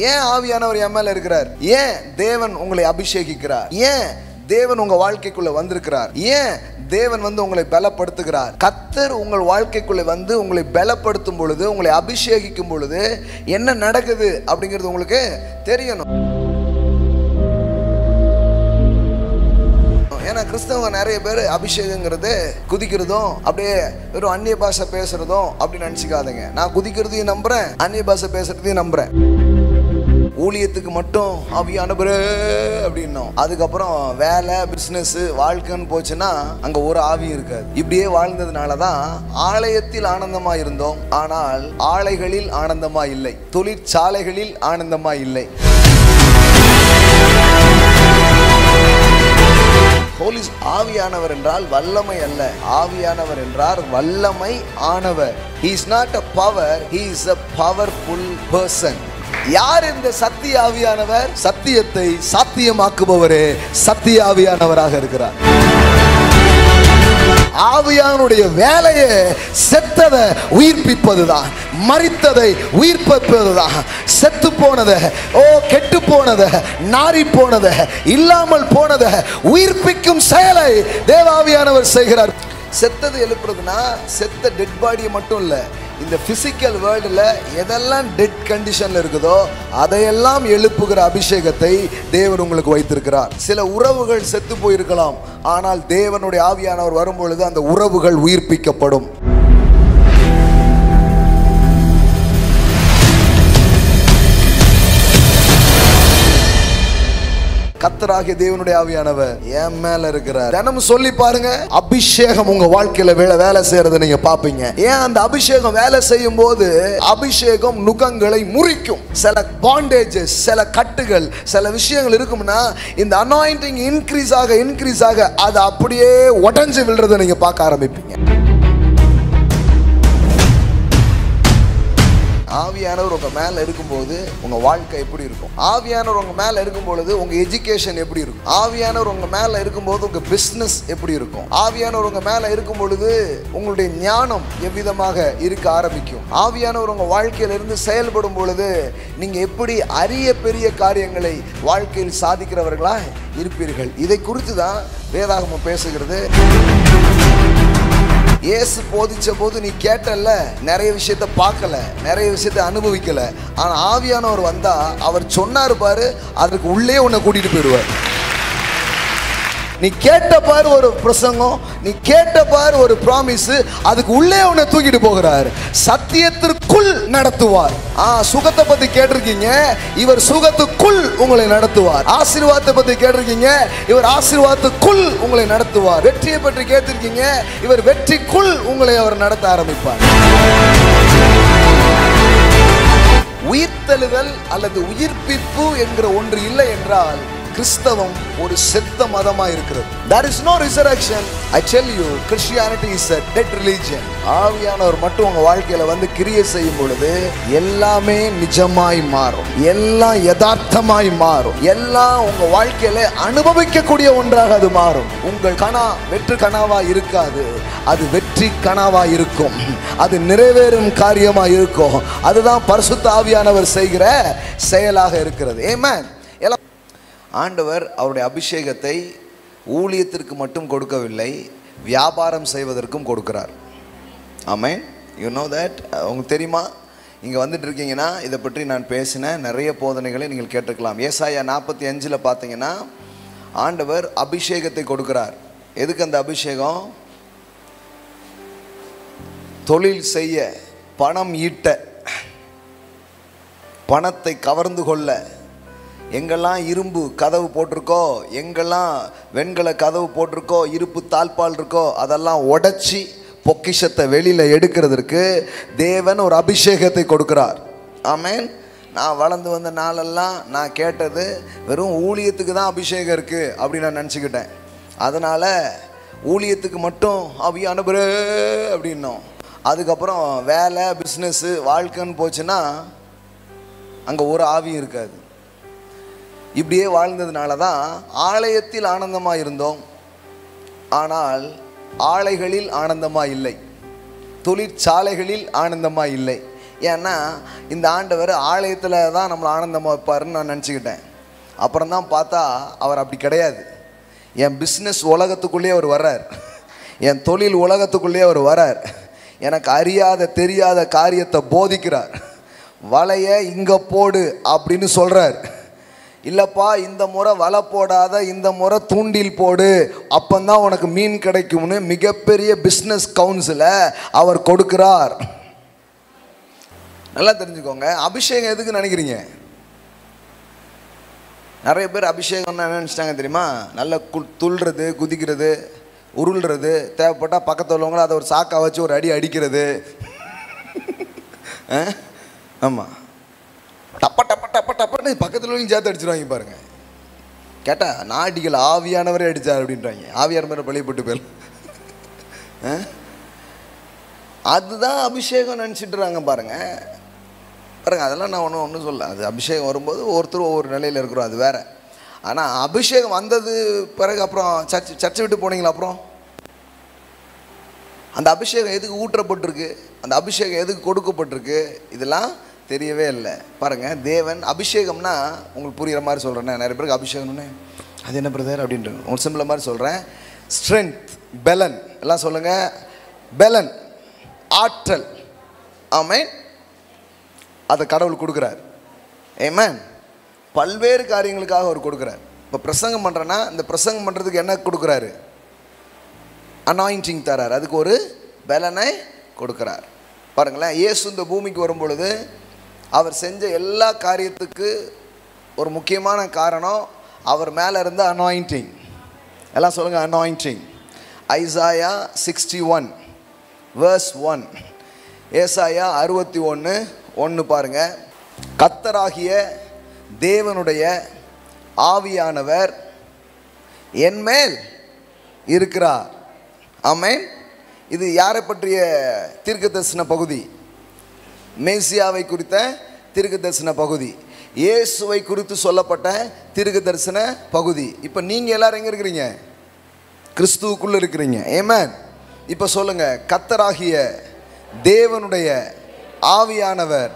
ஏன் ஆவியானவர் என் மேல இருக்கிறார்? ஏன் தேவன் உங்களை அபிஷேகிக்கிறார்? ஏன் தேவன் உங்க வாழ்க்கைக்குள்ள வந்திருக்கிறார்? ஏன் தேவன் உங்களை பலப்படுத்துகிறார்? கர்த்தர் உங்கள் வாழ்க்கைக்குள்ள உங்களை பலப்படுத்தும் பொழுது, உங்களை அபிஷேகிக்கும் பொழுது என்ன நடக்குது அப்படிங்கிறது உங்களுக்கு தெரியணும். ஏன்னா கிறிஸ்தவங்க நிறைய பேர் அபிஷேகங்கிறது குதிக்கிறதும் அப்படியே வெறும் அந்நிய பாஷை பேசுறதும் அப்படின்னு நினைச்சுக்காதீங்க. நான் குதிக்கிறதையும் நம்புறேன், அந்நிய பாஷை பேசுறதையும் நம்புறேன். ஊழியத்துக்கு மட்டும் ஆவியானவரே அப்படின்னும், அதுக்கப்புறம் வேலை பிசினஸ் வாழ்க்கைன்னு போச்சுன்னா அங்க ஒரு ஆவி இருக்காது. இப்படியே வாழ்ந்ததுனால தான் ஆலயத்தில் ஆனந்தமா இருந்தோம், ஆனால் ஆலைகளில் ஆனந்தமா இல்லை, தொழிற்சாலைகளில் ஆனந்தமா இல்லை. ஆவியானவர் என்றால் வல்லமை அல்ல, ஆவியானவர் என்றால் வல்லமை ஆனவர். He is not a power, he is a powerful person. யார் இந்த சத்திய ஆவியானவர்? சத்தியத்தை சாத்தியமாக்குபவரே சத்திய ஆவியானவராக இருக்கிறார். ஆவியானுடைய வேலையே செத்ததை உயிர்ப்பிப்பதுதான், மரித்ததை உயிர்ப்பிப்பதுதான், செத்து போனதை, கெட்டு போனதை, நாரி போனதை, இல்லாமல் போனதை உயிர்ப்பிக்கும் செயலை தேவாவியானவர் செய்கிறார். செத்தது எழுப்புறதுனா செத்த டெட் பாடியை மட்டும் இல்லை, இந்த பிசிக்கல் வேர்ல்டுல எதெல்லாம் டெட் கண்டிஷன்ல இருக்குதோ அதையெல்லாம் எழுப்புகிற அபிஷேகத்தை தேவன் உங்களுக்கு வைத்திருக்கிறார். சில உறவுகள் செத்து போயிருக்கலாம், ஆனால் தேவனுடைய ஆவியானவர் வரும்பொழுது அந்த உறவுகள் உயிர்ப்பிக்கப்படும். கர்த்தராகிய தேவனுடைய ஆவியானவர் என் மேல இருக்கிறார். தினமும் சொல்லி பாருங்க, அபிஷேகம் உங்க வாழ்க்கையில வேலை செய்யறதை நீங்க பாப்பீங்க. ஏன் அந்த அபிஷேகம் வேலை செய்யும் போது அபிஷேகம் நுகங்களை முறிக்கும். சில பாண்டேஜஸ், சில கட்டுகள், சில விஷயங்கள் இருக்கும்னா இந்த அனாயிண்டிங் இன்க்ரீஸ் ஆக அது அப்படியே உடைஞ்சு விழுறதை நீங்க பார்க்க ஆரம்பிப்பீங்க. ஆவியானவர் உங்க மேல இருக்கும்போது உங்க வாழ்க்கை எப்படி இருக்கும்? ஆவியானவர் உங்க மேல இருக்கும்போது உங்க எஜுகேஷன் எப்படி இருக்கும்? ஆவியானவர் உங்க மேல இருக்கும்போது உங்க பிசினஸ் எப்படி இருக்கும்? ஆவியானவர் உங்க மேல இருக்கும் பொழுது உங்களுடைய ஞானம் எவ்விதமாக இருக்க ஆரம்பிக்கும்? ஆவியானவர் உங்க வாழ்க்கையில இருந்து செயல்படும் பொழுது நீங்க எப்படி அரிய பெரிய காரியங்களை வாழ்க்கையில் சாதிக்கிறவர்களா இருப்பீர்கள்? இதை குறித்து தான் வேதாகமம் பேசுகிறது. இயேசு போதிச்ச போது நீ கேட்டல்ல, நிறைய விஷயத்தை பார்க்கல, நிறைய விஷயத்தை அனுபவிக்கல, ஆனா ஆவியானவர் வந்தா அவர் சொன்னாரு பாரு, அதுக்கு உள்ளே உன்னை கூட்டிட்டு போயிடுவார். நீ கேட்ட பாரு ஒரு பிரசங்கம், நீ கேட்ட பாரு ஒரு ப்ராமிஸ், அதுக்கு உள்ளே உன்னை தூக்கிட்டு போகிறார். சத்தியத்திற்குள் நடத்துவார். சுகத்தை பத்தி கேட்டிருக்கீங்க, இவர் சுகத்துக்குள் உங்களை நடத்துவார். ஆசீர்வாதத்தை பத்தி கேட்டிருக்கீங்க, இவர் ஆசீர்வாதத்துக்குள் உங்களை நடத்துவார். வெற்றியை பற்றி கேட்டிருக்கீங்க, இவர் வெற்றிக்குள் உங்களை அவர் நடத்த ஆரம்பிப்பார். உயிர்த்தெழுதல் அல்லது உயிர்ப்பிப்பு என்கிற ஒன்று இல்லை என்றால் கிறிஸ்தவம் ஒரு செத்த மதமா இருக்கிறது. There is no resurrection. I tell you, Christianity is a dead religion. ஆவியானவர் மட்டும் உங்க வாழ்க்கையில கிரியை செய்யும் பொழுது எல்லாமே நிஜமாய் மாறும், எல்லாம் யதார்த்தமாய் மாறும், எல்லாம் உங்க வாழ்க்கையில அனுபவிக்கக்கூடிய ஒன்றாக அது மாறும். உங்கள் கனா வெற்று கனாவா இருக்காது, அது வெற்றி கனாவா இருக்கும், அது நிறைவேறும் காரியமா இருக்கும். அதுதான் பரிசுத்த ஆவியானவர் செய்கிற செயலாக இருக்கிறது. ஆமென். ஆண்டவர் அவருடைய அபிஷேகத்தை ஊழியத்திற்கு மட்டும் கொடுக்கவில்லை, வியாபாரம் செய்வதற்கும் கொடுக்கிறார். ஆமென். You know that. உங்களுக்கு தெரியுமா? இங்கே வந்துட்டு இருக்கீங்கன்னா இதை பற்றி நான் பேசின நிறைய போதனைகளை நீங்கள் கேட்டிருக்கலாம். ஏசாயா 45 பார்த்தீங்கன்னா ஆண்டவர் அபிஷேகத்தை கொடுக்கிறார். எதுக்கு அந்த அபிஷேகம்? தொழில் செய்ய, பணம் ஈட்ட, பணத்தை கவர்ந்து கொள்ள, எங்கெல்லாம் இரும்பு கதவு போட்டிருக்கோ, எங்கெல்லாம் வெண்கல கதவு போட்டிருக்கோ, இருப்பு தாழ்பால் இருக்கோ, அதெல்லாம் உடைச்சி பொக்கிஷத்தை வெளியில் எடுக்கிறதுக்கு தேவன் ஒரு அபிஷேகத்தை கொடுக்கிறார். ஆமென். நான் வளர்ந்து வந்த நாளெல்லாம் நான் கேட்டது வெறும் ஊழியத்துக்கு தான் அபிஷேகம் இருக்குது அப்படின்னு நான் நினச்சிக்கிட்டேன். அதனால் ஊழியத்துக்கு மட்டும் ஆவியானவரே அப்படின்னோம். அதுக்கப்புறம் வேலை பிஸ்னஸ்ஸு வாழ்க்கைன்னு போச்சுன்னா அங்கே ஒரு ஆவியும் இருக்காது. இப்படியே வாழ்ந்ததுனால தான் ஆலயத்தில் ஆனந்தமாக இருந்தோம், ஆனால் ஆலைகளில் ஆனந்தமாக இல்லை, தொழிற்சாலைகளில் ஆனந்தமாக இல்லை. ஏன்னா இந்த ஆண்டவர் ஆலயத்தில் தான் நம்மளை ஆனந்தமாக வைப்பாருன்னு நான் நினச்சிக்கிட்டேன். அப்புறம் தான் பார்த்தா அவர் அப்படி கிடையாது. என் பிஸ்னஸ் உலகத்துக்குள்ளேயே அவர் வர்றார், என் தொழில் உலகத்துக்குள்ளேயே அவர் வரார், எனக்கு அறியாத தெரியாத காரியத்தை போதிக்கிறார். வலையை இங்கே போடு அப்படின்னு சொல்கிறார். இல்லைப்பா இந்த முறை வலை போடாத, இந்த முறை தூண்டில் போடு, அப்பந்தான் உனக்கு மீன் கிடைக்கும்னு மிகப்பெரிய பிஸ்னஸ் கவுன்சிலை அவர் கொடுக்கிறார். நல்லா தெரிஞ்சுக்கோங்க. அபிஷேகம் எதுக்கு நினைக்கிறீங்க? நிறைய பேர் அபிஷேகம்னு என்ன நினச்சிட்டாங்க தெரியுமா? நல்லா துள்ளுறது, குதிக்கிறது, உருள்றது, தேவைப்பட்டால் பக்கத்தில் உள்ளவங்கள அதை ஒரு சாக்கா வச்சு ஒரு அடி அடிக்கிறது. ஆமாம், டப்ப டப்ப டப்ப டப்பன்னு பக்கத்தில் உள்ளவங்க சேர்த்து அடிச்சிருவாங்க பாருங்கள். கேட்டால் நான் அடிக்கல, ஆவியானவரே அடித்தார் அப்படின்றாங்க. ஆவியானவரை பழிப்பட்டு போயிடலாம். அதுதான் அபிஷேகம் நினச்சிட்டுறாங்க பாருங்கள். அதெல்லாம் நான் ஒன்றும் சொல்ல. அது அபிஷேகம் வரும்போது ஒவ்வொருத்தரும் ஒவ்வொரு நிலையில் இருக்கிறோம், அது வேறு. ஆனால் அபிஷேகம் வந்தது பிறகு அப்புறம் சர்ச்சை விட்டு போனீங்களா? அப்புறம் அந்த அபிஷேகம் எதுக்கு ஊற்றப்பட்டிருக்கு, அந்த அபிஷேகம் எதுக்கு கொடுக்கப்பட்டிருக்கு, இதெல்லாம் தெரியவே இல்லை பாருங்கள். தேவன் அபிஷேகம்னா உங்களுக்கு புரிகிற மாதிரி சொல்கிறேன். நிறைய பேருக்கு அபிஷேகம்னு அது என்ன பிரதர் அப்படின்ற உங்களுக்கு சிம்பிள் மாதிரி சொல்கிறேன். ஸ்ட்ரென்த், பெலன், எல்லாம் சொல்லுங்கள். பெலன், ஆற்றல். ஆமென். அதை கடவுள் கொடுக்குறார். ஆமென். பல்வேறு காரியங்களுக்காக அவர் கொடுக்குறார். இப்போ பிரசங்கம் பண்ணுறேன்னா இந்த பிரசங்கம் பண்ணுறதுக்கு என்ன கொடுக்குறாரு? அனாயிண்டிங் தரார். அதுக்கு ஒரு பலனை கொடுக்குறார். பாருங்களேன், இயேசு இந்த பூமிக்கு வரும்பொழுது அவர் செஞ்ச எல்லா காரியத்துக்கு ஒரு முக்கியமான காரணம் அவர் மேலே இருந்த அனாயிண்டிங். எல்லாம் சொல்லுங்கள், அனாயிண்டிங். ஐசாயா 61 verse 1, ஏசாயா 61:1 பாருங்கள். கர்த்தராகிய தேவனுடைய ஆவியானவர் என்மேல் இருக்கிறார். ஆமென். இது யாரை பற்றிய தீர்க்கதரிசன பகுதி? மேசியாவை குறித்த தீர்க்கதரிசன பகுதி, இயேசுவை குறித்து சொல்லப்பட்ட தீர்க்கதரிசன பகுதி. இப்போ நீங்கள் எல்லாரும் எங்கே இருக்கிறீங்க? கிறிஸ்துவுக்குள்ளே இருக்கிறீங்க. ஆமென். இப்போ சொல்லுங்கள், கர்த்தராகிய தேவனுடைய ஆவியானவர்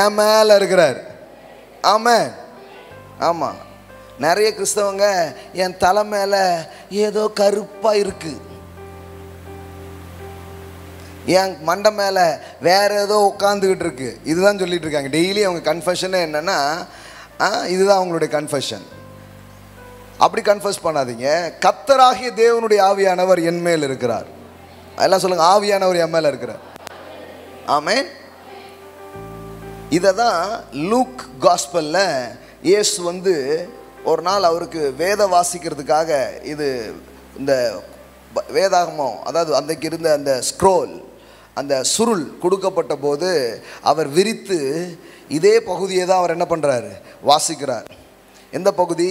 என் மேலே இருக்கிறார். ஆமென். ஆமாம், நிறைய கிறிஸ்தவங்க என் தலை மேலே ஏதோ கருப்பாக இருக்குது, என் மண்டை மேலே வேற ஏதோ உட்காந்துக்கிட்டு இருக்கு, இதுதான் சொல்லிட்டு இருக்காங்க. டெய்லி அவங்க கன்ஃபெஷனே என்னென்னா இதுதான் அவங்களுடைய கன்ஃபெஷன். அப்படி கன்ஃபஸ் பண்ணாதீங்க. கர்த்தராகிய தேவனுடைய ஆவியானவர் என் மேல் இருக்கிறார். அதெல்லாம் சொல்லுங்கள், ஆவியானவர் என் மேலே இருக்கிறார். ஆமென். இதை தான் லூக் காஸ்பலில் இயேசு ஒரு நாள் அவருக்கு வேத வாசிக்கிறதுக்காக இது இந்த வேதாகமம், அதாவது அன்றைக்கு இருந்த அந்த ஸ்க்ரோல், அந்த சுருள் கொடுக்கப்பட்ட போது அவர் விரித்து இதே பகுதியை தான் அவர் என்ன பண்ணுறாரு? வாசிக்கிறார். எந்த பகுதி?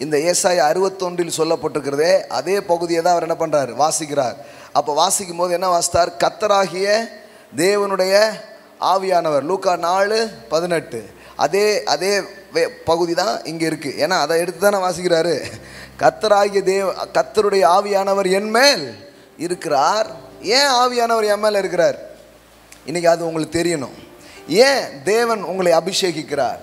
இந்த ஏசாயா 61 சொல்லப்பட்டிருக்கிறதே அதே பகுதியை தான் அவர் என்ன பண்ணுறாரு? வாசிக்கிறார். அப்போ வாசிக்கும் போது என்ன வாசித்தார்? கர்த்தராகிய தேவனுடைய ஆவியானவர். லூக்கா 4:18 அதே அதே பகுதி தான் இங்கே இருக்குது. ஏன்னா அதை எடுத்து தானே வாசிக்கிறாரு. கர்த்தருடைய ஆவியானவர் என் மேல் இருக்கிறார். ஏன் ஆவியானவர் என் மேல் இருக்கிறார்? இன்றைக்கி அது உங்களுக்கு தெரியணும். ஏன் தேவன் உங்களை அபிஷேகிக்கிறார்?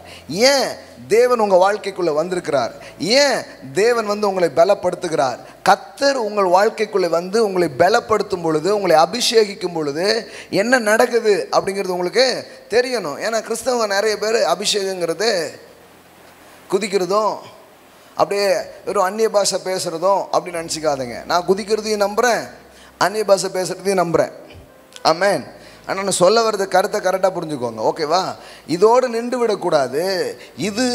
ஏன் தேவன் உங்கள் வாழ்க்கைக்குள்ளே வந்திருக்கிறார்? ஏன் தேவன் உங்களை பலப்படுத்துகிறார்? கர்த்தர் உங்கள் வாழ்க்கைக்குள்ளே உங்களை பலப்படுத்தும் பொழுது, உங்களை அபிஷேகிக்கும் பொழுது என்ன நடக்குது அப்படிங்கிறது உங்களுக்கு தெரியணும். ஏன்னா கிறிஸ்தவங்க நிறைய பேர் அபிஷேகங்கிறது குதிக்கிறதும் அப்படியே வெறும் அந்நிய பாஷை பேசுகிறதும் அப்படின்னு நினச்சிக்காதுங்க. நான் குதிக்கிறதையும் நம்புகிறேன், அந்நிய பாஷை பேசுகிறதையும் நம்புகிறேன். ஆமென். ஆனால் நான் சொல்ல வர்றது கருத்தை கரெக்டாக புரிஞ்சுக்கோங்க, ஓகேவா? இதோடு நின்று விடக்கூடாது. இது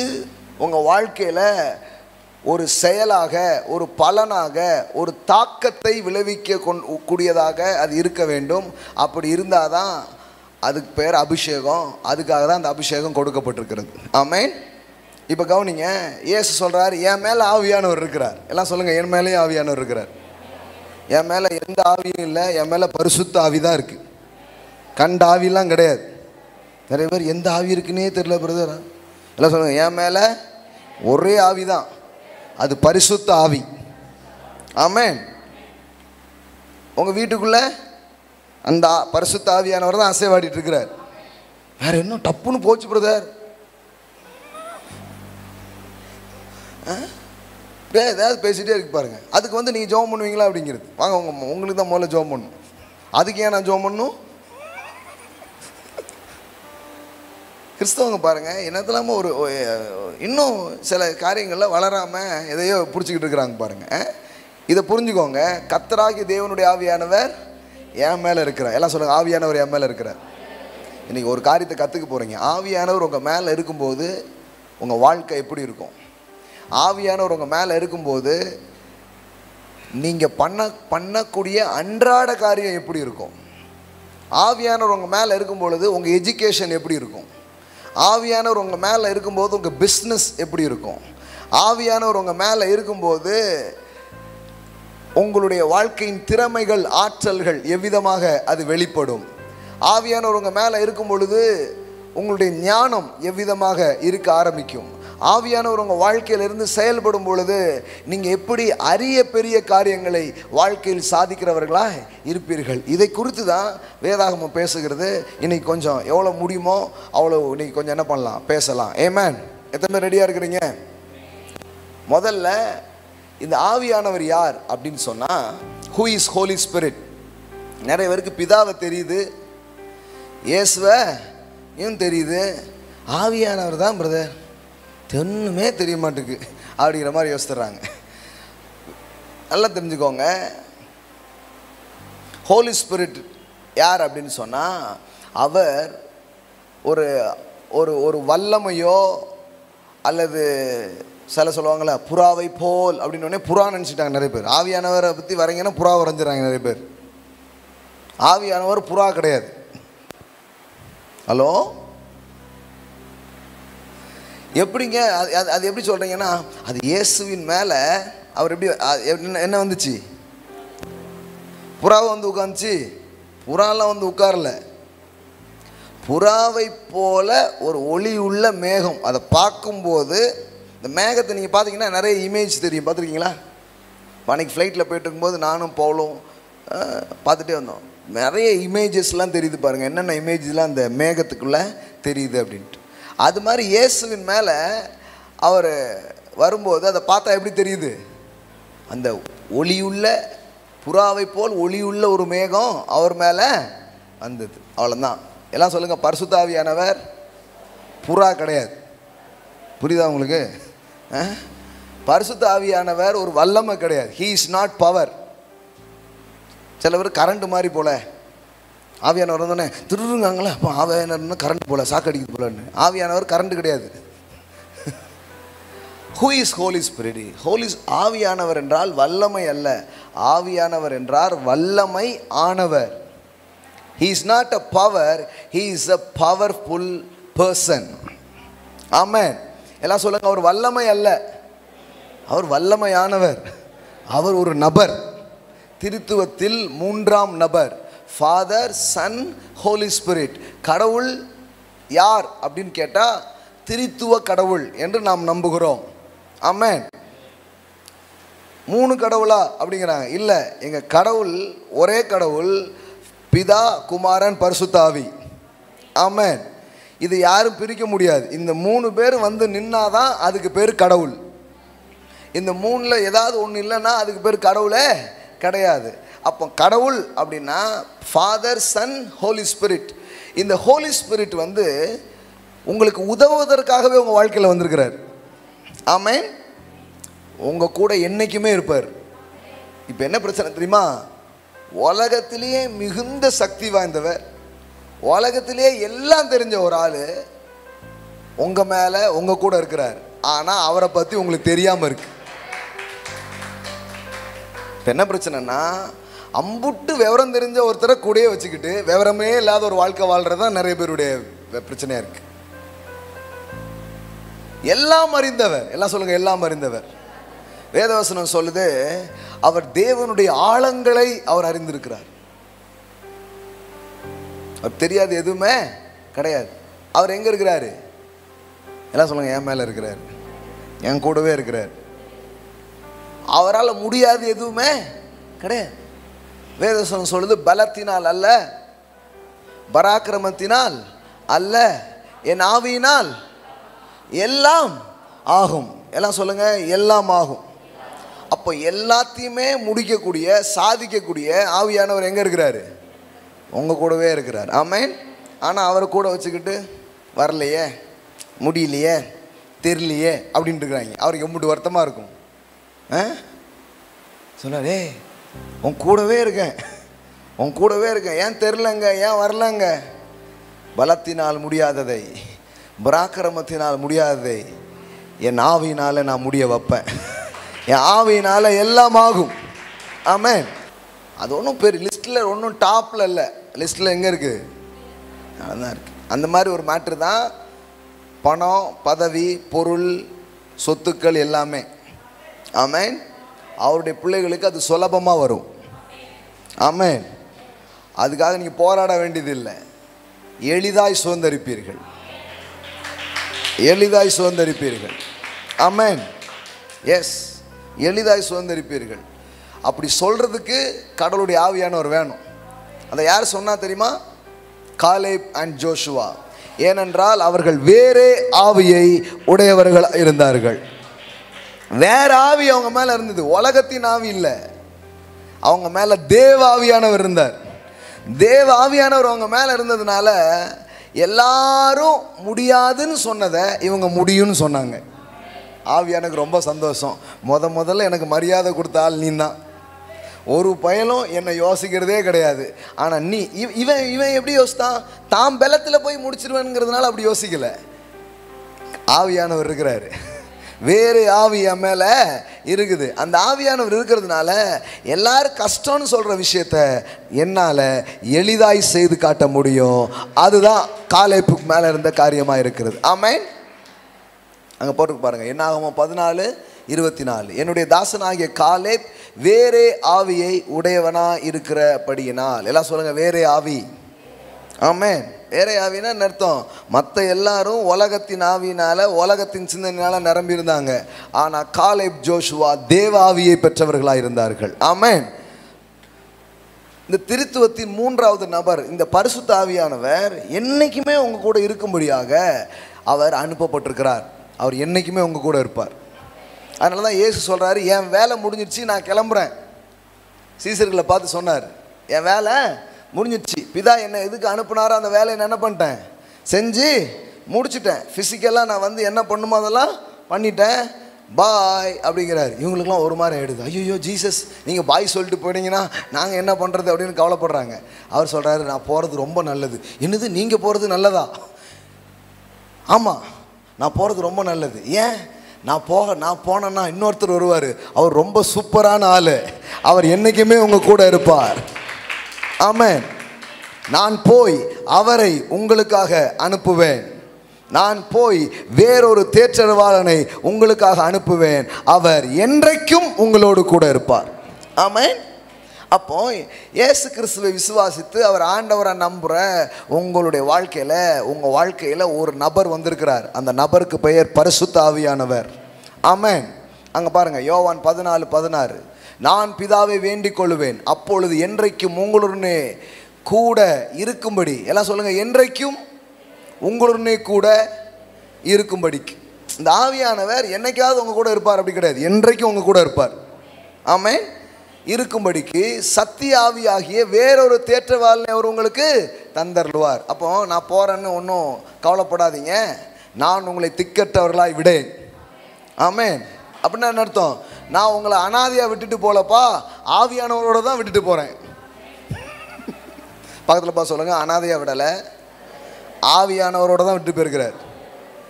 உங்கள் வாழ்க்கையில் ஒரு செயலாக, ஒரு பலனாக, ஒரு தாக்கத்தை விளைவிக்க கூடியதாக அது இருக்க வேண்டும். அப்படி இருந்தால் தான் அதுக்கு பேர் அபிஷேகம். அதுக்காக தான் அந்த அபிஷேகம் கொடுக்கப்பட்டிருக்கிறது. ஆமென். இப்போ கவனிங்க, இயேசு சொல்கிறார், என் மேலே ஆவியானவர் இருக்கிறார். எல்லாம் சொல்லுங்கள், என் மேலேயும் ஆவியானவர் இருக்கிறார். என் மேலே எந்த ஆவியும் இல்லை, என் மேலே பரிசுத்த ஆவி தான் இருக்குது. கண்ட ஆவிலாம் கிடையாது. நிறைய பேர் எந்த ஆவி இருக்குன்னே தெரியல பிரதர். எல்லாம் சொல்லுங்கள், என் மேலே ஒரே ஆவி தான், அது பரிசுத்த ஆவி. ஆமென். உங்கள் வீட்டுக்குள்ளே அந்த பரிசுத்த ஆவியானவர் தான் அசைவாடிட்டு இருக்கிறார். வேற என்ன டப்புன்னு போச்சு பிரதர்? ஏதாவது பேசிட்டே இருக்கு பாருங்க. அதுக்கு வந்து நீங்கள் ஜெபம் பண்ணுவீங்களா அப்படிங்கிறது. வாங்க உங்களுக்கு தான் முதல்ல ஜெபம் பண்ணணும். அதுக்கு ஏன் நான் ஜெபம் பண்ணணும்? கிறிஸ்தவங்க பாருங்க என்னத்தெல்லாம ஒரு இன்னும் சில காரியங்களில் வளராமல் எதையோ பிடிச்சிக்கிட்டு இருக்கிறாங்க பாருங்க. இதை புரிஞ்சுக்கோங்க. கர்த்தராகிய தேவனுடைய ஆவியானவர் என் மேலே இருக்கிறார். எல்லாம் சொல்லுங்க, ஆவியானவர் என் மேலே இருக்கிறார். இன்னைக்கு ஒரு காரியத்தை கற்றுக்க போகிறீங்க. ஆவியானவர் உங்கள் மேலே இருக்கும்போது உங்கள் வாழ்க்கை எப்படி இருக்கும்? ஆவியானவர் உங்கள் மேலே இருக்கும்போது நீங்கள் பண்ணக்கூடிய அன்றாட காரியம் எப்படி இருக்கும்? ஆவியானவர் உங்கள் மேலே இருக்கும் பொழுது உங்கள் எஜுகேஷன் எப்படி இருக்கும்? ஆவியானவர் உங்கள் மேலே இருக்கும்போது உங்கள் பிஸ்னஸ் எப்படி இருக்கும்? ஆவியானவர் உங்கள் மேலே இருக்கும்போது உங்களுடைய வாழ்க்கையின் திறமைகள், ஆற்றல்கள் எவ்விதமாக அது வெளிப்படும்? ஆவியானவர் உங்கள் மேலே இருக்கும் பொழுது உங்களுடைய ஞானம் எவ்விதமாக இருக்க ஆரம்பிக்கும்? ஆவியானவர் உங்கள் வாழ்க்கையிலிருந்து செயல்படும் பொழுது நீங்கள் எப்படி அரிய பெரிய காரியங்களை வாழ்க்கையில் சாதிக்கிறவர்களா இருப்பீர்கள்? இதை குறித்து தான் வேதாகமம் பேசுகிறது. இன்னைக்கு கொஞ்சம் எவ்வளோ முடியுமோ அவ்வளோ இன்னைக்கு கொஞ்சம் என்ன பண்ணலாம், பேசலாம். ஆமென். எத்தனை பேர் ரெடியாக இருக்கிறீங்க? முதல்ல இந்த ஆவியானவர் யார் அப்படின்னு சொன்னால், ஹூ இஸ் ஹோலி ஸ்பிரிட்? நிறைய பேருக்கு பிதாவை தெரியுது, இயேசுவையும் தெரியுது, ஆவியானவர் தான் பிரதர் ஒன்றுமே தெரிய மாட்டேங்குது அப்படிங்கிற மாதிரி யோசித்துறாங்க. நல்லா தெரிஞ்சுக்கோங்க, ஹோலி ஸ்பிரிட் யார் அப்படின்னு சொன்னால், அவர் ஒரு ஒரு ஒரு வல்லமையோ அல்லது சில சொல்லுவாங்களே புறாவை போல் அப்படின்னு புறா நினச்சிட்டாங்க நிறைய பேர். ஆவியானவரை பற்றி வரைங்கன்னா புறா வரைஞ்சிடறாங்க நிறைய பேர். ஆவியானவர் புறா கிடையாது. ஹலோ, எப்படிங்க அது எப்படி சொல்கிறீங்கன்னா, அது இயேசுவின் மேலே அவர் எப்படி என்ன வந்துச்சு? புறாவை வந்து உட்காந்துச்சு? புறாலாம் வந்து உட்காரல. புறாவை போல ஒரு ஒளி உள்ள மேகம். அதை பார்க்கும்போது இந்த மேகத்தை நீங்கள் பார்த்தீங்கன்னா நிறைய இமேஜ் தெரியும். பார்த்துருக்கீங்களா? அன்றைக்கி ஃப்ளைட்டில் போய்ட்டு இருக்கும்போது நானும் பவுலும் பார்த்துட்டே வந்தோம். நிறைய இமேஜஸ்லாம் தெரியுது பாருங்கள், என்னென்ன இமேஜஸ்லாம் அந்த மேகத்துக்குள்ளே தெரியுது அப்படின்ட்டு. அது மாதிரி இயேசுவின் மேலே அவர் வரும்போது அதை பார்த்தா எப்படி தெரியுது? அந்த ஒளியுள்ள புறாவை போல் ஒளியுள்ள ஒரு மேகம் அவர் மேலே வந்தது. அவ்வளோதான். எல்லாம் சொல்லுங்கள், பரிசுத்த ஆவியானவர் புறா கிடையாது. புரியுதா உங்களுக்கு? பரிசுத்த ஆவியானவர் ஒரு வல்லமை கிடையாது. He is not power. சில பேர் கரண்ட் மாதிரி போல ஆவியானவர் வந்தோடனே திருடுங்காங்களே, அப்போ ஆவியானவர் கரண்ட் போல சாக்கடிக்குது போலன்னு. ஆவியானவர் கரண்ட் கிடையாது. Who is holy spirit? ஆவியானவர் என்றால் வல்லமை அல்ல. ஆவியானவர் என்றால் வல்லமை ஆனவர். He is not a power, he is a powerful person. Amen. எல்லாம் சொல்லுங்க, அவர் வல்லமை அல்ல, அவர் வல்லமையானவர். அவர் ஒரு நபர், திருத்துவத்தில் மூன்றாம் நபர், ஃபாதர், சன், ஹோலி ஸ்பிரிட். கடவுள் யார் அப்படின்னு கேட்டால் திரித்துவ கடவுள் என்று நாம் நம்புகிறோம். ஆமென். மூணு கடவுளா அப்படிங்கிறாங்க. இல்லை, எங்கள் கடவுள் ஒரே கடவுள், பிதா, குமாரன், பரிசுத்த ஆவி. ஆமென். இது யாரும் பிரிக்க முடியாது. இந்த மூணு பேர் வந்து நின்னாதான் அதுக்கு பேர் கடவுள். இந்த மூணில் ஏதாவது ஒன்று இல்லைன்னா அதுக்கு பேர் கடவுளே கிடையாது. அப்போ கடவுள் அப்படின்னா ஃபாதர், சன், ஹோலி ஸ்பிரிட். இந்த ஹோலி ஸ்பிரிட் வந்து உங்களுக்கு உதவுவதற்காகவே உங்கள் வாழ்க்கையில் வந்திருக்கிறார். ஆமென். உங்கள் கூட என்றைக்குமே இருப்பார். இப்போ என்ன பிரச்சனை தெரியுமா? உலகத்திலேயே மிகுந்த சக்தி வாய்ந்தவர், உலகத்திலேயே எல்லாம் தெரிஞ்ச ஒரு ஆள் உங்கள் மேலே உங்கள் கூட இருக்கிறார். ஆனால் அவரை பற்றி உங்களுக்கு தெரியாமல் இருக்கு. இப்போ என்ன பிரச்சனைனா, அம்புட்டு விவரம் தெரிஞ்ச ஒருத்தரை கூடயே வச்சுக்கிட்டு விவரமே இல்லாத ஒரு வாழ்க்கை வாழ்கிறது தான் நிறைய பேருடைய பிரச்சனையாக இருக்கு. எல்லாம் அறிந்தவர். எல்லாம் சொல்லுங்கள், எல்லாம் அறிந்தவர். வேதவசனம் சொல்லுது, அவர் தேவனுடைய ஆழங்களை அவர் அறிந்திருக்கிறார். அவர் தெரியாது எதுவுமே கிடையாது. அவர் எங்கே இருக்கிறாரு? எல்லாம் சொல்லுங்க, என் மேலே இருக்கிறார், என் கூடவே இருக்கிறார். அவரால் முடியாது எதுவுமே கிடையாது. வேதவசனம் சொல்லுது, பலத்தினால் அல்ல, பராக்கிரமத்தினால் அல்ல, என் ஆவியினால் எல்லாம் ஆகும். எல்லாம் சொல்லுங்க, எல்லாம் ஆகும். அப்போ எல்லாத்தையுமே முடிக்கக்கூடிய, சாதிக்கக்கூடிய ஆவியானவர் எங்கே இருக்கிறாரு? உங்கள் கூடவே இருக்கிறார். ஆமென். ஆனால் அவரை கூட வச்சுக்கிட்டு வரலையே, முடியலையே, தெரியலையே அப்படின்ட்டு இருக்கிறாங்க. அவருக்கு எம்பிட்டு வருத்தமாக இருக்கும். சொன்னாரே, உன் கூடவே இருக்கேன், உன் கூடவே இருக்கேன், ஏன் தெரிலங்க, ஏன் வரலங்க? பலத்தினால் முடியாததை, பராக்கிரமத்தினால் முடியாததை என் ஆவியினால் நான் முடிய வைப்பேன். என் ஆவியினால் எல்லாம் ஆகும். ஆமென். அது ஒன்றும் பெரிய லிஸ்ட்டில் ஒன்றும் டாப்பில் இல்லை. லிஸ்ட்டில் எங்கே இருக்குது? அதுதான் இருக்குது. அந்த மாதிரி ஒரு மேட்ரு தான் பணம், பதவி, பொருள், சொத்துக்கள் எல்லாமே. ஆமென். அவருடைய பிள்ளைகளுக்கு அது சுலபமாக வரும். ஆமென். அதுக்காக நீங்கள் போராட வேண்டியதில்லை. எளிதாய் சுதந்தரிப்பீர்கள், எளிதாய் சுதந்தரிப்பீர்கள். ஆமென். எஸ், எளிதாய் சுதந்தரிப்பீர்கள். அப்படி சொல்கிறதுக்கு கடவுளுடைய ஆவியானவர் வேணும். அதை யார் சொன்னால் தெரியுமா? Caleb and Joshua. ஏனென்றால் அவர்கள் வேறே ஆவியை உடையவர்கள் இருந்தார்கள். வேற ஆவி அவங்க மேலே இருந்தது, உலகத்தின் ஆவி இல்லை. அவங்க மேலே தேவ ஆவியானவர் இருந்தார். தேவ ஆவியானவர் அவங்க மேலே இருந்ததுனால எல்லாரும் முடியாதுன்னு சொன்னதை இவங்க முடியும்னு சொன்னாங்க. ஆவியானுக்கு ரொம்ப சந்தோஷம். முதல்ல எனக்கு மரியாதை கொடுத்த ஆள் நீ தான். ஒரு பயலும் என்னை யோசிக்கிறதே கிடையாது. ஆனால் நீ இவன் இவன் எப்படி யோசித்தான்? தாம் பலத்தில் போய் முடிச்சிருவேங்கிறதுனால அப்படி யோசிக்கலை. ஆவியானவர் இருக்கிறாரு, வேறு ஆவி என் மேலே இருக்குது. அந்த ஆவியானவர் இருக்கிறதுனால எல்லாரும் கஷ்டம்னு சொல்கிற விஷயத்த என்னால் எளிதாய் செய்து காட்ட முடியும். அதுதான் காலேப்புக்கு மேலே இருந்த காரியமாக இருக்கிறது. ஆமென். அங்கே போட்டு பாருங்கள், என்னாகுமோ 14:24. என்னுடைய தாசனாகிய காலேப் வேறே ஆவியை உடையவனா இருக்கிறபடியினால். எல்லாம் சொல்லுங்கள், வேறே ஆவி. ஆமென். வேறே ஆவினா அர்த்தம், மற்ற எல்லாரும் உலகத்தின் ஆவியினால, உலகத்தின் சிந்தனையினால நிரம்பி இருந்தாங்க. ஆனால் காலேப், ஜோஷுவா தேவ ஆவியை பெற்றவர்களாக இருந்தார்கள். ஆமென். இந்த திருத்துவத்தின் மூன்றாவது நபர், இந்த பரிசுத்த ஆவியானவர் என்னைக்குமே உங்க கூட இருக்கும்படியாக அவர் அனுப்பப்பட்டிருக்கிறார். அவர் என்னைக்குமே உங்க கூட இருப்பார். அதனால தான் இயேசு சொல்கிறாரு, என் வேலை முடிஞ்சிடுச்சு, நான் கிளம்புறேன். சீசர்களை பார்த்து சொன்னார், என் வேலை முடிஞ்சிடுச்சு, பிதா என்னை எதுக்கு அனுப்புனாரோ அந்த வேலையை நான் என்ன பண்ணிட்டேன், செஞ்சு முடிச்சுட்டேன். ஃபிசிக்கலாக நான் வந்து என்ன பண்ணுமோ அதெல்லாம் பண்ணிட்டேன், பாய் அப்படிங்கிறார். இவங்களுக்குலாம் ஒரு மாதிரி ஆகிடுது. ஐயோ ஜீசஸ், நீங்கள் பாய் சொல்லிட்டு போயிட்டீங்கன்னா நாங்கள் என்ன பண்ணுறது அப்படின்னு கவலைப்படுறாங்க. அவர் சொல்கிறாரு, நான் போகிறது ரொம்ப நல்லது. என்னது, நீங்கள் போகிறது நல்லதா? ஆமாம், நான் போகிறது ரொம்ப நல்லது. ஏன்? நான் போனேன்னா இன்னொருத்தர் வருவார், அவர் ரொம்ப சூப்பரான ஆள், அவர் என்றைக்குமே உங்கள் கூட இருப்பார். ஆமென். நான் போய் அவரை உங்களுக்காக அனுப்புவேன். நான் போய் வேறொரு தேற்றரவாளனை உங்களுக்காக அனுப்புவேன், அவர் என்றைக்கும் உங்களோடு கூட இருப்பார். ஆமென். அப்போ இயேசு கிறிஸ்துவை விசுவாசித்து அவர் ஆண்டவரை நம்புகிற உங்களுடைய உங்கள் வாழ்க்கையில் ஒரு நபர் வந்திருக்கிறார். அந்த நபருக்கு பெயர் பரிசுத்த ஆவியானவர். ஆமென். அங்கே பாருங்கள், யோவான் 14:16. நான் பிதாவை வேண்டிக் கொள்ளுவேன், அப்பொழுது என்றைக்கும் உங்களுடனே கூட இருக்கும்படி. எல்லாம் சொல்லுங்கள், என்றைக்கும் உங்களுடனே கூட இருக்கும்படிக்கு. இந்த ஆவியானவர் என்னைக்காவது உங்கள் கூட இருப்பார் அப்படி கிடையாது, என்றைக்கும் உங்கள் கூட இருப்பார். ஆமென். இருக்கும்படிக்கு சத்திய ஆவியாகிய வேறொரு தேற்றவாளனை அவர் உங்களுக்கு தந்தருள்வார். அப்போ நான் போகிறேன்னு ஒன்றும் கவலைப்படாதீங்க, நான் உங்களை திக்கற்றவர்களாய் விடேன். ஆமென். அப்படின்னா என்ன அர்த்தம்? நான் உங்களை அனாதையாக விட்டுட்டு போகலப்பா, ஆவியானவரோட தான் விட்டுட்டு போகிறேன். பக்கத்தில் பா சொல்லுங்கள், அனாதையாக விடலை, ஆவியானவரோட தான் விட்டு போயிருக்கிறார்.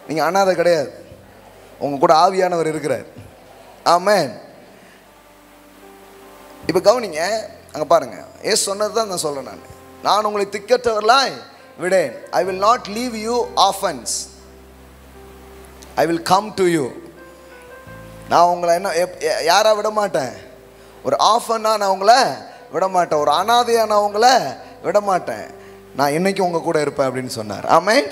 நீங்கள் அனாதை கிடையாது, உங்கள் கூட ஆவியானவர் இருக்கிறார். ஆமென். இப்போ கவனிங்க, அங்கே பாருங்கள், ஏசு சொன்னது தான் நான் சொல்கிறேன். நான் உங்களை திக்கற்றவர்களாய் விடேன். I will not leave you orphans, I will come to you. நான் உங்களை யாராக விட மாட்டேன், ஒரு ஆஃபனாக நான் உங்களை விட மாட்டேன், ஒரு அனாதையாக நான் உங்களை விட மாட்டேன், நான் என்றைக்கும் உங்கள் கூட இருப்பேன் அப்படின்னு சொன்னார். ஆமென்.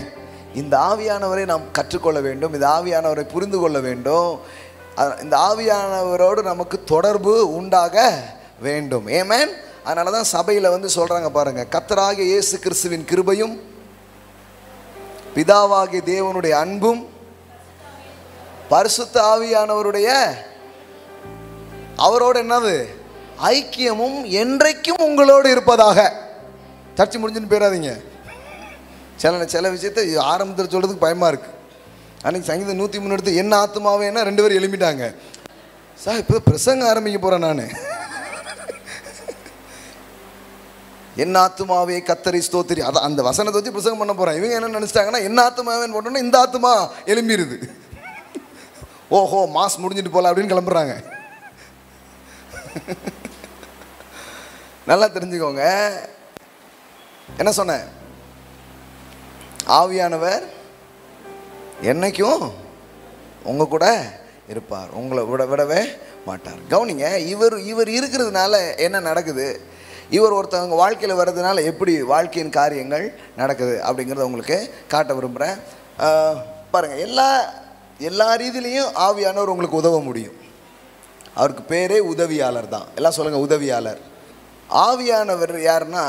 இந்த ஆவியானவரை நாம் கற்றுக்கொள்ள வேண்டும், இந்த ஆவியானவரை புரிந்து கொள்ள வேண்டும், இந்த ஆவியானவரோடு நமக்கு தொடர்பு உண்டாக வேண்டும். ஆமென். அதனால தான் சபையில் வந்து சொல்கிறாங்க பாருங்கள், கர்த்தராகிய இயேசு கிறிஸ்துவின் கிருபையும் பிதாவாகிய தேவனுடைய அன்பும் பரிசுத்த ஆவியானவருடைய அவரோட என்னது ஐக்கியமும் என்றைக்கும் உங்களோடு இருப்பதாக. சர்ச்சை முடிஞ்சுன்னு போயிடாதீங்க. சில விஷயத்தை ஆரம்பத்தில் சொல்கிறதுக்கு பயமாக இருக்குது. அன்றைக்கி சங்கீதம் 103 எடுத்து என்ன ஆத்மாவேன்னா 2 பேர் எழுப்பிட்டாங்க. சார் இப்போ பிரசங்க ஆரம்பிக்க போகிறேன் நான். என்ன ஆத்மாவே கர்த்தரை ஸ்தோத்திரி, அதான் அந்த வசனத்தை வச்சு பிரசங்கம் பண்ண போகிறேன். இவங்க என்ன நினச்சிட்டாங்கன்னா என்ன ஆத்மாவேன்னு போட்டோன்னா இந்த ஆத்மா எழும்பிடுது. ஓஹோ மாஸ் முடிஞ்சிட்டு போகலாம் அப்படின்னு கிளம்புறாங்க. நல்லா தெரிஞ்சுக்கோங்க. என்ன சொன்னேன்? ஆவியானவர் என்னைக்கும் உங்க கூட இருப்பார், உங்களை விடவே மாட்டார். கவனிங்க, இவர் இருக்கிறதுனால என்ன நடக்குது, இவர் ஒருத்தவங்க வாழ்க்கையில் வர்றதுனால எப்படி வாழ்க்கையின் காரியங்கள் நடக்குது அப்படிங்கிறத உங்களுக்கு காட்ட விரும்புகிறேன். பாருங்கள், எல்லா ரீதியிலையும் ஆவியானவர் உங்களுக்கு உதவ முடியும். அவருக்கு பேரே உதவியாளர் தான். எல்லாம் சொல்லுங்கள் உதவியாளர். ஆவியானவர் யாருன்னா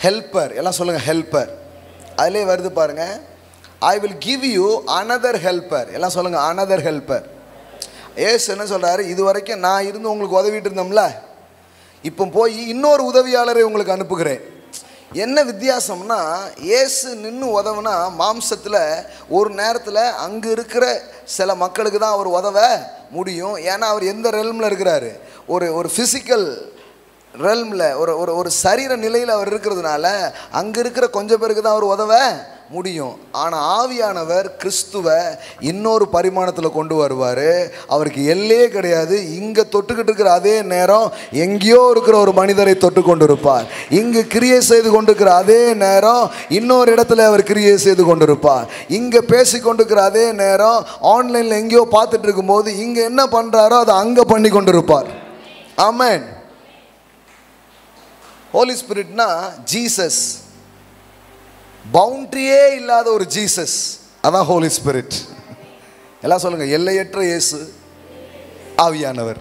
ஹெல்ப்பர். எல்லாம் சொல்லுங்கள் ஹெல்ப்பர். அதிலே வருது பாருங்கள், I will give you another helper. எல்லாம் சொல்லுங்கள் அனதர் ஹெல்ப்பர். ஏசு என்ன சொல்கிறாரு, இது வரைக்கும் நான் இருந்து உங்களுக்கு உதவிட்டு இருந்தோம்ல, இப்போ போய் இன்னொரு உதவியாளரை உங்களுக்கு அனுப்புகிறேன். என்ன வித்தியாசம்னா, ஏசு நின்று உதவுனா மாம்சத்தில் ஒரு நேரத்தில் அங்கே இருக்கிற சில மக்களுக்கு தான் அவர் உதவ முடியும். ஏன்னா அவர் எந்த ரெல்மில் இருக்கிறாரு, ஒரு ஃபிசிக்கல் ரெல்மில், ஒரு சரீர நிலையில் அவர் இருக்கிறதுனால அங்கே இருக்கிற கொஞ்சம் பேருக்கு தான் அவர் உதவ முடியும். ஆனால் ஆவியானவர் கிறிஸ்துவை இன்னொரு பரிமாணத்தில் கொண்டு வருவார். அவருக்கு எல்லையே கிடையாது. இங்கே தொட்டுக்கிட்டு இருக்கிற அதே நேரம் எங்கேயோ இருக்கிற ஒரு மனிதரை தொட்டு கொண்டு இருப்பார். இங்கு கிரியை செய்து கொண்டிருக்கிற அதே நேரம் இன்னொரு இடத்துல அவர் கிரியை செய்து கொண்டு இருப்பார். இங்கே பேசி கொண்டிருக்கிற அதே நேரம் ஆன்லைனில் எங்கேயோ பார்த்துட்டு இருக்கும்போது இங்கே என்ன பண்ணுறாரோ அதை அங்கே பண்ணி கொண்டு இருப்பார். ஆமென். ஹோலி ஸ்பிரிட்னா ஜீசஸ், பவுண்டரியே இல்லாத ஒரு ஜீசஸ், அதான் ஹோலி ஸ்பிரிட். எல்லாம் சொல்லுங்க எல்லையற்ற இயேசு ஆவியானவர்.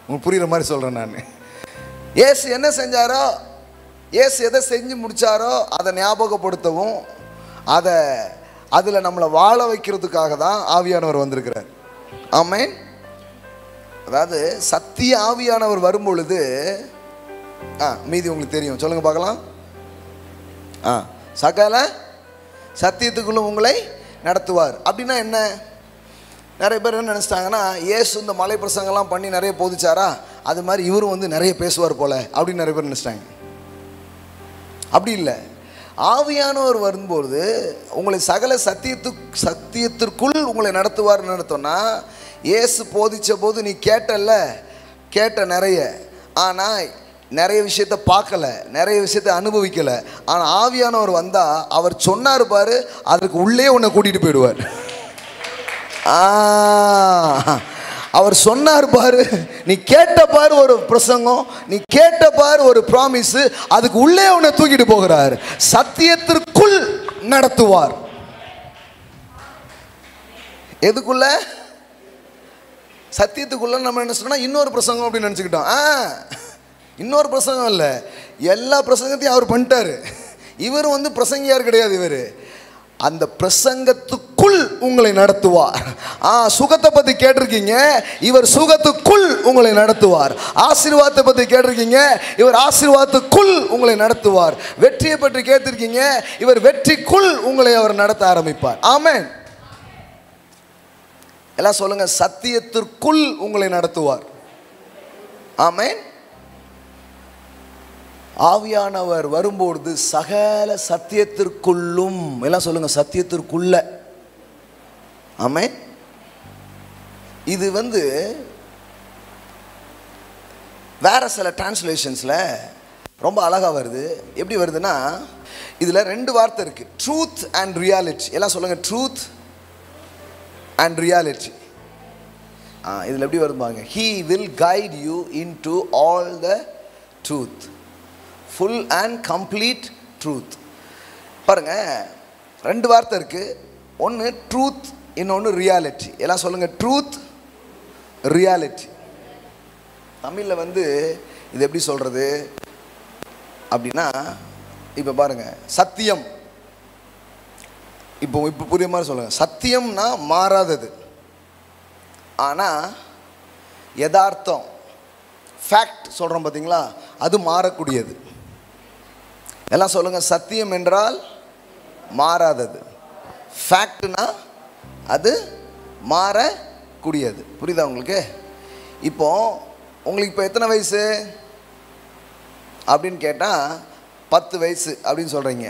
உங்களுக்கு புரியுற மாதிரி சொல்றேன் நான். இயேசு என்ன செஞ்சாரோ, இயேசு எதை செஞ்சு முடிச்சாரோ அதை ஞாபகப்படுத்தவும் அதில் நம்மளை வாழ வைக்கிறதுக்காக தான் ஆவியானவர் வந்திருக்கிறார். ஆமென். அதாவது சத்திய ஆவியானவர் வரும்பொழுது மீதி உங்களுக்கு தெரியும். சொல்லுங்க பார்க்கலாம். சகல சத்தியத்துக்குள்ள உங்களை நடத்துவார். அப்படின்னா என்ன? நிறைய பேர் என்ன நினச்சிட்டாங்கன்னா, இயேசு இந்த மலை பிரசங்கெல்லாம் பண்ணி நிறைய போதிச்சாரா, அது மாதிரி இவரும் வந்து நிறைய பேசுவார் போல அப்படின்னு நிறைய பேர் நினச்சிட்டாங்க. அப்படி இல்லை. ஆவியானவர் வரும்போது உங்களை சகல சத்தியத்திற்குள் உங்களை நடத்துவார்னு நடத்தோன்னா, இயேசு போதித்த போது நீ கேட்ட நிறைய, ஆனால் நிறைய விஷயத்தை பார்க்கல, நிறைய விஷயத்தை அனுபவிக்கலை. ஆனால் ஆவியானவர் வந்தால் அவர் சொன்னார் பாரு, அதுக்கு உள்ளே உன்னை கூட்டிகிட்டு போயிடுவார். அவர் சொன்னார் பாரு, நீ கேட்ட பாரு ஒரு பிரசங்கம், நீ கேட்ட பாரு ஒரு ப்ராமிஸ், அதுக்கு உள்ளே உன்னை தூக்கிட்டு போகிறார். சத்தியத்திற்குள் நடத்துவார். எதுக்குள்ள? சத்தியத்துக்குள்ள. நம்ம என்ன சொன்னா இன்னொரு பிரசங்கம் அப்படின்னு நினச்சிக்கிட்டோம். இன்னொரு பிரசங்கம் இல்லை, எல்லா பிரசங்கத்தையும் அவர் பண்ணிட்டாரு. இவர் வந்து பிரசங்கியார் கிடையாது. இவர் அந்த பிரசங்கத்துக்குள் உங்களை நடத்துவார். சுகத்தை பற்றி கேட்டிருக்கீங்க, இவர் சுகத்துக்குள் உங்களை நடத்துவார். ஆசீர்வாதத்தை பற்றி கேட்டிருக்கீங்க, இவர் ஆசீர்வாதத்துக்குள் உங்களை நடத்துவார். வெற்றியை பற்றி கேட்டிருக்கீங்க, இவர் வெற்றிக்குள் உங்களை அவர் நடத்த ஆரம்பிப்பார். ஆமென். எல்லாம் சொல்லுங்க சத்தியத்திற்குள் உங்களை நடத்துவார். ஆமென். ஆவியானவர் வரும்போது சகல சத்தியத்திற்குள்ளும், எல்லாம் சொல்லுங்க சத்தியத்திற்குள்ள. ஆமென். இது வந்து வேற சில டிரான்ஸ்லேஷன்ஸ்ல ரொம்ப அழகா வருது. எப்படி வருதுன்னா, இதுல 2 வார்த்தை இருக்கு, ட்ரூத் அண்ட் ரியாலிட்டி. எல்லாம் சொல்லுங்க ட்ரூத் அண்ட் ரியாலிட்டி. இதுல எப்படி வருது பாருங்க, he will guide you into all the truth, full and complete truth. பாருங்க 2 வார்த்தை இருக்கு, ஒன்று ட்ரூத், இன்னொன்று ரியாலிட்டி. எல்லாம் சொல்லுங்க ட்ரூத் ரியாலிட்டி. தமிழில் வந்து இது எப்படி சொல்கிறது அப்படின்னா, இப்போ பாருங்கள், சத்தியம், இப்போ புரிய மாதிரி சொல்லுங்கள். சத்தியம்னா மாறாதது, ஆனால் யதார்த்தம் ஃபேக்ட் சொல்கிறோம் பார்த்தீங்களா, அது மாறக்கூடியது. எல்லாம் சொல்லுங்கள். சத்தியம் என்றால் மாறாதது, ஃபேக்ட்னா அது மாறக்கூடியது. புரியுதா உங்களுக்கு? இப்போ உங்களுக்கு இப்போ எத்தனை வயசு அப்படின்னு கேட்டால் 10 வயசு அப்படின்னு சொல்கிறீங்க.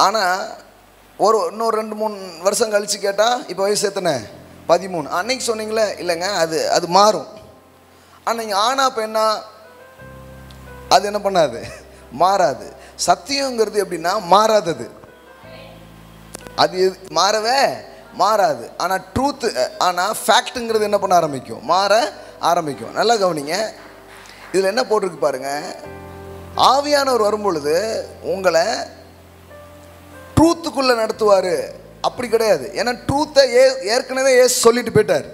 ஆனால் இன்னொரு 2-3 வருஷம் கழித்து கேட்டால் இப்போ வயசு எத்தனை? 13. அன்னைக்கு சொன்னீங்களே இல்லைங்க, அது மாறும். ஆனால் நீங்கள் ஆனா பெண்ணா அது என்ன பண்ணாது, மாறாது. சத்தியங்கிறது எப்படின்னா மாறாதது, அது மாறவே மாறாது. ஆனால் ட்ரூத்து, ஆனால் ஃபேக்ட்டுங்கிறது என்ன பண்ண ஆரம்பிக்கும், மாற ஆரம்பிக்கும். நல்லா கவனிங்க, இதில் என்ன போட்டிருக்கு பாருங்க. ஆவியானவர் வரும்பொழுது உங்களை ட்ரூத்துக்குள்ளே நடத்துவார். அப்படி கிடையாது. ஏன்னா ட்ரூத்தை ஏற்கனவே சொல்லிட்டு போயிட்டார்.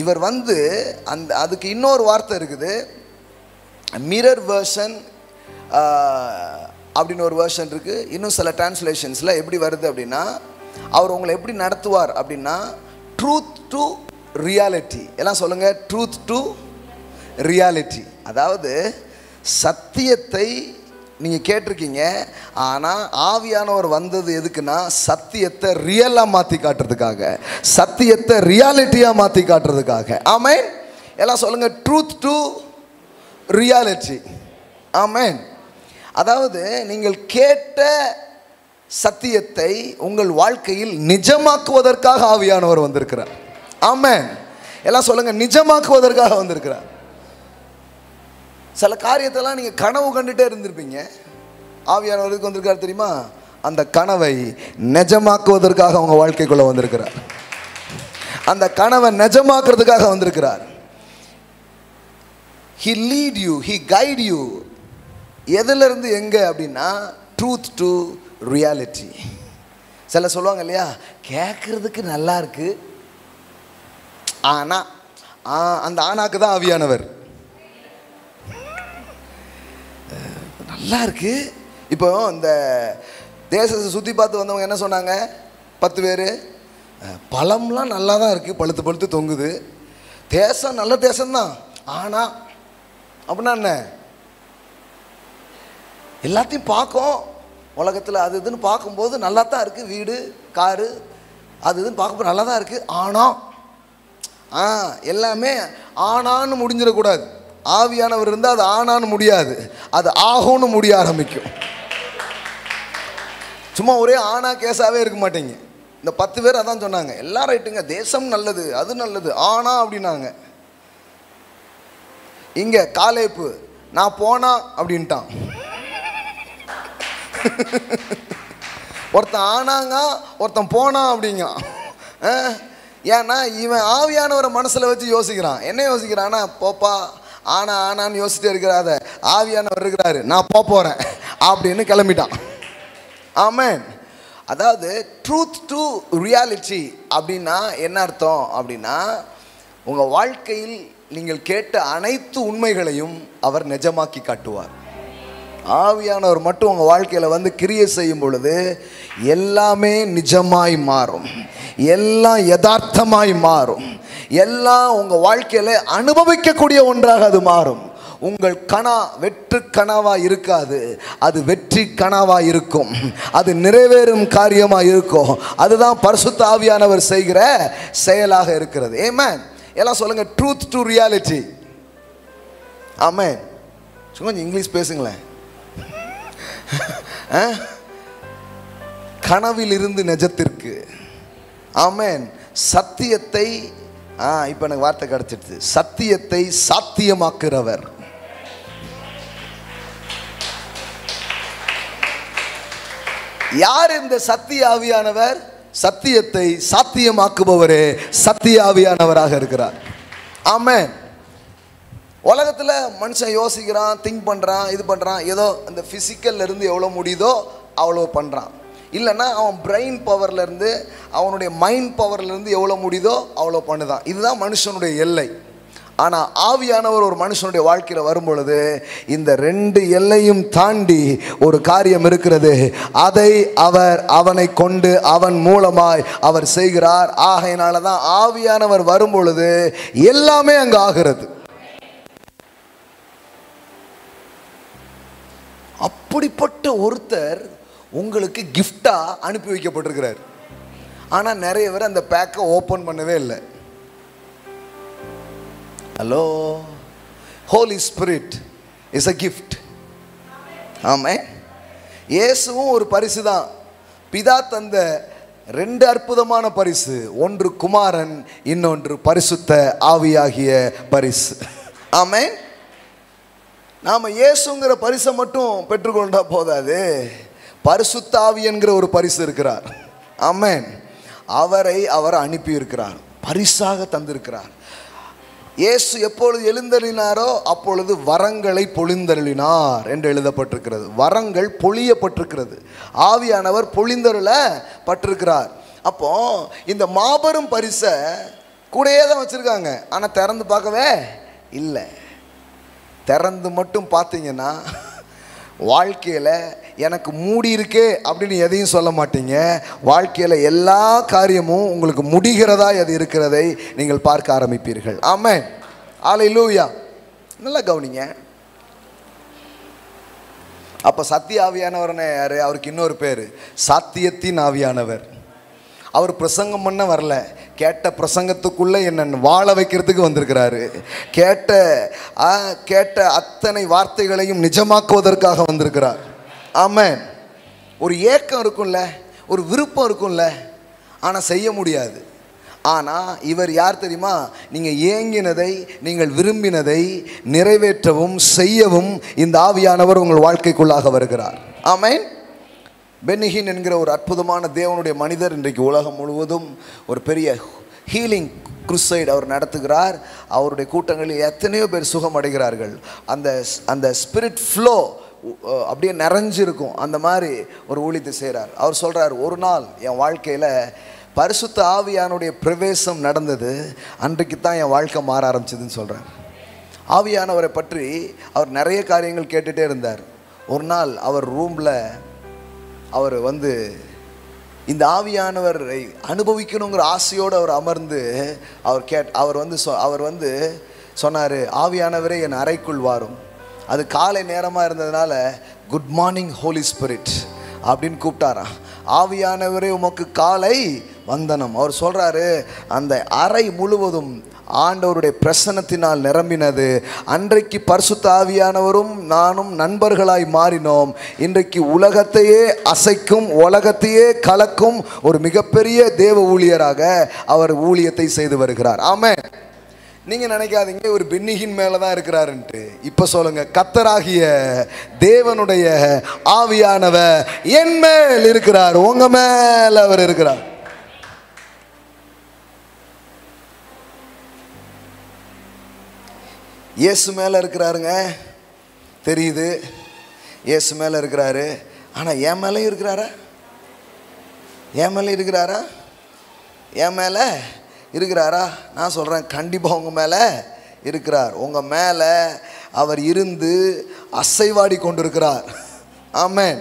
இவர் வந்து அதுக்கு இன்னொரு வார்த்தை இருக்குது, மிரர் வேர்ஷன் அப்படின்னு ஒரு வேர்ஷன் இருக்குது. இன்னும் சில டிரான்ஸ்லேஷன்ஸில் எப்படி வருது அப்படின்னா, அவர் உங்களை எப்படி நடத்துவார் அப்படின்னா, ட்ரூத் டு ரியாலிட்டி. எல்லாம் சொல்லுங்கள், ட்ரூத் டு ரியாலிட்டி. அதாவது சத்தியத்தை நீங்கள் கேட்டிருக்கீங்க, ஆனால் ஆவியானவர் வந்தது எதுக்குன்னா, சத்தியத்தை ரியலாக மாற்றி காட்டுறதுக்காக, சத்தியத்தை ரியாலிட்டியாக மாற்றி காட்டுறதுக்காக. ஆமென். எல்லாம் சொல்லுங்கள், ட்ரூத் டு ரியாலிட்டி. ஆமென். அதாவது நீங்கள் கேட்ட சத்தியத்தை உங்கள் வாழ்க்கையில் நிஜமாக்குவதற்காக ஆவியானவர் வந்திருக்கிறார். ஆமென். எல்லாம் சொல்லுங்கள், நிஜமாக்குவதற்காக வந்திருக்கிறார். சில காரியத்தெல்லாம் நீங்கள் கனவு கண்டுட்டே இருந்திருப்பீங்க, ஆவியானவருக்கு வந்திருக்கார் தெரியுமா? அந்த கனவை நிஜமாக்குவதற்காக உங்கள் வாழ்க்கைக்குள்ளே வந்திருக்கிறார். அந்த கனவை நிஜமாக்குறதுக்காக வந்திருக்கிறார். He lead you, he guide you. எதிலிருந்து எங்கே அப்படின்னா, ட்ரூத் டு ரியாலிட்டி. சில சொல்லுவாங்க இல்லையா, கேட்குறதுக்கு நல்லா இருக்கு, ஆனால் அந்த ஆனாக்கு தான் ஆவியானவர். நல்லா இருக்கு. இப்போ இந்த தேசத்தை சுற்றி பார்த்து வந்தவங்க என்ன சொன்னாங்க? 10 பேர், பழம்லாம் நல்லா தான் இருக்குது, பழுத்து பழுத்து தொங்குது, தேசம் நல்ல தேசம்தான், ஆனால் அப்படின்னா என்ன, எல்லாத்தையும் பார்க்கும் உலகத்தில் அது இதுன்னு பார்க்கும்போது நல்லா தான் இருக்குது, வீடு காரு அது இதுன்னு பார்க்கும்போது நல்லா தான் இருக்குது, ஆனால் எல்லாமே ஆனான்னு முடிஞ்சிடக்கூடாது. ஆவியானவர் இருந்தால் அது ஆனான்னு முடியாது, அது ஆகும்னு முடிய ஆரம்பிக்கும். சும்மா ஒரே ஆனா கேஸாகவே இருக்க மாட்டேங்க. இந்த 10 பேர் அதான் சொன்னாங்க, எல்லாம் ரைட்டுங்க, தேசம் நல்லது, அது நல்லது, ஆனா அப்படின்னாங்க. இங்கே காலேப்பு, நான் போனா அப்படின்ட்டான். ஒருத்தன் ஆனாங்க, ஒருத்தன் போனா அப்படிங்க. ஏன்னா இவன் ஆவியானவரை மனசில் வச்சு யோசிக்கிறான். என்ன யோசிக்கிறான்னா, போப்பா ஆனான்னு யோசிச்சுட்டு இருக்கிறாத, ஆவியானவர் இருக்கிறாரு, நான் போகிறேன் அப்படின்னு கிளம்பிட்டான். ஆமென். அதாவது ட்ரூத் டு ரியாலிட்டி அப்படின்னா என்ன அர்த்தம் அப்படின்னா, உங்கள் வாழ்க்கையில் நீங்கள் கேட்ட அனைத்து உண்மைகளையும் அவர் நிஜமாக்கி காட்டுவார். ஆவியானவர் மட்டும் உங்கள் வாழ்க்கையில் வந்து கிரியை செய்யும் பொழுது எல்லாமே நிஜமாய் மாறும், எல்லாம் யதார்த்தமாய் மாறும், எல்லாம் உங்கள் வாழ்க்கையில் அனுபவிக்கக்கூடிய ஒன்றாக அது மாறும். உங்கள் வெற்று கனவாக இருக்காது, அது வெற்றி கனவாக இருக்கும், அது நிறைவேறும் காரியமாக இருக்கும். அதுதான் பரிசுத்த ஆவியானவர் செய்கிற செயலாக இருக்கிறது. ஆமென். எல்லாம் சொல்லுங்கள், ட்ரூத் டு ரியாலிட்டி. ஆமென். கொஞ்சம் இங்கிலீஷ் பேசுங்களேன். கனவில் இருந்து நிஜத்திற்கு. ஆமென். சத்தியத்தை இப்போ எனக்கு வார்த்தை கிடைச்சிடுது, சத்தியத்தை சாத்தியமாக்குறவர். யார் இந்த சத்திய ஆவியானவர்? சத்தியத்தை சாத்தியமாக்குபவரே சத்திய ஆவியானவராக இருக்கிறார். ஆமென். உலகத்தில் மனுஷன் யோசிக்கிறான், திங்க் பண்ணுறான், இது பண்ணுறான், ஏதோ அந்த ஃபிசிக்கல்ல இருந்து எவ்வளோ முடியுதோ அவ்வளோ பண்ணுறான். இல்லைன்னா அவன் பிரெயின் பவர்லேருந்து, அவனுடைய மைண்ட் பவர்லேருந்து எவ்வளோ முடியுதோ அவ்வளோ பண்ணுதான். இதுதான் மனுஷனுடைய எல்லை. ஆனால் ஆவியானவர் ஒரு மனுஷனுடைய வாழ்க்கையில் வரும் பொழுது இந்த 2 எல்லையும் தாண்டி ஒரு காரியம் இருக்கிறது. அதை அவனை கொண்டு அவன் மூலமாய் அவர் செய்கிறார். ஆகையினால தான் ஆவியானவர் வரும் பொழுது எல்லாமே அங்கே ஆகிறது. அப்படிப்பட்ட ஒருத்தர் உங்களுக்கு கிஃப்டா அனுப்பி வைக்கப்பட்டிருக்கிறார். ஆனால் நிறைய பேர் அந்த பேக்கை ஓப்பன் பண்ணவே இல்லை. Hello, holy spirit is a gift. ஆமாம், இயேசுவும் ஒரு பரிசு தான். பிதா தந்த 2 அற்புதமான பரிசு, ஒன்று குமாரன், இன்னொன்று பரிசுத்த ஆவியாகிய பரிசு. ஆமாம், நாம் இயேசுங்கிற பரிசை மட்டும் பெற்றுக்கொண்டா போதாது, பரிசுத்த ஆவி என்கிற ஒரு பரிசு இருக்கிறார். ஆமென், அவர் அனுப்பி இருக்கிறார், பரிசாக தந்திருக்கிறார். இயேசு எப்பொழுது எழுந்தருளினாரோ அப்பொழுது வரங்களை பொழிந்தருளினார் என்று எழுதப்பட்டிருக்கிறது. வரங்கள் பொழியப்பட்டிருக்கிறது, ஆவியானவர் பொழிந்தருளப்பட்டிருக்கிறார். அப்போ இந்த மாபெரும் பரிசை கூடயே தான் வச்சுருக்காங்க, ஆனால் திறந்து பார்க்கவே இல்லை. திறந்து மட்டும் பார்த்தீங்கன்னா வாழ்க்கையில் எனக்கு மூடி இருக்கே அப்படின்னு எதையும் சொல்ல மாட்டீங்க. வாழ்க்கையில் எல்லா காரியமும் உங்களுக்கு முடிகிறதா எது இருக்கிறதை நீங்கள் பார்க்க ஆரம்பிப்பீர்கள். ஆமென், அல்லேலூயா. நல்லா கவனிங்க. அப்போ சத்திய ஆவியானவர்னே யார்? அவருக்கு இன்னொரு பேர் சத்தியத்தின் ஆவியானவர். அவர் பிரசங்கம் பண்ண வரல, கேட்ட பிரசங்கத்துக்குள்ளே என்ன வாழ வைக்கிறதுக்கு வந்திருக்கிறாரு. கேட்ட அத்தனை வார்த்தைகளையும் நிஜமாக்குவதற்காக வந்திருக்கிறார். ஆமென். ஒரு ஏக்கம் இருக்கும்ல, ஒரு விருப்பம் இருக்கும்ல, ஆனால் செய்ய முடியாது. ஆனால் இவர் யார் தெரியுமா? நீங்கள் ஏங்கினதை, நீங்கள் விரும்பினதை நிறைவேற்றவும் செய்யவும் இந்த ஆவியானவர் உங்கள் வாழ்க்கைக்குள்ளாக வருகிறார். ஆமென். பென்னிஹின் என்கிற ஒரு அற்புதமான தேவனுடைய மனிதர் இன்றைக்கு உலகம் முழுவதும் ஒரு பெரிய ஹீலிங் குருசைட் அவர் நடத்துகிறார். அவருடைய கூட்டங்களில் எத்தனையோ பேர் சுகம் அடைகிறார்கள். அந்த ஸ்பிரிட் ஃப்ளோ அப்படியே நிறைஞ்சிருக்கும். அந்த மாதிரி ஒரு ஊழியத்தை செய்கிறார். அவர் சொல்கிறார், ஒரு நாள் என் வாழ்க்கையில் பரிசுத்த ஆவியானுடைய பிரவேசம் நடந்தது, அன்றைக்கு தான் என் வாழ்க்கை மாற ஆரம்பிச்சதுன்னு சொல்கிறார். ஆவியானவரை பற்றி அவர் நிறைய காரியங்கள் கேட்டுகிட்டே இருந்தார். ஒரு நாள் அவர் ரூமில் அவர் இந்த ஆவியானவரை அனுபவிக்கணுங்கிற ஆசையோடு அவர் அமர்ந்து அவர் சொன்னார், ஆவியானவரே என் அறைக்குள் வாரும். அது காலை நேரமாக இருந்ததுனால குட் மார்னிங் ஹோலி ஸ்பிரிட் அப்படின்னு கூப்பிட்டாராம். ஆவியானவரே உமக்கு காலை வந்தனம். அவர் சொல்கிறாரு, அந்த அறை முழுவதும் ஆண்டவருடைய பிரசன்னத்தினால் நிரம்பினது. அன்றைக்கு பரிசுத்த ஆவியானவரும் நானும் நண்பர்களாய் மாறினோம். இன்றைக்கு உலகத்தையே அசைக்கும், உலகத்தையே கலக்கும் ஒரு மிகப்பெரிய தேவ ஊழியராக அவர் ஊழியத்தை செய்து வருகிறார். ஆமென். நீங்கள் நினைக்காதீங்க ஒரு பென்னிஹின் மேலே தான் இருக்கிறாருன்ட்டு. இப்போ சொல்லுங்க, கர்த்தராகிய தேவனுடைய ஆவியானவர் என் மேல் இருக்கிறார், உங்க மேல் அவர் இருக்கிறார். இயேசு மேலே இருக்கிறாருங்க, தெரியுது, இயேசு மேலே இருக்கிறாரு. ஆனால் என் மேலேயும் இருக்கிறாரா? என் மேலே இருக்கிறாரா? என் மேலே இருக்கிறாரா? நான் சொல்கிறேன், கண்டிப்பாக உங்கள் மேலே இருக்கிறார். உங்கள் மேலே அவர் இருந்து அசைவாடி கொண்டிருக்கிறார். ஆமென்.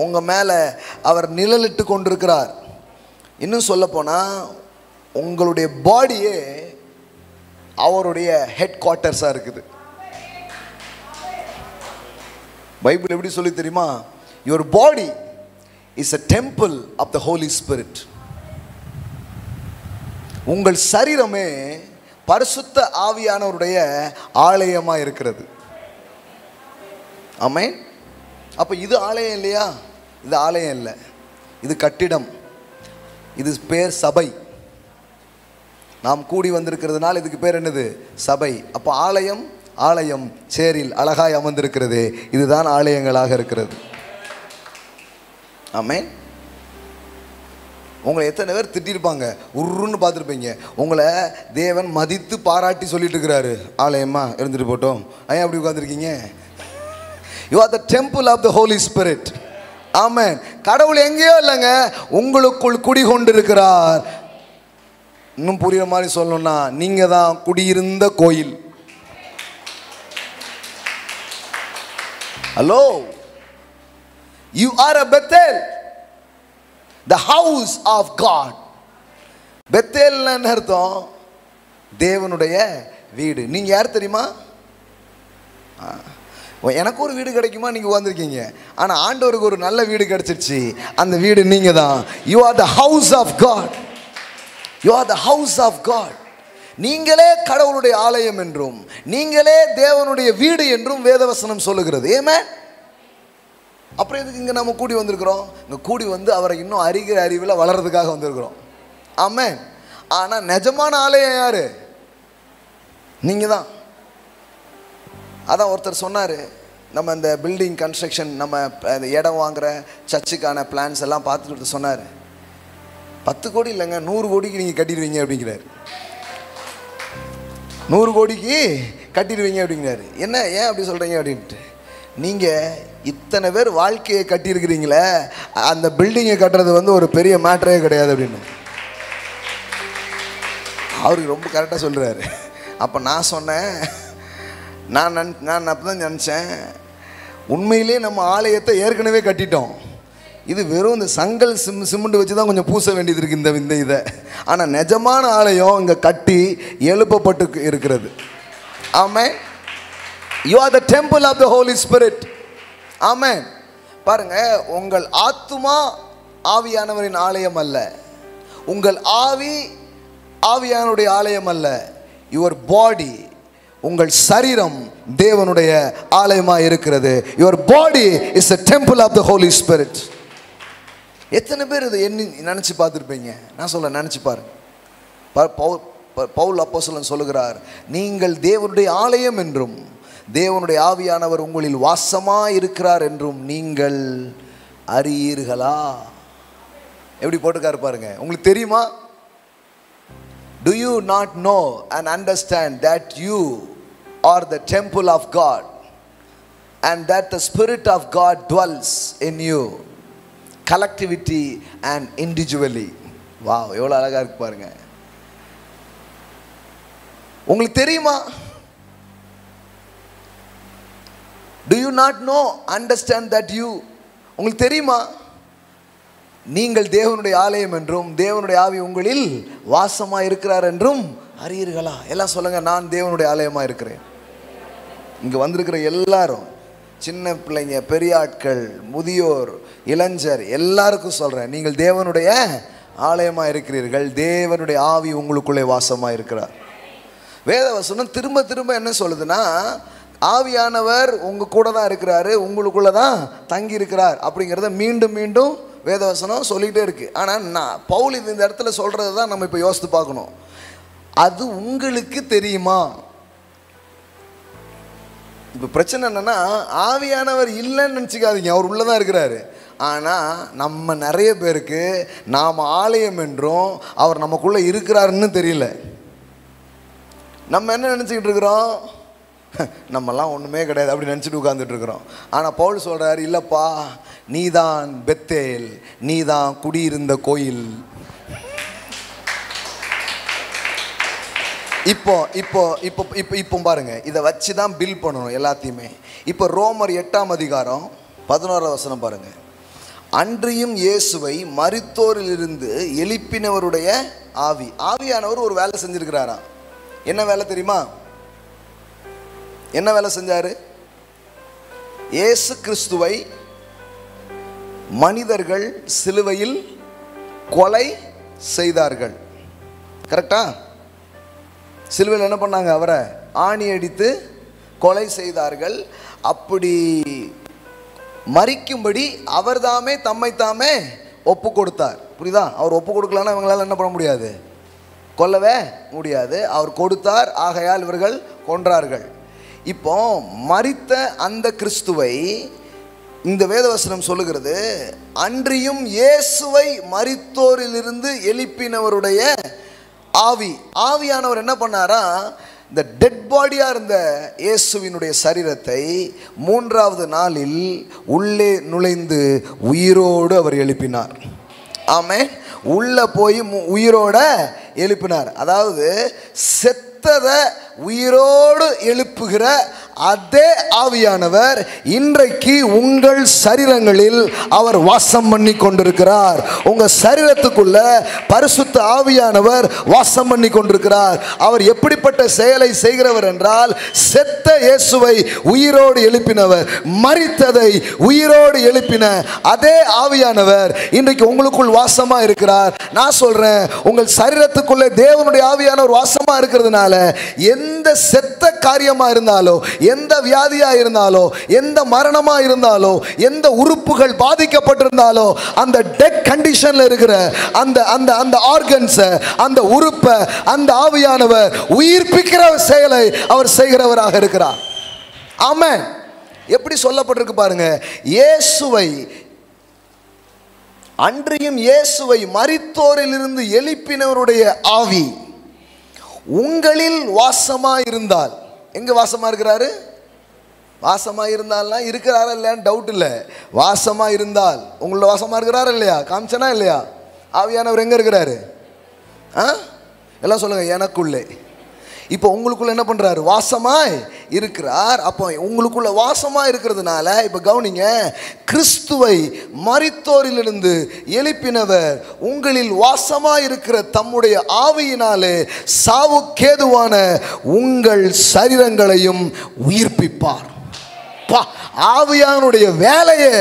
உங்கள் மேலே அவர் நிழலிட்டு கொண்டிருக்கிறார். இன்னும் சொல்லப்போனால் உங்களுடைய பாடியே அவருடைய ஹெட் குவார்ட்டர்ஸாக இருக்குது. பைபிள் எப்படி சொல்லி தெரியுமா? Your body is a temple of the Holy Spirit. உங்கள் சரீரமே பரிசுத்த ஆவியானவருடைய ஆலயமாக இருக்கிறது. ஆமென். அப்போ இது ஆலயம் இல்லையா? இது ஆலயம் இல்லை, இது கட்டிடம், இது பேர் சபை. நாம் கூடி வந்திருக்கிறதுனால இதுக்கு பேர் என்னது? சபை. அப்போ ஆலயம், ஆலயம் சேரில் அழகாய் அமர்ந்திருக்கிறது. இதுதான் ஆலயங்களாக இருக்கிறது. ஆமென். உங்களை எத்தனை பேர் திட்டிருப்பாங்க, உருன்னு பார்த்துருப்பீங்க. உங்களை தேவன் மதித்து பாராட்டி சொல்லிட்டு இருக்கிறாரு, ஆலயமா இருந்துட்டு போட்டோம், ஏன் அப்படி உட்காந்துருக்கீங்க? You are the temple of the holy spirit. Amen. கடவுள் எங்கேயோ இல்லைங்க, உங்களுக்குள் குடிகொண்டிருக்கிறார். இன்னும் புரியுற மாதிரி சொல்லணும்னா, நீங்க தான் குடியிருந்த கோயில். Hello, you are a Bethel, the house of God. பெத்தேல்னா என்ன அர்த்தம்? தேவனுடைய வீடு. நீங்க யார் தெரியுமா? எனக்கு ஒரு வீடு கிடைக்குமா நீங்க வந்திருக்கீங்க. ஆனா ஆண்டவருக்கு ஒரு நல்ல வீடு கிடைச்சிருச்சு. அந்த வீடு நீங்க தான். You are the house of God. You are the house of God. நீங்களே கடவுளுடைய ஆலயம் என்றும் நீங்களே தேவனுடைய வீடு என்றும் வேதவசனம் சொல்லுகிறது. ஆமென். அப்புறம் எதுக்கு இங்க நம்ம கூடி வந்திருக்கிறோம்? இங்க கூடி வந்து அவரை இன்னும் அறிகிற அறிவில் வளர்றதுக்காக வந்திருக்கிறோம். ஆமென். ஆனா நிஜமான ஆலயம் யாரு? நீங்க தான். அதான் ஒருத்தர் சொன்னாரு, நம்ம இந்த பில்டிங் கன்ஸ்ட்ரக்ஷன், நம்ம இடம் வாங்குற சர்ச்சுக்கான பிளான்ஸ் எல்லாம் பார்த்துட்டு சொன்னார், 10 கோடி இல்லைங்க 100 கோடிக்கு நீங்கள் கட்டிடுவீங்க அப்படிங்கிறாரு. 100 கோடிக்கு கட்டிடுவீங்க அப்படிங்கிறாரு. என்ன ஏன் அப்படி சொல்கிறீங்க அப்படின்ட்டு, நீங்கள் இத்தனை பேர் வாழ்க்கையை கட்டியிருக்கிறீங்களே, அந்த பில்டிங்கை கட்டுறது வந்து ஒரு பெரிய மேட்டரே கிடையாது அப்படின்னு அவருக்கு ரொம்ப கரெக்டாக சொல்கிறாரு. அப்போ நான் சொன்னேன், நான் அப்போ தான் நினச்சேன், உண்மையிலே நம்ம ஆலயத்தை ஏற்கனவே கட்டிட்டோம். இது வெறும் இந்த சங்கல் சிமெண்ட் வச்சு தான் கொஞ்சம் பூச வேண்டியது இருக்குது இந்த இதை. ஆனால் நிஜமான ஆலயம் இங்கே கட்டி எழுப்பப்பட்டு இருக்கிறது. ஆமென். You are the temple of the Holy Spirit. ஆமென். பாருங்க, உங்கள் ஆத்துமா ஆவியானவரின் ஆலயம் அல்ல, உங்கள் ஆவியானுடைய ஆலயம் அல்ல. யுவர் பாடி, உங்கள் சரீரம் தேவனுடைய ஆலயமாக இருக்கிறது. Your body is a temple of the Holy Spirit. எத்தனை பேர் இதை நினச்சி பார்த்துருப்பீங்க? நான் சொல்ல நினச்சி பாருங்க. பவுல் அப்போஸ்தலன் சொல்லுகிறார், நீங்கள் தேவனுடைய ஆலயம் என்றும் தேவனுடைய ஆவியானவர் உங்களில் வாசமாக இருக்கிறார் என்றும் நீங்கள் அறியீர்களா? எப்படி போட்டுக்காரு பாருங்க. உங்களுக்கு தெரியுமா? Do you not know and understand that you are the temple of God and that the Spirit of God dwells in you, collectivity and individually? Wow, எவ்வளோ அழகாக இருக்கு பாருங்க. உங்களுக்கு தெரியுமா? Do you not know, understand that you, உங்களுக்கு தெரியுமா நீங்கள் தேவனுடைய ஆலயம் என்றும் தேவனுடைய ஆவி உங்களில் வாசமாக இருக்கிறார் என்றும் அறியீர்களா? எல்லாம் சொல்லுங்க, நான் தேவனுடைய ஆலயமாக இருக்கிறேன். இங்கே வந்திருக்கிற எல்லாரும், சின்ன பிள்ளைங்க, பெரிய ஆட்கள், முதியோர், இளைஞர், எல்லாருக்கும் சொல்கிறேன், நீங்கள் தேவனுடைய ஆலயமாக இருக்கிறீர்கள். தேவனுடைய ஆவி உங்களுக்குள்ளே வாசமாக இருக்கிறார். வேதவசனம் திரும்ப திரும்ப என்ன சொல்லுதுன்னா, ஆவியானவர் உங்கள் கூட தான் இருக்கிறாரு, உங்களுக்குள்ளே தான் தங்கி இருக்கிறார் அப்படிங்கிறத மீண்டும் மீண்டும் வேதவசனம் சொல்லிகிட்டே இருக்குது. ஆனால் பவுல் இந்த இடத்துல சொல்கிறது தான் நம்ம இப்போ யோசித்து பார்க்கணும். அது உங்களுக்கு தெரியுமா? இப்போ பிரச்சனை என்னென்னா, ஆவியானவர் இல்லைன்னு நினச்சிக்காதீங்க, அவர் உள்ளே தான் இருக்கிறாரு. ஆனால் நம்ம நிறைய பேருக்கு நாம் ஆலயம் என்றும் அவர் நமக்குள்ளே இருக்கிறாருன்னு தெரியல. நம்ம என்ன நினச்சிக்கிட்டு இருக்கிறோம்? நம்மெல்லாம் ஒன்றுமே கிடையாது அப்படி நினச்சிட்டு உட்காந்துட்டு இருக்கிறோம். ஆனால் பவுல் சொல்கிறார், இல்லைப்பா, நீதான் பெத்தேல், நீதான் குடியிருந்த கோயில். இப்போ பாருங்க, இதை வச்சு தான் பில் பண்ணணும் எல்லாத்தையுமே. இப்போ ரோமர் 8ஆம் அதிகாரம் 11ஆவது வசனம் பாருங்க. அன்றியும் இயேசுவை மரித்தோரிலிருந்து எழுப்பினவருடைய ஆவியானவர் ஒரு வேலை செஞ்சிருக்கிறாராம். என்ன வேலை தெரியுமா? என்ன வேலை செஞ்சாரு? இயேசு கிறிஸ்துவை மனிதர்கள் சிலுவையில் கொலை செய்தார்கள். கரெக்டா? சிலுவையில் என்ன பண்ணாங்க? அவரை ஆணி அடித்து கொலை செய்தார்கள். அப்படி மரிக்கும்படி அவர் தாமே தம்மை தாமே ஒப்பு கொடுத்தார். புரியுதா? அவர் ஒப்பு கொடுக்கலன்னா இவங்களால என்ன பண்ண முடியாது? கொல்லவே முடியாது. அவர் கொடுத்தார், ஆகையால் இவர்கள் கொன்றார்கள். இப்போ மரித்த அந்த கிறிஸ்துவை இந்த வேதவசனம் சொல்லுகிறது, அன்றியும் இயேசுவை மரித்தோரிலிருந்து எழுப்பினவருடைய ஆவியானவர் என்ன பண்ணாரா? இந்த டெட் பாடியாக இருந்த இயேசுவினுடைய சரீரத்தை 3வது நாளில் உள்ளே நுழைந்து உயிரோடு அவர் எழுப்பினார். ஆமென். உள்ள போய் உயிரோட எழுப்பினார். அதாவது செத்ததை உயிரோடு எழுப்புகிற அதே ஆவியானவர் இன்றைக்கு உங்கள் சரீரங்களில் அவர் வாசம் பண்ணி கொண்டிருக்கிறார். உங்க சரீரத்துக்குள்ள பரிசுத்த ஆவியானவர் வாசம் பண்ணி கொண்டிருக்கிறார். அவர் எப்படிப்பட்ட செயலை செய்கிறவர் என்றால், செத்த இயேசுவை உயிரோடு எழுப்பினவர், மரித்ததை உயிரோடு எழுப்பின அதே ஆவியானவர் இன்றைக்கு உங்களுக்குள் வாசமா இருக்கிறார். நான் சொல்றேன், உங்கள் சரீரத்துக்குள்ளே தேவனுடைய ஆவியானவர் வாசமா இருக்கிறதுனால எந்த செத்த காரியமா இருந்தாலோ, எந்த வியாதியா இருந்தாலோ, எந்த மரணமா இருந்தாலோ, எந்த உறுப்புகள் பாதிக்கப்பட்டிருந்தாலோ, அந்த டெட் கண்டிஷன்ல இருக்கிற அந்த அந்த அந்த ஆர்கன்ஸ், அந்த உறுப்பை அந்த ஆவியானவர் உயிர்ப்பிக்கிற செயலை அவர் செய்கிறவராக இருக்கிறார். ஆமென். எப்படி சொல்லப்பட்டிருக்கு பாருங்க. இயேசுவை, அன்றியும் இயேசுவை மரித்தோரிலிருந்து எழுப்பினவருடைய ஆவி உங்களில் வாசமா இருந்தால். எங்க வாசமா இருக்கிறாரு? வாசமா இருந்தால்னா இருக்கிறாரா இல்லையான்னு டவுட் இல்லை. வாசமா இருந்தால் உங்களோட வாசமா இருக்கிறாரா இல்லையா? காமிச்சனா இல்லையா? ஆவியானவர் எங்க இருக்கிறாரு? எல்லாம் சொல்லுங்க, எனக்குள்ளே. இப்போ உங்களுக்குள்ள என்ன பண்றாரு? வாசமாய் இருக்கிறார். அப்போ உங்களுக்குள்ள வாசமாய் இருக்கிறதுனால இப்போ கவனிங்க, கிறிஸ்துவை மரித்தோரிலிருந்து எழுப்பினவர் உங்களில் வாசமாய் இருக்கிற தம்முடைய ஆவியினாலே சாவுக்கேதுவான உங்கள் சரீரங்களையும் உயிர்ப்பிப்பார். ஆவியானுடைய வேலையே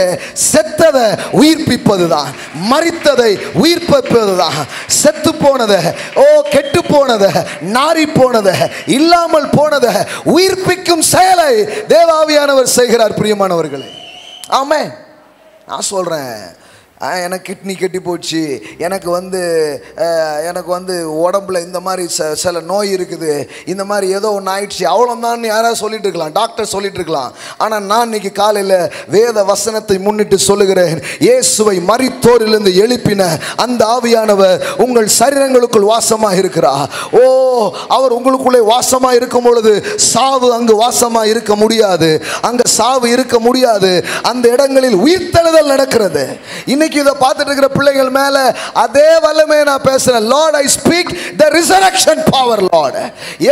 செத்ததை உயிர்ப்பிப்பதுதான், மரித்ததை உயிர்ப்பிப்பதுதான். செத்து போனதை, கெட்டு போனதை, நாரி போனதை, இல்லாமல் போனதை உயிர்ப்பிக்கும் செயலை தேவாவியானவர் செய்கிறார். பிரியமானவர்களே, ஆமென். நான் சொல்றேன், எனக்கு கிட்னி கெட்டி போச்சு, எனக்கு வந்து உடம்புல இந்த மாதிரி சில நோய் இருக்குது, இந்த மாதிரி ஏதோ ஒன்று ஆயிடுச்சு, அவ்வளோதான் யாராவது சொல்லிட்டு இருக்கலாம், டாக்டர் சொல்லிட்டு இருக்கலாம். ஆனால் நான் இன்னைக்கு காலையில் வேத வசனத்தை முன்னிட்டு சொல்லுகிறேன், இயேசுவை மரித்தோரிலிருந்து எழுப்பின அந்த ஆவியானவர் உங்கள் சரீரங்களுக்குள் வாசமாக இருக்கிறார். அவர் உங்களுக்குள்ளே வாசமாக இருக்கும் பொழுது சாவு அங்கு வாசமாக இருக்க முடியாது, அங்கே சாவு இருக்க முடியாது. அந்த இடங்களில் உயிர்த்தெழுதல் நடக்கிறது. இன்னைக்கு இதை பார்த்துட்டு இருக்கிற பிள்ளைகள் மேல அதே வல்லமையை நான் பேசுறேன். Lord, I speak the resurrection power. Lord,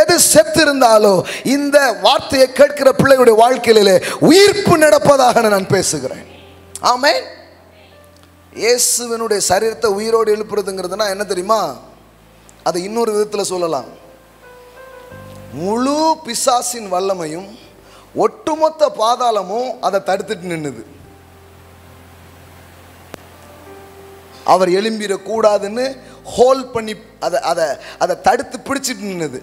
எது செத்து இருந்தாலோ இந்த வார்த்தையை கேட்கிற பிள்ளைகளுடைய வாழ்க்கையிலே உயிர்ப்பு நடப்பதாக நான் பேசுகிறேன். ஆமென். இயேசுவினுடைய சரீரத்தை உயிரோடு எழுப்புறதுங்கிறதுனா என்ன தெரியுமா? அது இன்னொரு விதத்தில் சொல்லலாம். முழு பிசாசின் வல்லமையும் ஒட்டுமொத்த பாதாளமும் அதை தடுத்துட்டு நின்னுது. அவர் எழும்பிடக்கூடாதுன்னு ஹோல்ட் பண்ணி அதை தடுத்து பிடிச்சிட்டு நின்னுது.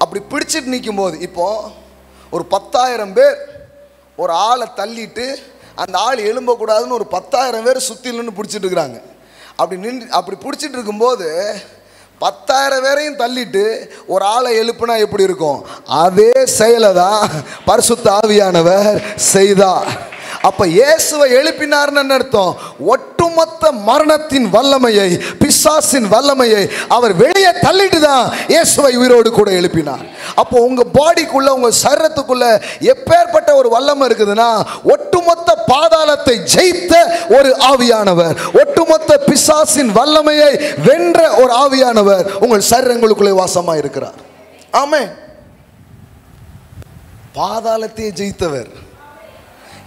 அப்படி பிடிச்சிட்டு நிற்கும் போது இப்போ ஒரு 10,000 பேர் ஒரு ஆளை தள்ளிட்டு அந்த ஆள் எழும்பக்கூடாதுன்னு ஒரு 10,000 பேர் சுற்றி நின்று பிடிச்சிட்டு இருக்கிறாங்க. அப்படி பிடிச்சிட்டு இருக்கும்போது 10,000 பேரையும் தள்ளிட்டு ஒரு ஆளை எழுப்புனா எப்படி இருக்கும்? அதே செயலை தான் பரிசுத்த ஆவியானவர் செய்தார். அப்ப இயேசுவை எழுப்பினார்னு அர்த்தம், ஒட்டுமொத்த மரணத்தின் வல்லமையை, பிசாசின் வல்லமையை அவர் வெளியே தள்ளிட்டு தான் இயேசுவை உயிரோடு கூட எழுப்பினார். அப்போ உங்க பாடிக்குள்ள, உங்க சரீரத்துக்குள்ள எப்பேற்பட்ட ஒரு வல்லமை இருக்குதுன்னா, ஒட்டுமொத்த பாதாளத்தை ஜெயித்த ஒரு ஆவியானவர், ஒட்டுமொத்த பிசாசின் வல்லமையை வென்ற ஒரு ஆவியானவர் உங்கள் சரீரங்களுக்குள்ளே வாசமா இருக்கிறார். ஆமென். பாதாளத்தை ஜெயித்தவர்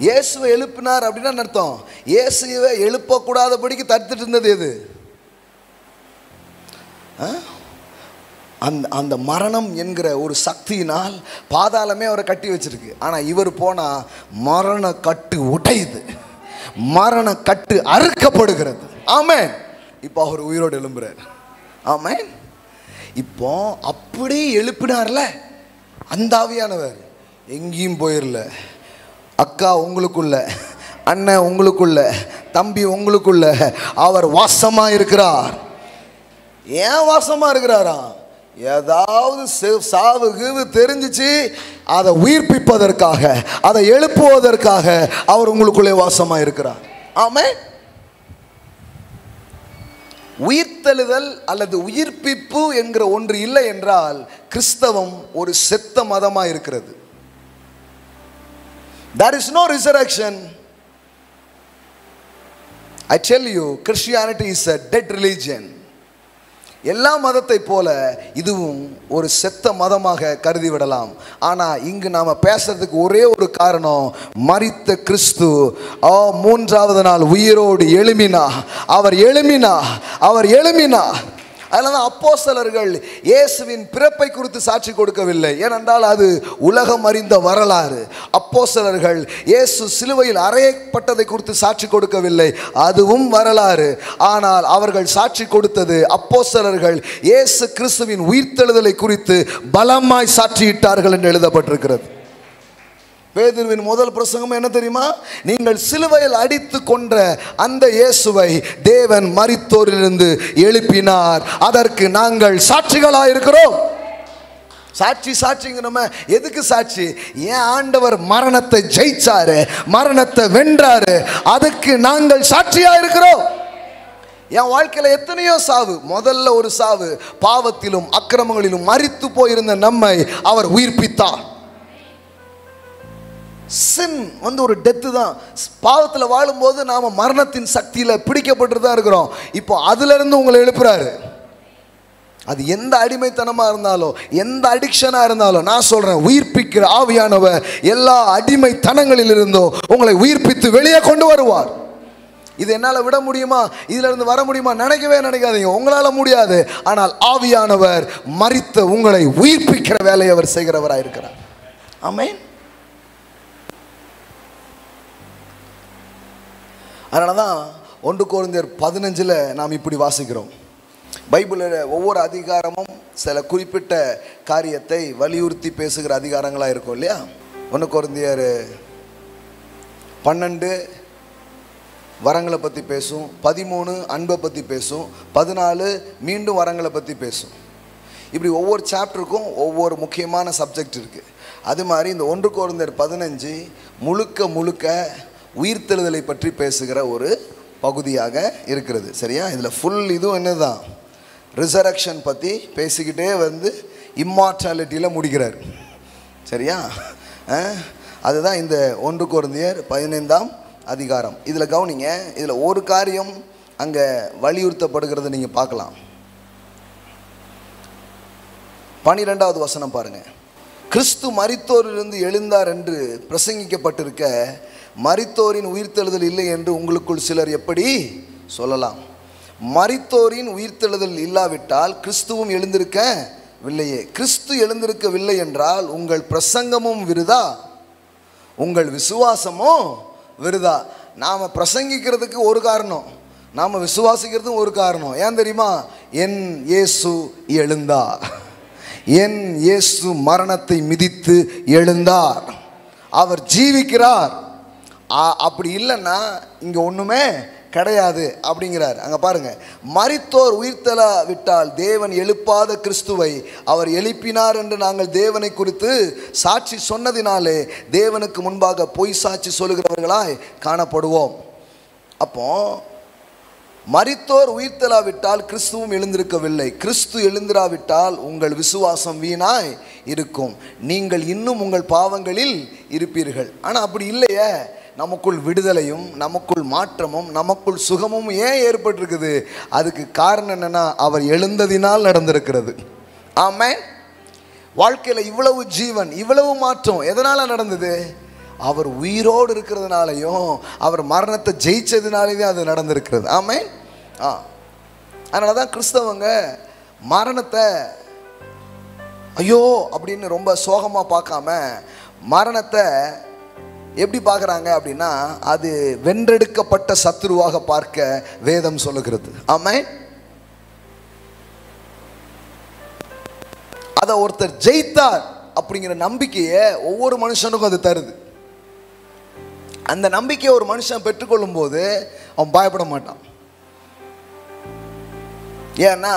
இயேசுவை எழுப்பினார் அப்படின்னா அர்த்தம், இயேசுவை எழுப்பக்கூடாதபடிக்கு தடுத்துட்டு இருந்தது எது? அந்த மரணம் என்கிற ஒரு சக்தியினால் பாதாளமே அவரை கட்டி வச்சிருக்கு. ஆனால் இவர் போனா மரண கட்டு உடையுது, மரண கட்டு அறுக்கப்படுகிறது. ஆமென். இப்போ அவர் உயிரோடு எழும்புறார். ஆமென். இப்போ அப்படி எழுப்பினார்ல அந்த ஆவியானவர், எங்கேயும் போயிடல. அக்கா உங்களுக்குள்ள, அண்ணன் உங்களுக்குள்ள, தம்பி உங்களுக்குள்ள அவர் வாசமா இருக்கிறார். ஏன் வாசமா இருக்கிறாரா? ஏதாவது சாவு கீவு தெரிஞ்சிச்சு அதை உயிர்ப்பிப்பதற்காக, அதை எழுப்புவதற்காக அவர் உங்களுக்குள்ளே வாசமா இருக்கிறார். ஆமென். உயிர்த்தெழுதல் அல்லது உயிர்ப்பிப்பு என்கிற ஒன்று இல்லை என்றால் கிறிஸ்தவம் ஒரு செத்த மதமாக இருக்கிறது. There is no resurrection. I tell you, Christianity is a dead religion. எல்லா மதத்தை போல இதுவும் ஒரு செத்த மதமாக கருதி விடலாம். ஆனால் இங்கு நாம் பேசுறதுக்கு ஒரே ஒரு காரணம், மரித்த கிறிஸ்து மூன்றாவது நாள் உயிரோடு எழும்பினார். அவர் எழும்பினார். அதனால அப்போஸ்தலர்கள் இயேசுவின் பிறப்பை குறித்து சாட்சி கொடுக்கவில்லை. ஏனென்றால் அது உலகம் அறிந்த வரலாறு. அப்போஸ்தலர்கள் இயேசு சிலுவையில் அறையப்பட்டதை குறித்து சாட்சி கொடுக்கவில்லை, அதுவும் வரலாறு. ஆனால் அவர்கள் சாட்சி கொடுத்தது, அப்போஸ்தலர்கள் இயேசு கிறிஸ்துவின் உயிர்த்தெழுதலை குறித்து பலமாய் சாட்சியிட்டார்கள் என்று எழுதப்பட்டிருக்கிறது. பேதுருவின் முதல் பிரசங்கம் என்ன தெரியுமா? நீங்கள் சிலுவையில் அடித்து கொன்ற அந்த இயேசுவை தேவன் மரித்தோரிலிருந்து எழுப்பினார், அதற்கு நாங்கள் சாட்சிகளாக இருக்கிறோம். சாட்சிங்க. நம்ம எதுக்கு சாட்சி? ஏன் ஆண்டவர் மரணத்தை ஜெயிச்சாரு, மரணத்தை வென்றாரு, அதுக்கு நாங்கள் சாட்சியா இருக்கிறோம். என் வாழ்க்கையில் எத்தனையோ சாவு. முதல்ல ஒரு சாவு, பாவத்திலும் அக்கிரமங்களிலும் மரித்து போயிருந்த நம்மை அவர் உயிர்ப்பித்தார். சின் ஒரு டெத்து தான். பாவத்தில் வாழும்போது நாம் மரணத்தின் சக்தியில் பிடிக்கப்பட்டு தான் இருக்கிறோம். இப்போ அதிலிருந்து உங்களை எழுப்புறாரு. அது எந்த அடிமைத்தனமாக இருந்தாலும், எந்த அடிக்ஷனாக இருந்தாலும், நான் சொல்கிறேன், உயிர்ப்பிக்கிற ஆவியானவர் எல்லா அடிமைத்தனங்களில் இருந்தோ உங்களை உயிர்ப்பித்து வெளியே கொண்டு வருவார். இது என்னால் விட முடியுமா, இதிலிருந்து வர முடியுமா? நினைக்காதீங்க, உங்களால் முடியாது. ஆனால் ஆவியானவர் மரித்த உங்களை உயிர்ப்பிக்கிற வேலையை அவர் செய்கிறவராக இருக்கிறார். ஆமென். அதனால தான் 1 கொரிந்தியர் 15 நாம் இப்படி வாசிக்கிறோம். பைபிளில் ஒவ்வொரு அதிகாரமும் சில குறிப்பிட்ட காரியத்தை வலியுறுத்தி பேசுகிற அதிகாரங்களாக இருக்கும் இல்லையா? 1 கொரிந்தியர் 12 வரங்களை பற்றி பேசும், 13 அன்பை பற்றி பேசும், 14 மீண்டும் வரங்களை பற்றி பேசும். இப்படி ஒவ்வொரு சாப்டருக்கும் ஒவ்வொரு முக்கியமான சப்ஜெக்ட் இருக்குது. அது மாதிரி இந்த 1 கொரிந்தியர் 15 முழுக்க உயிர்த்தெழுதலை பற்றி பேசுகிற ஒரு பகுதியாக இருக்கிறது. சரியா? இதில் ஃபுல் இதுவும் என்னதான், ரிசரக்ஷன் பற்றி பேசிக்கிட்டே இம்மார்டாலிட்டியில் முடிக்கிறார். சரியா? அதுதான் இந்த 1 கொரிந்தியர் 15ஆம் அதிகாரம். இதில் கவனிங்க, இதில் ஒரு காரியம் அங்கே வலியுறுத்தப்படுகிறத நீங்கள் பார்க்கலாம். 12வது வசனம் பாருங்கள். கிறிஸ்து மரித்தோரிலிருந்து எழுந்தார் என்று பிரசங்கிக்கப்பட்டிருக்க மரித்தோரின் உயிர்த்தெழுதல் இல்லை என்று உங்களுக்குள் சிலர் எப்படி சொல்லலாம்? மரித்தோரின் உயிர்த்தெழுதல் இல்லாவிட்டால் கிறிஸ்துவும் எழுந்திருக்கவில்லையே. கிறிஸ்து எழுந்திருக்கவில்லை என்றால் உங்கள் பிரசங்கமும் விருதா, உங்கள் விசுவாசமும் விருதா. நாம் பிரசங்கிக்கிறதுக்கு ஒரு காரணம், நாம் விசுவாசிக்கிறதுக்கு ஒரு காரணம். ஏன் தெரியுமா? என் இயேசு எழுந்தார், என் இயேசு மரணத்தை மிதித்து எழுந்தார், அவர் ஜீவிக்கிறார். அப்படி இல்லைன்னா இங்கே ஒன்றுமே கிடையாது அப்படிங்கிறார். அங்கே பாருங்கள், மரித்தோர் உயிர்த்தெழ விட்டால் தேவன் எழுப்பாத கிறிஸ்துவை அவர் எழுப்பினார் என்று நாங்கள் தேவனை குறித்து சாட்சி சொன்னதினாலே தேவனுக்கு முன்பாக பொய் சாட்சி சொல்லுகிறவர்களாய் காணப்படுவோம். அப்போ மரித்தோர் உயிர்த்தெழாவிட்டால் கிறிஸ்துவும் எழுந்திருக்கவில்லை, கிறிஸ்து எழுந்திராவிட்டால் உங்கள் விசுவாசம் வீணாய் இருக்கும், நீங்கள் இன்னும் உங்கள் பாவங்களில் இருப்பீர்கள். ஆனால் அப்படி இல்லையே, நமக்குள் விடுதலையும் நமக்குள் மாற்றமும் நமக்குள் சுகமும் ஏன் ஏற்பட்டிருக்குது? அதுக்கு காரணம் என்னன்னா, அவர் எழுந்ததினால் நடந்திருக்கிறது. ஆமென். வாழ்க்கையில் இவ்வளவு ஜீவன், இவ்வளவு மாற்றம் எதனால் நடந்தது? அவர் உயிரோடு இருக்கிறதுனாலையும் அவர் மரணத்தை ஜெயிச்சதுனாலே அது நடந்திருக்கிறது. ஆமென். அதனால தான் கிறிஸ்தவங்க மரணத்தை ஐயோ அப்படின்னு ரொம்ப சோகமாக பார்க்காம மரணத்தை எப்படி பார்க்குறாங்க அப்படின்னா, அது வென்றெடுக்கப்பட்ட சத்துருவாக பார்க்க வேதம் சொல்லுகிறது. ஆமென். அதை ஒருத்தர் ஜெயித்தார் அப்படிங்கிற நம்பிக்கையை ஒவ்வொரு மனுஷனுக்கும் அது தருது. அந்த நம்பிக்கையை ஒரு மனுஷன் பெற்றுக்கொள்ளும் போது அவன் பயப்பட மாட்டான். ஏன்னா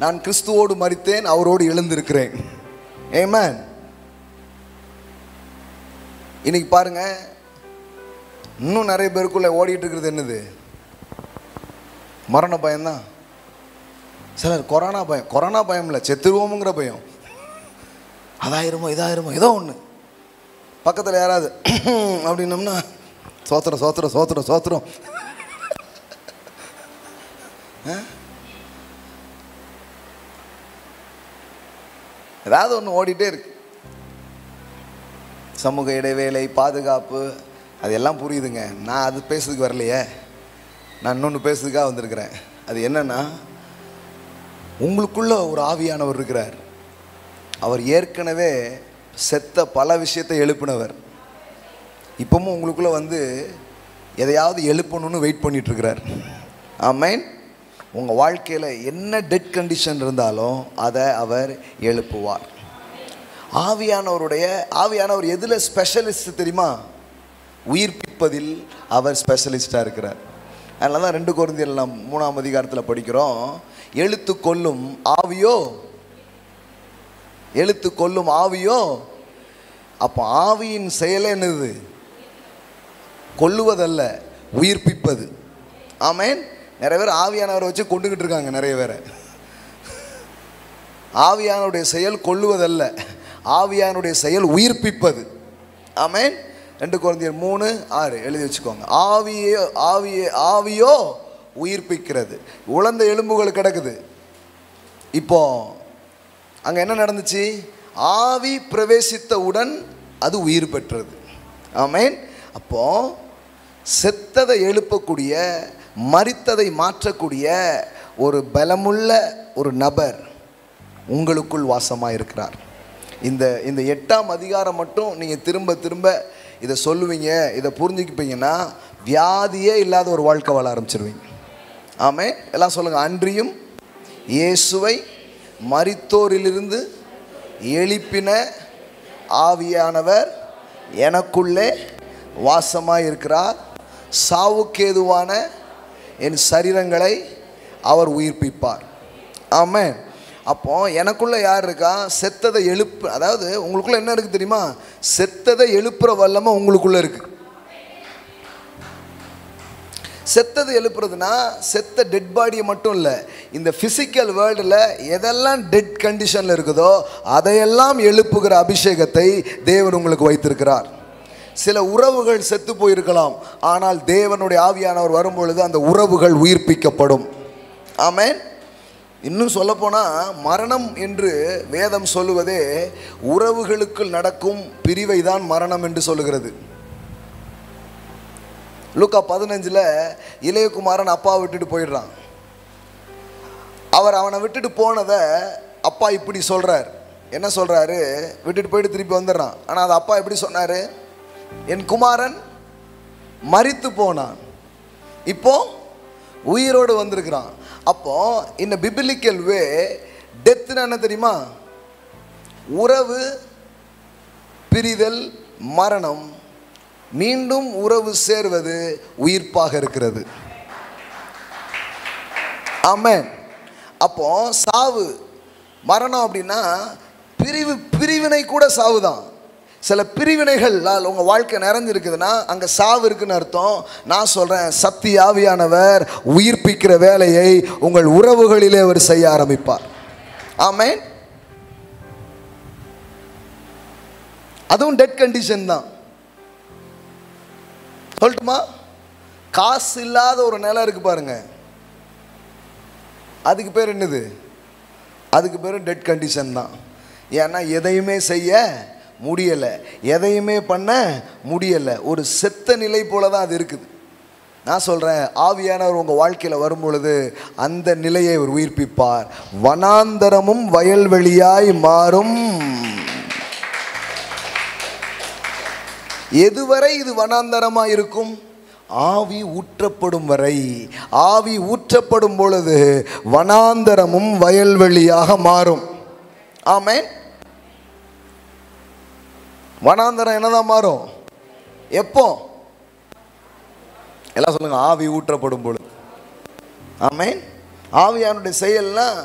நான் கிறிஸ்துவோடு மரித்தேன், அவரோடு எழுந்திருக்கிறேன். ஆமென். இன்னைக்கு பாருங்க, இன்னும் நிறைய பேருக்குள்ள ஓடிட்டு இருக்கிறது என்னது? மரண பயம்தான். சிலர் கொரோனா பயம், கொரோனா பயம் இல்லை, செத்துருவோமுங்கிற பயம். அதாயிருமோ இதாயிருமோ ஏதோ ஒன்று. பக்கத்தில் யாராவது அப்படின்னோம்னா சோத்திரம் சோத்திரம் சோத்திரம் சோத்திரம். ஏதாவது ஒன்று ஓடிட்டே இருக்கு. சமூக இடைவேளை, பாதுகாப்பு, அது எல்லாம் புரியுதுங்க. நான் அது பேசுறதுக்கு வரலையே, நான் இன்னொன்று பேசுறதுக்காக வந்திருக்கிறேன். அது என்னன்னா, உங்களுக்குள்ள ஒரு ஆவியானவர் இருக்கிறார். அவர் ஏற்கனவே செத்த பல விஷயத்தை எழுப்பினவர். இப்பவும் உங்களுக்குள்ள வந்து எதையாவது எழுப்பணும்னு வெயிட் பண்ணிட்டு இருக்கிறார். ஆமென். உங்கள் வாழ்க்கையில் என்ன டெட் கண்டிஷன் இருந்தாலும் அதை அவர் எழுப்புவார். ஆவியானவர் எதில் ஸ்பெஷலிஸ்ட் தெரியுமா? உயிர்ப்பிப்பதில் அவர் ஸ்பெஷலிஸ்டாக இருக்கிறார். அதனால தான் 2 கொரிந்தியர் 3ஆம் அதிகாரத்தில் படிக்கிறோம், எழுத்து கொல்லும் ஆவியோ. அப்போ ஆவியின் செயலே என்னது? கொல்லுவதல்ல, உயிர்ப்பிப்பது. ஆமென். நிறைய பேர் ஆவியானவரை வச்சு கொண்டுகிட்டு இருக்காங்க. நிறைய பேர் ஆவியானுடைய செயல் கொல்லுவதல்ல, ஆவியானுடைய செயல் உயிர்ப்பிப்பது. ஆமென். 2 கொரிந்தியர் 3:6 எழுதி வச்சுக்கோங்க. ஆவியோ உயிர்ப்பிக்கிறது. உலர்ந்த எலும்புகள் கிடக்குது. இப்போ அங்கே என்ன நடந்துச்சு? ஆவி பிரவேசித்தவுடன் அது உயிர் பெற்றது. ஆமென். அப்போ செத்ததை எழுப்பக்கூடிய, மரித்ததை மாற்றக்கூடிய ஒரு பலமுள்ள ஒரு நபர் உங்களுக்குள் வாசமாக இருக்கிறார். இந்த 8ஆம் அதிகாரம் மட்டும் நீங்கள் திரும்ப திரும்ப இதை சொல்லுவீங்க, இதை புரிஞ்சுக்கிப்பீங்கன்னா வியாதியே இல்லாத ஒரு வாழ்க்கை வாழ ஆரம்பிச்சிருவீங்க. ஆமென். எல்லாம் சொல்லுங்கள். அன்றியும் இயேசுவை மரித்தோரிலிருந்து எழுப்பின ஆவியானவர் எனக்குள்ளே வாசமாக இருக்கிறார். சாவுக்கேதுவான என் சரீரங்களை அவர் உயிர்ப்பிப்பார். ஆமென். அப்போ எனக்குள்ள யார் இருக்கா? செத்ததை அதாவது உங்களுக்குள்ள என்ன இருக்கு தெரியுமா? செத்ததை எழுப்புற வல்லமை உங்களுக்குள்ள இருக்கு. செத்ததை எழுப்புறதுனா செத்த டெட் பாடியை மட்டும் இல்லை, இந்த பிசிக்கல் வேர்ல்டில் எதெல்லாம் டெட் கண்டிஷனில் இருக்குதோ அதையெல்லாம் எழுப்புகிற அபிஷேகத்தை தேவன் உங்களுக்கு வைத்திருக்கிறார். சில உறவுகள் செத்து போயிருக்கலாம், ஆனால் தேவனுடைய ஆவியானவர் வரும்பொழுது அந்த உறவுகள் உயிர்ப்பிக்கப்படும். ஆமென். இன்னும் சொல்லப்போனால் மரணம் என்று வேதம் சொல்லுவதே உறவுகளுக்குள் நடக்கும் பிரிவை தான் மரணம் என்று சொல்லுகிறது. லூக்கா 15 இளையகுமாரன் அப்பா விட்டுட்டு போயிடுறான். அவனை விட்டுட்டு போனதை அப்பா இப்படி சொல்கிறார். என்ன சொல்கிறாரு? விட்டுட்டு போயிட்டு திருப்பி வந்துடுறான். ஆனால் அது அப்பா எப்படி சொன்னார்? என் குமாரன் மரித்து போனான், இப்போ உயிரோடு வந்திருக்கிறான். அப்போ இந்த பிபிலிக்கல் வே டெத்னா என்ன தெரியுமா? உறவு பிரிதல், மரணம். மீண்டும் உறவு சேர்வது உயிர்ப்பாக இருக்கிறது. ஆமென். அப்போ சாவு மரணம் அப்படின்னா பிரிவினை கூட சாவு தான். சில பிரிவினைகளால் உங்கள் வாழ்க்கை நிறைஞ்சிருக்குதுன்னா அங்கே சாவு இருக்குன்னு அர்த்தம். நான் சொல்கிறேன், சக்தி ஆவியானவர் உயிர்ப்பிக்கிற வேலையை உங்கள் உறவுகளிலே அவர் செய்ய ஆரம்பிப்பார். ஆமென். அதுவும் டெட் கண்டிஷன் தான். சொல்லட்டுமா? காசு இல்லாத ஒரு நிலம் இருக்கு பாருங்க, அதுக்கு பேர் என்னது? அதுக்கு பேர் டெட் கண்டிஷன் தான். ஏன்னா எதையுமே செய்ய முடியலை, எதையுமே பண்ண முடியலை. ஒரு செத்த நிலை போல தான் அது இருக்குது. நான் சொல்கிறேன், ஆவியானவர் உங்கள் வாழ்க்கையில் வரும் பொழுது அந்த நிலையை அவர் உயிர்ப்பிப்பார். வனாந்தரமும் வயல்வெளியாய் மாறும். எதுவரை இது வனாந்தரமாக இருக்கும்? ஆவி ஊற்றப்படும் வரை. ஆவி ஊற்றப்படும் பொழுது வனாந்தரமும் வயல்வெளியாக மாறும். ஆமென். வனாந்தரம் என்னதான் மாறும்? எப்போ? எல்லாம் சொல்லுங்க. ஆவி ஊற்றப்படும் பொழுது. ஆமென். ஆவியானுடைய செயல்லாம்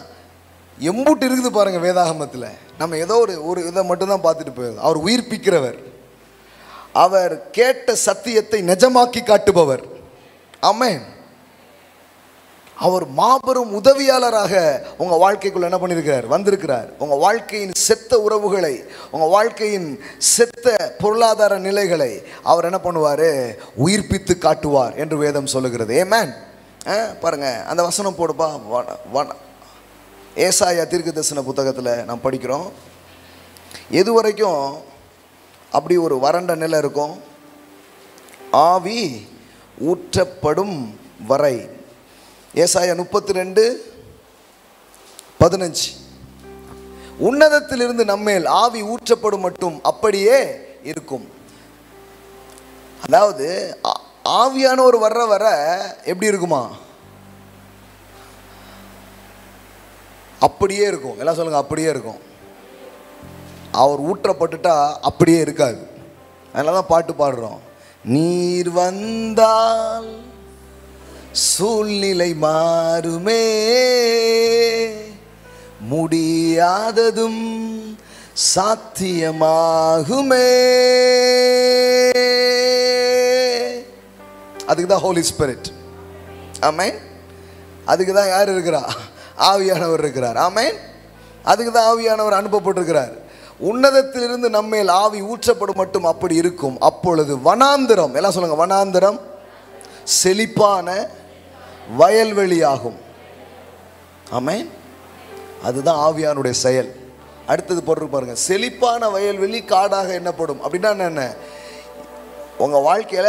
எம்பூட்டு இருக்குது பாருங்க வேதாகமத்தில். நம்ம ஏதோ ஒரு இதை மட்டும்தான் பார்த்துட்டு போயிடும். அவர் உயிர்ப்பிக்கிறவர், அவர் கேட்ட சத்தியத்தை நிஜமாக்கி காட்டுபவர். ஆமென். அவர் மாபெரும் உதவியாளராக உங்கள் வாழ்க்கைக்குள்ள என்ன பண்ணியிருக்கிறார்? வந்திருக்கிறார். உங்கள் வாழ்க்கையின் செத்த உறவுகளை, உங்கள் வாழ்க்கையின் செத்த பொருளாதார நிலைகளை அவர் என்ன பண்ணுவார்? உயிர்ப்பித்து காட்டுவார் என்று வேதம் சொல்லுகிறது. ஆமென். பாருங்க அந்த வசனம் போடுப்பா. ஏசாயா தீர்க்கதரிசன புத்தகத்தில் நாம் படிக்கிறோம். எது வரைக்கும் அப்படி ஒரு வறண்ட நிலை இருக்கும்? ஆவி ஊற்றப்படும் வரை. ஏசாயா 32:15. உன்னதத்திலிருந்து நம்மேல் ஆவி ஊற்றப்படும் மட்டும் அப்படியே இருக்கும். அதாவது ஆவியானவர் வர்ற வர எப்படி இருக்குமா? அப்படியே இருக்கும். எல்லாம் சொல்லுங்க, அப்படியே இருக்கும். அவர் ஊற்றப்பட்டுட்டா அப்படியே இருக்காது. அதனால தான் பாட்டு பாடுறோம். நீர் வந்தால் சூழ்நிலை மாறுமே, முடியாததும் சாத்தியமாகுமே. அதுக்கு தான் ஹோலி ஸ்பிரிட். ஆமென். அதுக்கு தான் யார் இருக்கிறா? ஆவியானவர் இருக்கிறார். ஆமென். அதுக்கு தான் ஆவியானவர் அனுப்பப்பட்டிருக்கிறார். உன்னதத்திலிருந்து நம்மேல் ஆவி ஊற்றப்படும் மட்டும் அப்படி இருக்கும். அப்பொழுது வனாந்திரம், எல்லாம் சொல்லுங்க, வனாந்திரம் செழிப்பான வயல்வெளியாகும். ஆமென். அதுதான் ஆவியானுடைய செயல். அடுத்தது போட்டு பாருங்க, செழிப்பான வயல்வெளி காடாக எண்ணப்படும். அப்படின்னா என்ன? உங்க வாழ்க்கையில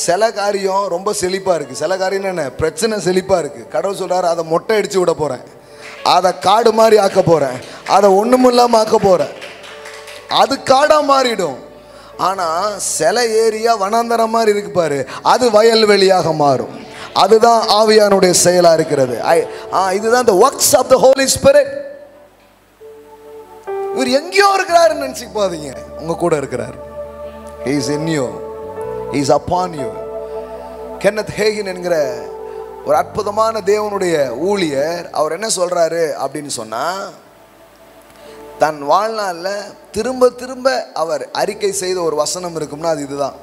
சில காரியம் ரொம்ப செழிப்பா இருக்கு, சில காரியம் என்ன பிரச்சனை செழிப்பா இருக்கு. கடவுள் சொல்றாரு, அதை மொட்டை அடிச்சு விட போறேன், அதை காடு மாதிரி ஆக்க போறேன், அதை ஒண்ணுமில்லாம ஆக்க போறேன். அது காடா மாறிடும். ஆனா சில ஏரியா வனாந்தரம் மாதிரி இருக்கு பாரு, அது வயல்வெளியாக மாறும். அதுதான் ஆவியானுடைய செயலா இருக்கிறது. இதுதான் the works of the Holy Spirit. இவர் எங்கேயோ இருக்கிறாருன்னு நினைச்சுக்காதீங்க, உங்க கூட இருக்கிறார். He is in you. He is upon you. Kenneth Hagin என்கிற ஒரு அற்புதமான தேவனுடைய ஊழியர், அவர் என்ன சொல்றாரு அப்படின்னு சொன்னா, தன் வாழ்நாளில் திரும்ப திரும்ப அவர் அறிக்கை செய்த ஒரு வசனம் இருக்கும்னா அது இதுதான்.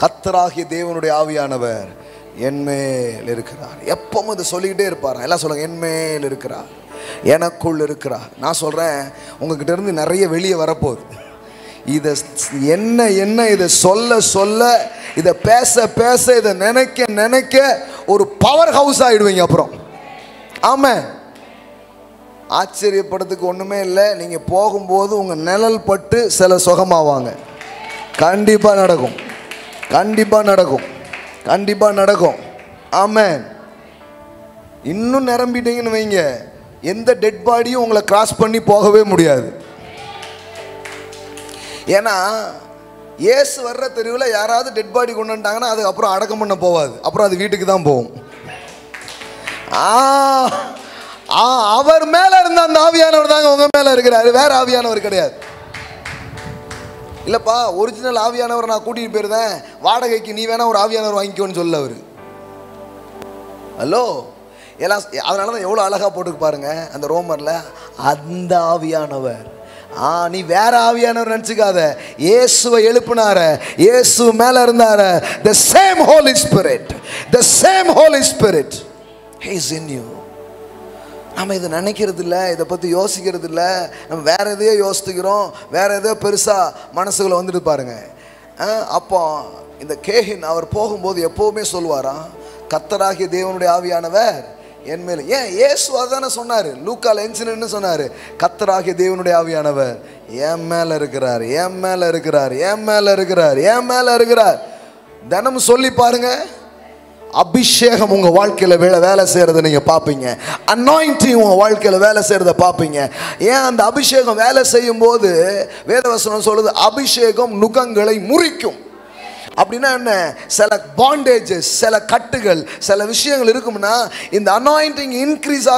கர்த்தராகிய தேவனுடைய ஆவியானவர் என்மேல் இருக்கிறார். எப்பவும் இதை சொல்லிக்கிட்டே இருப்பார். எல்லாம் சொல்லுங்க, என்மேல் இருக்கிறார், எனக்குள் இருக்கிறார். நான் சொல்றேன், உங்ககிட்ட இருந்து நிறைய வெளியே வரப்போகுது. இதை என்ன என்ன இதை சொல்ல சொல்ல, இதை பேச பேச, இதை நினைக்க நினைக்க ஒரு பவர் ஹவுஸ் ஆயிடுவீங்க அப்புறம். ஆமாம், ஆச்சரியப்படுறதுக்கு ஒன்றுமே இல்லை. நீங்கள் போகும்போது உங்கள் நிழல் பட்டு சில சுகமாவாங்க. கண்டிப்பாக நடக்கும், கண்டிப்பாக நடக்கும், கண்டிப்பாக நடக்கும். ஆமாம். இன்னும் நிரம்பிட்டீங்கன்னு வைங்க, எந்த டெட் பாடியும் உங்களை கிராஸ் பண்ணி போகவே முடியாது. ஏன்னா இயேசு வர்ற தெருவில் யாராவது டெட் பாடி கொண்டு வந்துட்டாங்கன்னா அது அப்புறம் அடக்கம் பண்ண போவாது, அப்புறம் அது வீட்டுக்கு தான் போகும். அவர் மேல இருந்த அந்த ஆவியானவர் தாங்க உங்க மேல இருக்கிறாரு, வேற ஆவியானவர் கிடையாது. இல்லப்பா, ஒரிஜினல் ஆவியானவர் நான் கூட்டிட்டு போயிருந்தேன், வாடகைக்கு நீ வேணா ஒரு ஆவியானவர் வாங்கிக்கோன்னு சொல்ல அவரு. ஹலோ, எல்லாம் அதனாலதான் எவ்வளவு அழகா போட்டு பாருங்க அந்த ரோமர்ல, அந்த ஆவியானவர். நீ வேற ஆவியானவர் நினைச்சுக்காத, இயேசுவை எழுப்பினார, இயேசு மேல இருந்தார, the same Holy Spirit, the same Holy Spirit, He is in you. நம்ம இதை நினைக்கிறது இல்லை, இதை பற்றி யோசிக்கிறது இல்லை, நம்ம வேற எதையோ யோசிக்கிறோம், வேற எதையோ பெருசாக மனசுக்குள்ள வந்துட்டு பாருங்க. அப்போ இந்த கேஹின் அவர் போகும்போது எப்போவுமே சொல்லுவாராம், கர்த்தராகிய தேவனுடைய ஆவியானவர் என் மேலே. ஏன் இயேசு அதானே சொன்னார், லூக்கால என்சின்னு சொன்னார், கர்த்தராகிய தேவனுடைய ஆவியானவர் என் மேலே இருக்கிறார், என் மேலே இருக்கிறார், என் மேலே இருக்கிறார், என் மேலே இருக்கிறார். தினமும் சொல்லி பாருங்க, அபிஷேகம் உங்க வாழ்க்கையில வேலை செய்யறதை நீங்க பாப்பீங்க. அனாயிண்டிங் உங்க வாழ்க்கையில வேலை செய்யறதை பாப்பீங்க. ஏன் அந்த அபிஷேகம் வேலை செய்யும் போது வேதவசனம் சொல்லுது, அபிஷேகம் நுகங்களை முறிக்கும். அப்படின்னா என்ன? சில பாண்டேஜஸ், சில கட்டுகள், சில விஷயங்கள் இருக்கும்னா இந்த அனாயிண்டிங் இன்க்ரீஸ்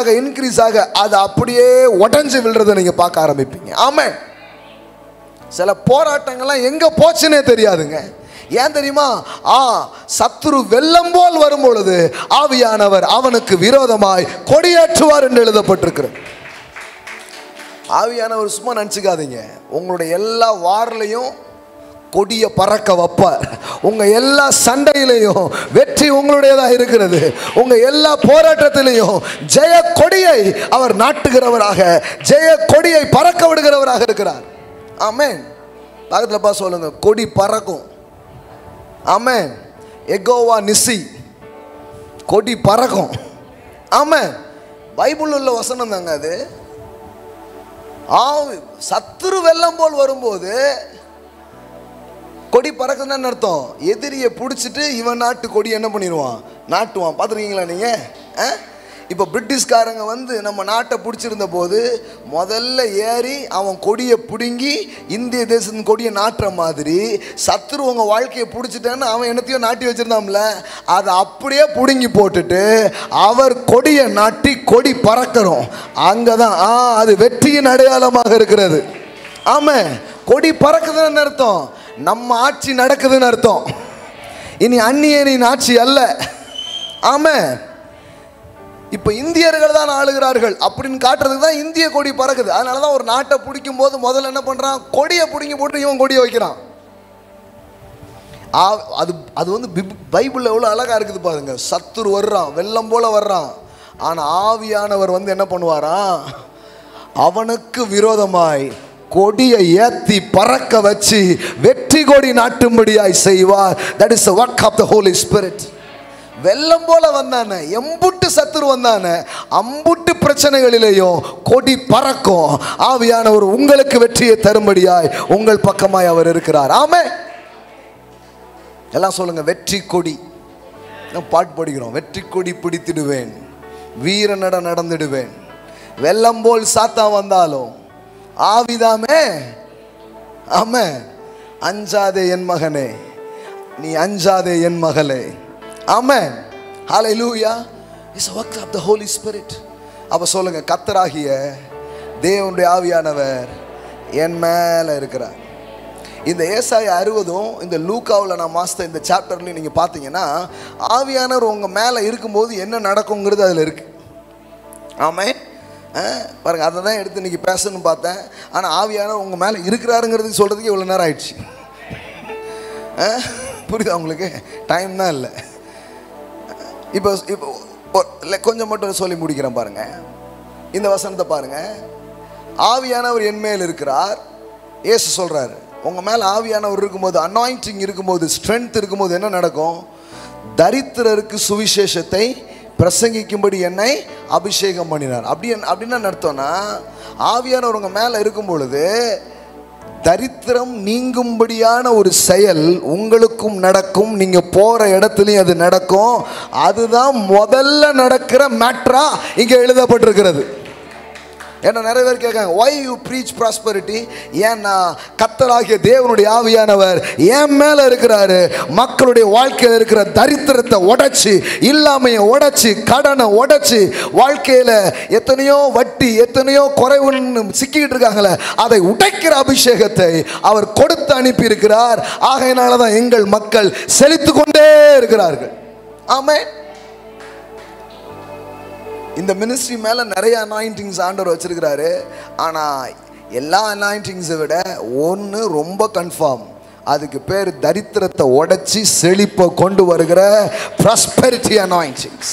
ஆக அது அப்படியே உடஞ்சு விழுறதை நீங்க பார்க்க ஆரம்பிப்பீங்க. ஆமென். சில போராட்டங்கள்லாம் எங்க போச்சுன்னே தெரியாதுங்க. ஏன் தெரியுமா? சத்துரு வெள்ளம் போல் வரும் பொழுது ஆவியானவர் அவனுக்கு விரோதமாய் கொடியேற்றுவார் என்று எழுதப்பட்டிருக்கிறது. ஆவியானவர் சும்மா நினைச்சுக்காதீங்க, உங்களுடைய எல்லா வார்லையும் கொடிய பறக்க வைப்பார். உங்க எல்லா சண்டையிலையும் வெற்றி உங்களுடையதாக இருக்கிறது. உங்க எல்லா போராட்டத்திலையும் ஜெய கொடியை அவர் நாட்டுகிறவராக, ஜெய கொடியை பறக்க விடுகிறவராக இருக்கிறார். ஆமென். பக்கத்துல பா சொல்லுங்க, கொடி பறக்கும். ஆமென். எகோவா நிசி, கொடி பறக்கும். ஆமா, பைபிள் உள்ள வசனம் தாங்க அது. சத்துரு வெள்ளம் போல் வரும்போது கொடி பறக்குதுன்னு அர்த்தம். எதிரியை பிடிச்சிட்டு இவன் நாட்டு கொடி என்ன பண்ணிடுவான், நாட்டுவான். பார்த்துருக்கீங்களா நீங்க? இப்போ பிரிட்டிஷ்காரங்க வந்து நம்ம நாட்டை பிடிச்சிருந்த போது முதல்ல ஏறி அவன் கொடியை பிடுங்கி இந்திய தேசத்தின் கொடியை நாட்டுற மாதிரி சத்துரு உங்கள் வாழ்க்கையை பிடிச்சிட்டேன்னு அவன் என்னத்தையும் நாட்டி வச்சிருந்தாம்ல, அதை அப்படியே பிடுங்கி போட்டுட்டு அவர் கொடியை நாட்டி கொடி பறக்கிறோம். அங்கே தான் அது வெற்றியின் அடையாளமாக இருக்கிறது. ஆமாம், கொடி பறக்குதுன்னு அர்த்தம் நம்ம ஆட்சி நடக்குதுன்னு அர்த்தம். இனி அந்நியனின் ஆட்சி அல்ல. ஆமாம், இப்போ இந்தியர்கள் தான் ஆளுகிறார்கள் அப்படின்னு காட்டுறதுக்கு தான் இந்திய கொடி பறக்குது. அதனால தான் ஒரு நாட்டை பிடிக்கும் போது முதல்ல என்ன பண்ணுறான், கொடியை பிடிங்கி போட்டு இவன் கொடியை வைக்கிறான். அது அது வந்து பைபிளில் எவ்வளோ அழகாக இருக்குது பாருங்க. சத்துரு வர்றான், வெள்ளம் போல வர்றான். ஆனால் ஆவியானவர் வந்து என்ன பண்ணுவாராம், அவனுக்கு விரோதமாய் கொடியை ஏத்தி பறக்க வச்சு வெற்றி கொடி நாட்டும்படியாய் செய்வார். That is the work of the Holy Spirit. வெள்ளம் போல வந்தானே, எம்புட்டு சத்துரு வந்தானே, அம்புட்டு பிரச்சனைகளிலேயும் கொடி பறக்கும். ஆவியானவர் உங்களுக்கு வெற்றியை தரும்படியாய் உங்கள் பக்கமாய் அவர் இருக்கிறார். ஆமே, எல்லாம் சொல்லுங்க, வெற்றி கொடி. பாட்டு படிக்கிறோம், வெற்றி கொடி பிடித்திடுவேன், வீர நட நடந்துடுவேன், வெள்ளம் போல் சாத்தா வந்தாலும் ஆவிதாமே. ஆமே, அஞ்சாதே என் மகனே, நீ அஞ்சாதே என் மகளே. Amen, hallelujah. It's a work of the Holy Spirit. அப்ப சொல்லுங்க, கர்த்தராகிய தேவனுடைய ஆவியானவர் என் மேல இருக்கிறார். இந்த ஏசாயா 60 இந்த லூக்காவில் நான் மாஸ்டர் இந்த சாப்டர்லையும் நீங்கள் பார்த்தீங்கன்னா ஆவியானவர் உங்கள் மேலே இருக்கும்போது என்ன நடக்குங்கிறது அதில் இருக்கு. ஆமென், பாருங்க, அதை தான் எடுத்து இன்னைக்கு பேசணும்னு பார்த்தேன். ஆனால் ஆவியானவர் உங்கள் மேலே இருக்கிறாருங்கிறதுக்கு சொல்கிறதுக்கு இவ்வளோ நேரம் ஆயிடுச்சு. புரியுதா உங்களுக்கு? டைம் தான் இல்லை. இப்போ கொஞ்சம் மட்டும் சொல்லி முடிக்கிறேன் பாருங்க. இந்த வசனத்தை பாருங்க, ஆவியானவர் என் மேல் இருக்கிறார். இயேசு சொல்றாரு, உங்க மேல ஆவியானவர் இருக்கும்போது, அனாயிண்டிங் இருக்கும்போது, ஸ்ட்ரென்த் இருக்கும்போது என்ன நடக்கும்? தரித்திரருக்கு சுவிசேஷத்தை பிரசங்கிக்கும்படி என்னை அபிஷேகம் பண்ணினார். அப்படின்னா அர்த்தம்னா, ஆவியானவர் உங்க மேல இருக்கும் பொழுது தரித்திரம் நீங்கும்படியான ஒரு செயல் உங்களுக்கும் நடக்கும். நீங்க போற இடத்துலயும் அது நடக்கும். அதுதான் முதல்ல நடக்கிற மேட்ரா இங்க எழுதப்பட்டிருக்கிறது. ஏன்னா நிறைய பேர் கேட்காங்க, why you preach prosperity? ஏன்னா கர்த்தராகிய தேவனுடைய ஆவியானவர் என் மேல இருக்கிறாரு. மக்களுடைய வாழ்க்கையில் இருக்கிற தரித்திரத்தை உடைச்சு, இல்லாமையை உடைச்சு, கடனை உடைச்சு, வாழ்க்கையில எத்தனையோ வட்டி, எத்தனையோ குறைவுன்னு சிக்கிட்டு இருக்காங்களே, அதை உடைக்கிற அபிஷேகத்தை அவர் கொடுத்து அனுப்பி இருக்கிறார். ஆகையினாலதான் எங்கள் மக்கள் செழித்து கொண்டே இருக்கிறார்கள். ஆமென். இந்த மினிஸ்ட்ரி மேலே நிறைய அனாயிண்டிங்ஸ் ஆண்டவர் வச்சிருக்கிறாரு. ஆனால் எல்லா அனாயிண்டிங்ஸை விட ஒன்று ரொம்ப கன்ஃபார்ம். அதுக்கு பேர் தரித்திரத்தை உடைச்சி செழிப்பை கொண்டு வருகிற ப்ராஸ்பெரிட்டி அனாயிண்டிங்ஸ்.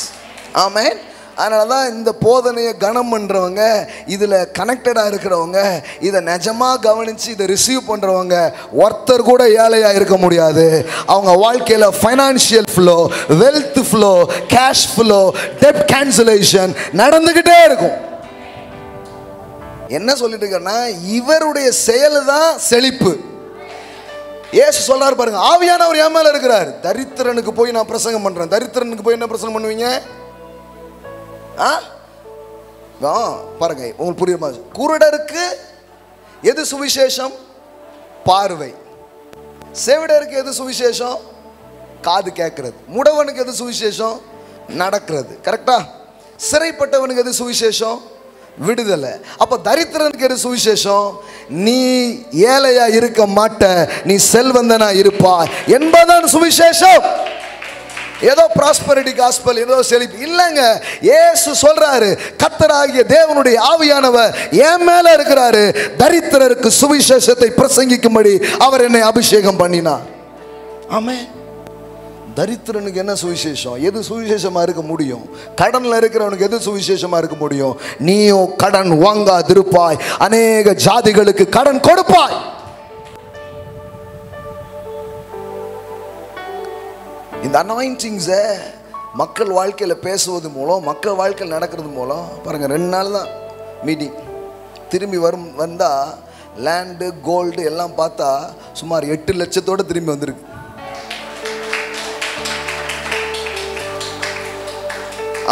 ஆமென். அதனால தான் இந்த போதனையை கனம் பண்ணுறவங்க, இதில் கனெக்டடாக இருக்கிறவங்க, இதை நிஜமாக கவனித்து இதை ரிசீவ் பண்ணுறவங்க ஒருத்தர் கூட ஏழையாக இருக்க முடியாது. அவங்க வாழ்க்கையில் financial flow, wealth flow, cash flow, டெப்ட் கேன்சலேஷன் நடந்துக்கிட்டே இருக்கும். என்ன சொல்லிட்டு இருக்கேன்னா, இவருடைய செயல் தான் செழிப்பு. இயேசு சொல்றாரு பாருங்க, ஆவியானவர் என் மேல இருக்கிறார். தரித்திரனுக்கு போய் நான் பிரசங்கம் பண்றேன். தரித்திரனுக்கு போய் என்ன பிரசங்கம் பண்ணுவீங்க? பாருங்க, உங்களுக்கு புரியுமா? குருடருக்கு எது சுவிசேஷம்? பார்வை. செவிடருக்கு எது சுவிசேஷம்? காது கேட்கறது. முடவனுக்கு எது சுவிசேஷம்? நடக்கிறது. கரெக்டா? சிறைப்பட்டவனுக்கு எது சுவிசேஷம்? விடுதலை. அப்ப தரித்திரனுக்கு எது சுவிசேஷம்? நீ ஏழையா இருக்க மாட்ட, நீ செல்வந்தனா இருப்பாய் என்பதுதான் சுவிசேஷம். ஏதோ ப்ராஸ்பரிட்டி காஸ்பல், ஏதோ செழிப்பு இல்லைங்க. இயேசு சொல்றாரு, கர்த்தராகிய தேவனுடைய ஆவியானவர் என் மேல இருக்கிறாரு. தரித்திரருக்கு சுவிசேஷத்தை பிரசங்கிக்கும்படி அவர் என்னை அபிஷேகம் பண்ணினார். ஆமென். தரித்திரனுக்கு என்ன சுவிசேஷம்? எது சுவிசேஷமா இருக்க முடியும்? கடன்ல இருக்கிறவனுக்கு எது சுவிசேஷமா இருக்க முடியும்? நீயோ கடன் வாங்காதிருப்பாய், அநேக ஜாதிகளுக்கு கடன் கொடுப்பாய். இந்த அனாயிண்டிங்ஸை மக்கள் வாழ்க்கையில் பேசுவது மூலம், மக்கள் வாழ்க்கையில் நடக்கிறது மூலம் பாருங்கள் 2 நாள் தான் மீட்டிங். திரும்பி வந்தால் லேண்டு கோல்டு எல்லாம் பார்த்தா சுமார் 8 லட்சத்தோடு திரும்பி வந்திருக்கு.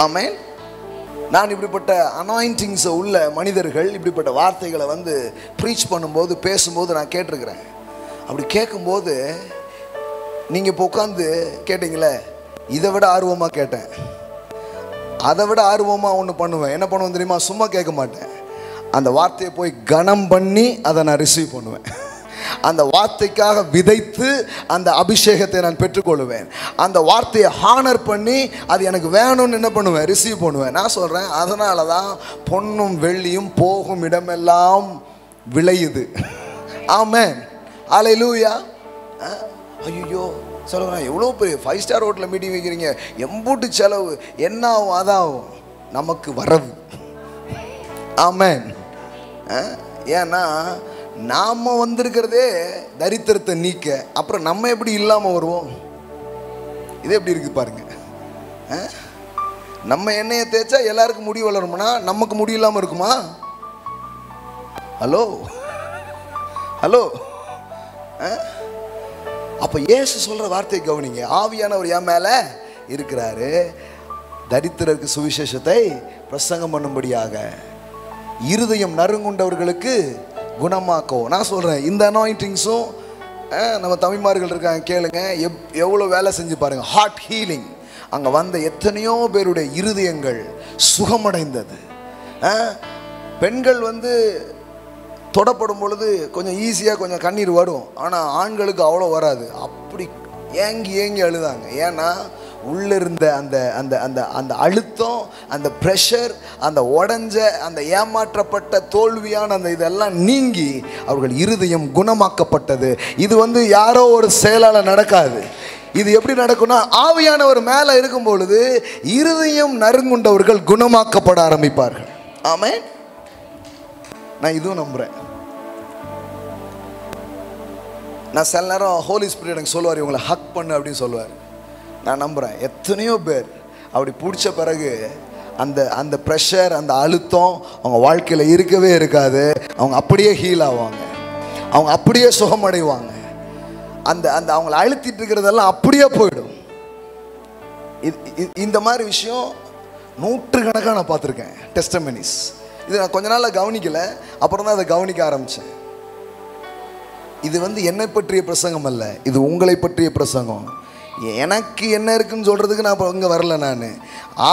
ஆமென். நான் இப்படிப்பட்ட அனாயிண்டிங்ஸை உள்ள மனிதர்கள் இப்படிப்பட்ட வார்த்தைகளை வந்து ப்ரீச் பண்ணும்போது, பேசும்போது நான் கேட்டிருக்கிறேன். அப்படி கேட்கும்போது நீங்கள் இப்போ உட்காந்து கேட்டீங்களே, இதை விட ஆர்வமாக கேட்டேன். அதை விட ஆர்வமாக ஒன்று பண்ணுவேன். என்ன பண்ணுவேன் தெரியுமா? சும்மா கேட்க மாட்டேன். அந்த வார்த்தையை போய் கனம் பண்ணி அதை நான் ரிசீவ் பண்ணுவேன். அந்த வார்த்தைக்காக விதைத்து அந்த அபிஷேகத்தை நான் பெற்றுக்கொள்வேன். அந்த வார்த்தையை ஹானர் பண்ணி அது எனக்கு வேணும்னு என்ன பண்ணுவேன்? ரிசீவ் பண்ணுவேன். நான் சொல்கிறேன், அதனால தான் பொன்னும் வெள்ளியும் போகும் இடமெல்லாம் விளையுது. ஆமென். அல்லேலூயா. ஐயோ சொல்லுவேன், எவ்வளோ பெரிய 5 ஸ்டார் ஹோட்டலில் மீட்டிங் வைக்கிறீங்க, எம்பூட்டு செலவு, என்ன ஆகும்? அதாகும் நமக்கு வரவு. ஆமென். ஏன்னா நாம் வந்திருக்கிறதே தரித்திரத்தை நீக்க. அப்புறம் நம்ம எப்படி இல்லாமல் வருவோம்? இது எப்படி இருக்குது பாருங்க. நம்ம எண்ணெயை தேய்ச்சா எல்லாருக்கும் முடி வளரும்னா நமக்கு முடி இல்லாமல் இருக்குமா? Hello hello. அப்போ இயேசு சொல்கிற வார்த்தையை கவனிங்க. ஆவியானவர் என் மேலே இருக்கிறாரு, தரித்திரருக்கு சுவிசேஷத்தை பிரசங்கம் பண்ணும்படியாக, இருதயம் நறுங்குண்டவர்களுக்கு குணமாக்கவும். நான் சொல்கிறேன், இந்த அனாயிண்டிங்ஸும் நம்ம தமிழ்மார்கள் இருக்காங்க கேளுங்க, எவ்வளோ வேலை செஞ்சு பாருங்கள். Heart healing. அங்கே வந்த எத்தனையோ பேருடைய இருதயங்கள் சுகமடைந்தது. பெண்கள் வந்து தொடப்படும் பொழுது கொஞ்சம் ஈஸியாக கொஞ்சம் கண்ணீர் வரும், ஆனால் ஆண்களுக்கு அவ்வளோ வராது. அப்படி ஏங்கி ஏங்கி அழுதாங்க. ஏன்னா உள்ளே இருந்த அந்த அந்த அந்த அந்த அழுத்தம், அந்த ப்ரெஷர், அந்த உடஞ்ச, அந்த ஏமாற்றப்பட்ட தோல்வியான அந்த இதெல்லாம் நீங்கி அவர்கள் இருதயம் குணமாக்கப்பட்டது. இது வந்து யாரோ ஒரு செயலால் நடக்காது. இது எப்படி நடக்கும்னா, ஆவியானவர் மேலே இருக்கும் பொழுது இருதயம் நறுங்குண்டவர்கள் குணமாக்கப்பட ஆரம்பிப்பார்கள். ஆமென். நான் இதுவும் நம்புகிறேன். நான் சில நேரம் ஹோலி ஸ்பிரிட் எனக்கு சொல்லுவார், இவங்களை ஹக் பண்ணு அப்படின்னு சொல்லுவார். நான் நம்புகிறேன், எத்தனையோ பேர் அப்படி பிடிச்ச பிறகு அந்த அந்த ப்ரெஷர், அந்த அழுத்தம் அவங்க வாழ்க்கையில் இருக்கவே இருக்காது. அவங்க அப்படியே ஹீல் ஆவாங்க, அவங்க அப்படியே சுகமடைவாங்க. அந்த அந்த அவங்கள அழுத்திட்டு இருக்கிறதெல்லாம் அப்படியே போயிடும். இந்த மாதிரி விஷயம் 100கணக்காக நான் பார்த்துருக்கேன், டெஸ்டமனிஸ். இது நான் கொஞ்ச நாளில் கவனிக்கலை, அப்புறம் தான் அதை கவனிக்க ஆரம்பித்தேன். இது வந்து என்னை பற்றிய பிரசங்கம் அல்ல, இது உங்களை பற்றிய பிரசங்கம். எனக்கு என்ன இருக்குன்னு சொல்கிறதுக்கு நான் இப்போ இங்கே வரல. நான்